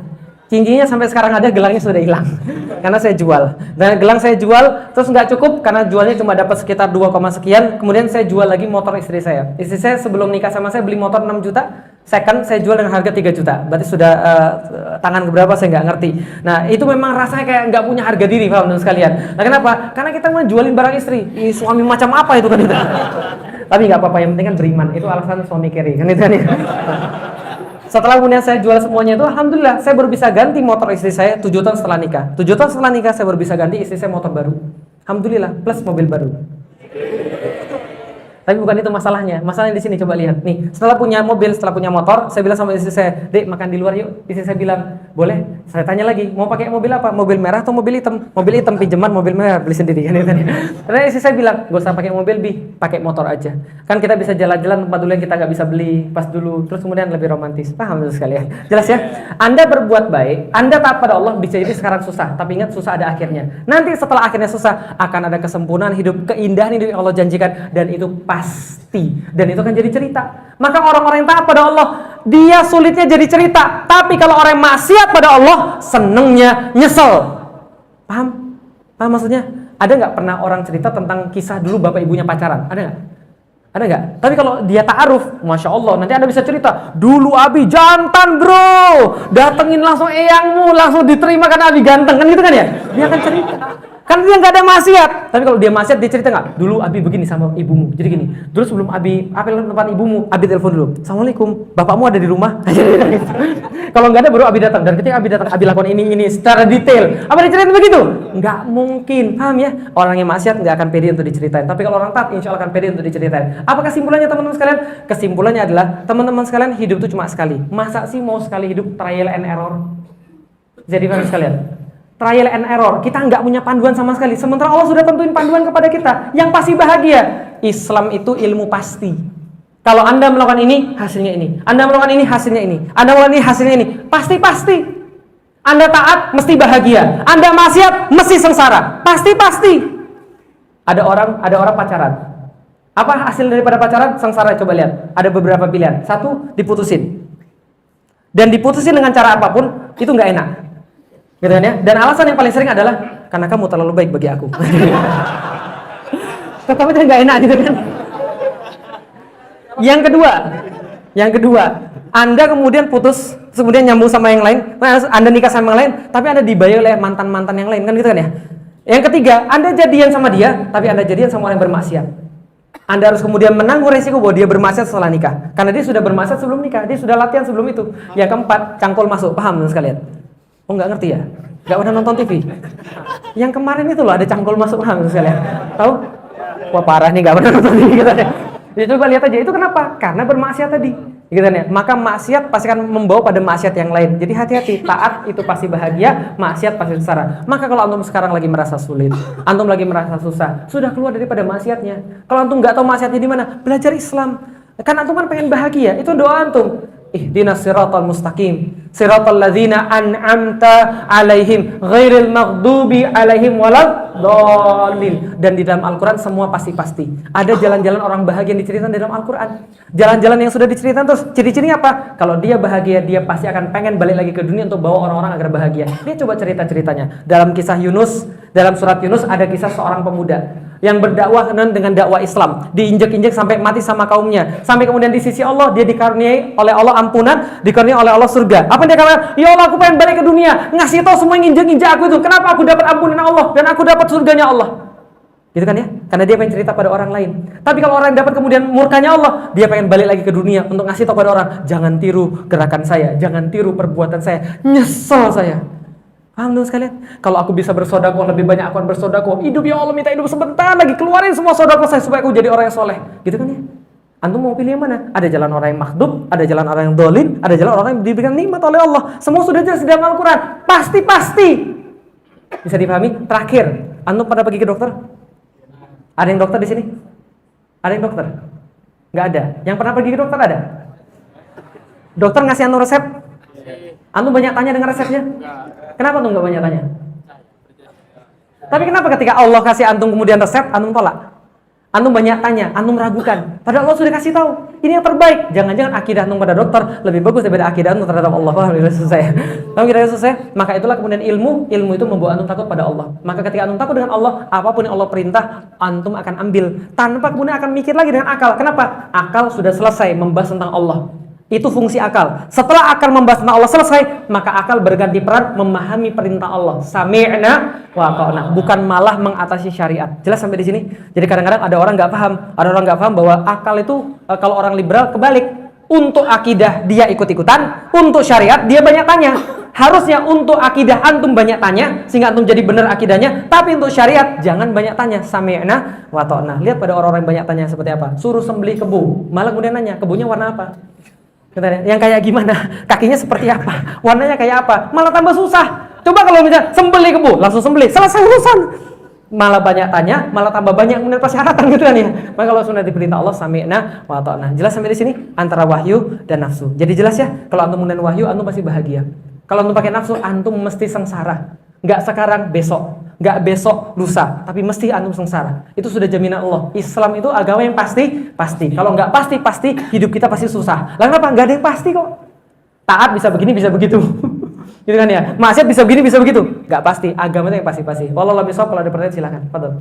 Cincinnya sampai sekarang ada, gelangnya sudah hilang. Karena saya jual. Dan gelang saya jual, terus nggak cukup karena jualnya cuma dapat sekitar 2, sekian. Kemudian saya jual lagi motor istri saya. Istri saya sebelum nikah sama saya beli motor 6 juta. Second saya jual dengan harga 3 juta. Berarti sudah tangan keberapa saya nggak ngerti. Nah itu memang rasanya kayak nggak punya harga diri, paham sekalian. Nah kenapa? Karena kita mau jualin barang istri. Ih, suami macam apa itu kan itu. Tapi nggak apa-apa, yang penting kan beriman. Itu alasan suami kiri kan itu kan ya. Setelah kemudian saya jual semuanya itu, alhamdulillah saya baru bisa ganti motor istri saya 7 tahun setelah nikah. 7 tahun setelah nikah saya baru bisa ganti istri saya motor baru. Alhamdulillah, plus mobil baru. Tapi bukan itu masalahnya. Masalahnya di sini, coba lihat. Nih, setelah punya mobil, setelah punya motor, saya bilang sama istri saya, "Dek, makan di luar yuk." Istri saya bilang, "Boleh." Saya tanya lagi, "Mau pakai mobil apa? Mobil merah atau mobil hitam?" "Mobil hitam, pinjaman mobil merah, beli sendiri." Kan itu. Karena istri saya bilang, "Gak usah pakai mobil, Bi, pakai motor aja. Kan kita bisa jalan-jalan tempat dulu yang kita nggak bisa beli pas dulu, terus kemudian lebih romantis." Paham sekali ya? Jelas ya? Anda berbuat baik, Anda taat pada Allah, bisa jadi sekarang susah, tapi ingat susah ada akhirnya. Nanti setelah akhirnya susah, akan ada kesempurnaan hidup, keindahan hidup yang Allah janjikan, dan itu pasti, dan itu akan jadi cerita. Maka orang-orang yang taat pada Allah, dia sulitnya jadi cerita. Tapi kalau orang yang maksiat pada Allah, senengnya nyesel. Paham? Paham maksudnya? Ada nggak pernah orang cerita tentang kisah dulu bapak ibunya pacaran? Ada nggak? Ada nggak? Tapi kalau dia ta'aruf, Masya Allah, nanti Anda bisa cerita, dulu Abi jantan bro, datengin langsung eyangmu, langsung diterima karena Abi ganteng, kan gitu kan ya? Dia akan cerita. Kan dia nggak ada maksiat. Tapi kalau dia maksiat, dia cerita nggak? Dulu Abi begini sama ibumu, jadi gini. Dulu sebelum Abi apel tempat ibumu, Abi telepon dulu. Assalamualaikum, bapakmu ada di rumah? Kalau nggak ada, baru Abi datang. Dan ketika Abi datang, Abi lakukan ini secara detail. Apa diceritain begitu? Nggak mungkin, paham ya? Orang yang maksiat nggak akan pede untuk diceritain. Tapi kalau orang taat, insya Allah akan pede untuk diceritain. Apa kesimpulannya teman-teman sekalian? Kesimpulannya adalah teman-teman sekalian, hidup itu cuma sekali. Masa sih mau sekali hidup trial and error? Jadi teman sekalian, trial and error, kita nggak punya panduan sama sekali. Sementara Allah sudah tentuin panduan kepada kita yang pasti bahagia. Islam itu ilmu pasti. Kalau Anda melakukan ini, hasilnya ini. Anda melakukan ini, hasilnya ini. Anda melakukan ini, hasilnya ini. Pasti. Anda taat, mesti bahagia. Anda maksiat, mesti sengsara. Pasti. Ada orang pacaran. Apa hasil daripada pacaran? Sengsara. Coba lihat. Ada beberapa pilihan. 1, diputusin. Dan diputusin dengan cara apapun, itu nggak enak. Gitu kan ya? Dan alasan yang paling sering adalah karena kamu terlalu baik bagi aku. Tetap aja nggak enak gitu kan? Yang kedua, Anda kemudian putus, kemudian nyambung sama yang lain, Anda nikah sama yang lain, tapi Anda dibayar oleh mantan-mantan yang lain, kan gitu kan ya? Yang ketiga, Anda jadian sama dia, tapi Anda jadian sama orang yang bermaksiat. Anda harus kemudian menanggung resiko bahwa dia bermaksiat setelah nikah, karena dia sudah bermaksiat sebelum nikah, dia sudah latihan sebelum itu. Yang keempat, cangkul masuk, paham sekalian? Oh nggak ngerti ya? Nggak pernah nonton TV? Yang kemarin itu loh ada cangkul masuk, paham sekalian? Tahu? Wah parah nih, nggak pernah nonton TV gitu ya. Jadi coba lihat aja, itu kenapa? Karena bermaksiat tadi, gitu ya. Maka maksiat pasti akan membawa pada maksiat yang lain. Jadi hati-hati, taat itu pasti bahagia, maksiat pasti sengsara. Maka kalau antum sekarang lagi merasa sulit, antum lagi merasa susah, sudah keluar daripada maksiatnya. Kalau antum nggak tahu maksiatnya di mana, belajar Islam. Kan antum kan pengen bahagia, itu doa antum. Ihdinas siratal mustaqim, siratal ladzina an'amta alaihim, ghairil maghdubi alaihim waladdallin. Dan di dalam Al-Quran semua pasti-pasti. Ada jalan-jalan orang bahagia yang diceritakan di dalam Al-Quran. Jalan-jalan yang sudah diceritakan, terus ciri-cirinya apa? Kalau dia bahagia, dia pasti akan pengen balik lagi ke dunia untuk bawa orang-orang agar bahagia. Dia coba cerita-ceritanya. Dalam kisah Yunus, dalam surat Yunus ada kisah seorang pemuda yang berdakwah dengan dakwah Islam, diinjek-injek sampai mati sama kaumnya, sampai kemudian di sisi Allah dia dikaruniai oleh Allah ampunan, dikaruniai oleh Allah surga. Apa dia katakan? Ya Allah, aku pengen balik ke dunia, ngasih tahu semua yang injek-injek aku itu, kenapa aku dapat ampunan Allah dan aku dapat surganya Allah. Gitu kan ya? Karena dia pengen cerita pada orang lain. Tapi kalau orang dapat kemudian murkanya Allah, dia pengen balik lagi ke dunia untuk ngasih tahu pada orang, jangan tiru gerakan saya, jangan tiru perbuatan saya, nyesel saya. Paham dong sekalian? Kalau aku bisa bersodakoh lebih banyak, aku akan bersodakoh. Hidup ya Allah, minta hidup sebentar lagi, keluarin semua sodakoh saya supaya aku jadi orang yang soleh. Gitu kan ya? Antum mau pilih yang mana? Ada jalan orang yang makhdub, ada jalan orang yang dolim, ada jalan orang yang diberikan nikmat oleh Allah. Semua sudah jelas di dalam Al-Quran. Pasti. Bisa dipahami? Terakhir, antum pada pergi ke dokter? Ada yang dokter di sini? Ada yang dokter? Nggak ada. Yang pernah pergi ke dokter ada? Dokter ngasih antum resep? Antum banyak tanya dengan resepnya? Kenapa antum nggak banyak tanya? Tapi kenapa ketika Allah kasih antum kemudian resep, antum tolak? Antum banyak tanya, antum ragukan. Padahal Allah sudah kasih tahu, ini yang terbaik. Jangan-jangan akidah antum pada dokter lebih bagus daripada akidah antum terhadap Allah. Alhamdulillah selesai. Alhamdulillah selesai. Maka itulah kemudian ilmu itu membawa antum takut pada Allah. Maka ketika antum takut dengan Allah, apapun yang Allah perintah, antum akan ambil tanpa kemudian akan mikir lagi dengan akal. Kenapa? Akal sudah selesai membahas tentang Allah. Itu fungsi akal. Setelah akal membahas tentang Allah selesai, maka akal berganti peran memahami perintah Allah. Sami'na wa ata'na, bukan malah mengatasi syariat. Jelas sampai di sini? Jadi kadang-kadang ada orang nggak paham bahwa akal itu kalau orang liberal kebalik. Untuk akidah dia ikut-ikutan, untuk syariat dia banyak tanya. Harusnya untuk akidah antum banyak tanya sehingga antum jadi benar akidahnya, tapi untuk syariat jangan banyak tanya. Sami'na wa ata'na. Lihat pada orang-orang yang banyak tanya seperti apa. Suruh sembelih kebu, malah kemudian nanya, kebunya warna apa? Yang kayak gimana? Kakinya seperti apa? Warnanya kayak apa? Malah tambah susah. Coba kalau misalnya sembelih kebu, langsung sembelih, selesai urusan. Malah banyak tanya, malah tambah banyak kemudian persyaratan gitu kan ya. Maka kalau sudah diperintah Allah sami'na wa ata'na. Jelas sampai di sini antara wahyu dan nafsu. Jadi jelas ya, kalau antum kemudian wahyu, antum pasti bahagia. Kalau antum pakai nafsu, antum mesti sengsara. Enggak sekarang, besok. Enggak besok, lusa, tapi mesti antum sengsara. Itu sudah jaminan Allah. Islam itu agama yang pasti. Kalau enggak pasti, hidup kita pasti susah. Lah kenapa? Enggak ada yang pasti kok. Taat bisa begini, bisa begitu. Gitu kan ya. Maksiat bisa begini, bisa begitu. Enggak pasti. Agama itu yang pasti. Wallahu a'lam bishawab. Kalau ada pertanyaan silakan. Fadhol.